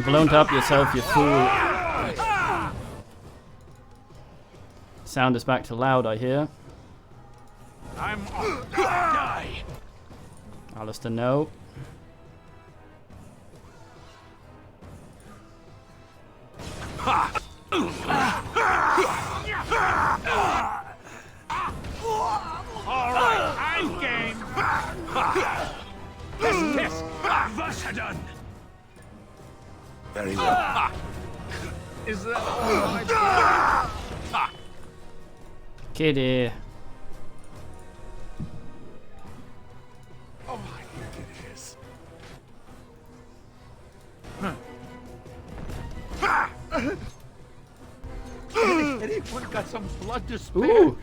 Blown up yourself, you fool. Sound is back to loud, I hear. I'm die. Alistair, no. All right, I'm game. Kiss. Vasadun. Very well. Is that all right? Kitty. Oh my goodness. Anyone got some blood to spare? Ooh.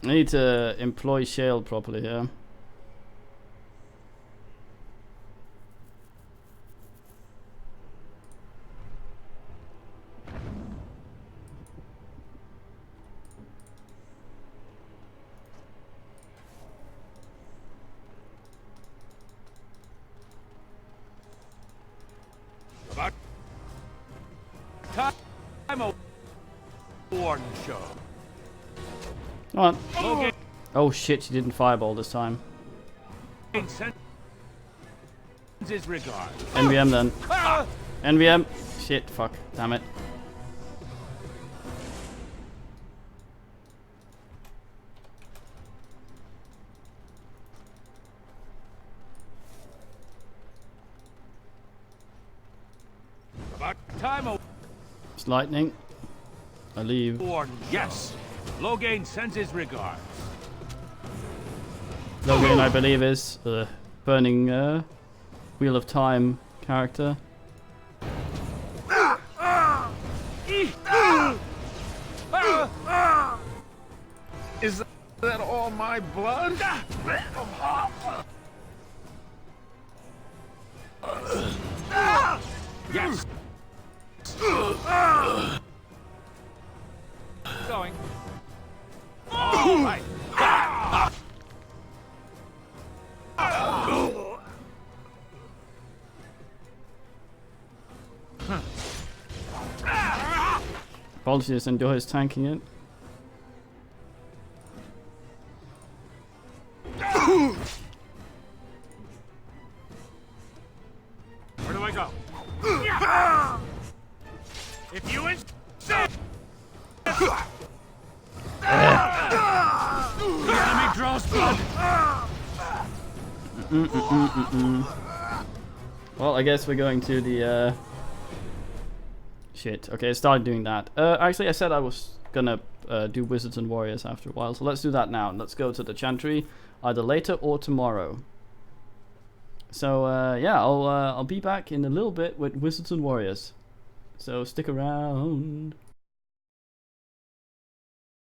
I need to employ Shale properly here. I'm a warden show. Come on. Oh shit, she didn't fireball this time. His regard. NVM then. NVM. Shit, fuck. Damn it. About time. It's lightning. I leave. Warden. Yes. Loghain sends his regards. Loghain, I believe, is the burning Wheel of Time character. Is that all my blood? Yes. Going. All right. Probably just enjoys tanking it. Where do I go? If you insist. The enemy draws blood. Well, I guess we're going to the shit. Okay, I started doing that. Actually, I said I was gonna do Wizards and Warriors after a while, so let's do that now. Let's go to the Chantry either later or tomorrow. So yeah, I'll be back in a little bit with Wizards and Warriors. So stick around.